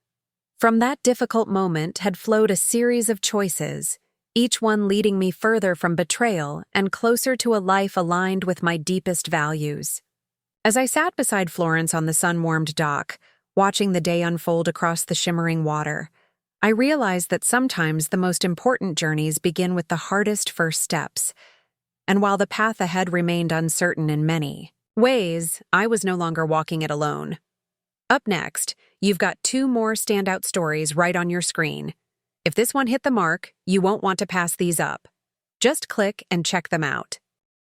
From that difficult moment had flowed a series of choices, each one leading me further from betrayal and closer to a life aligned with my deepest values. As I sat beside Florence on the sun-warmed dock, watching the day unfold across the shimmering water, I realized that sometimes the most important journeys begin with the hardest first steps. And while the path ahead remained uncertain in many ways, I was no longer walking it alone. Up next, you've got 2 more standout stories right on your screen. If this one hit the mark, you won't want to pass these up. Just click and check them out.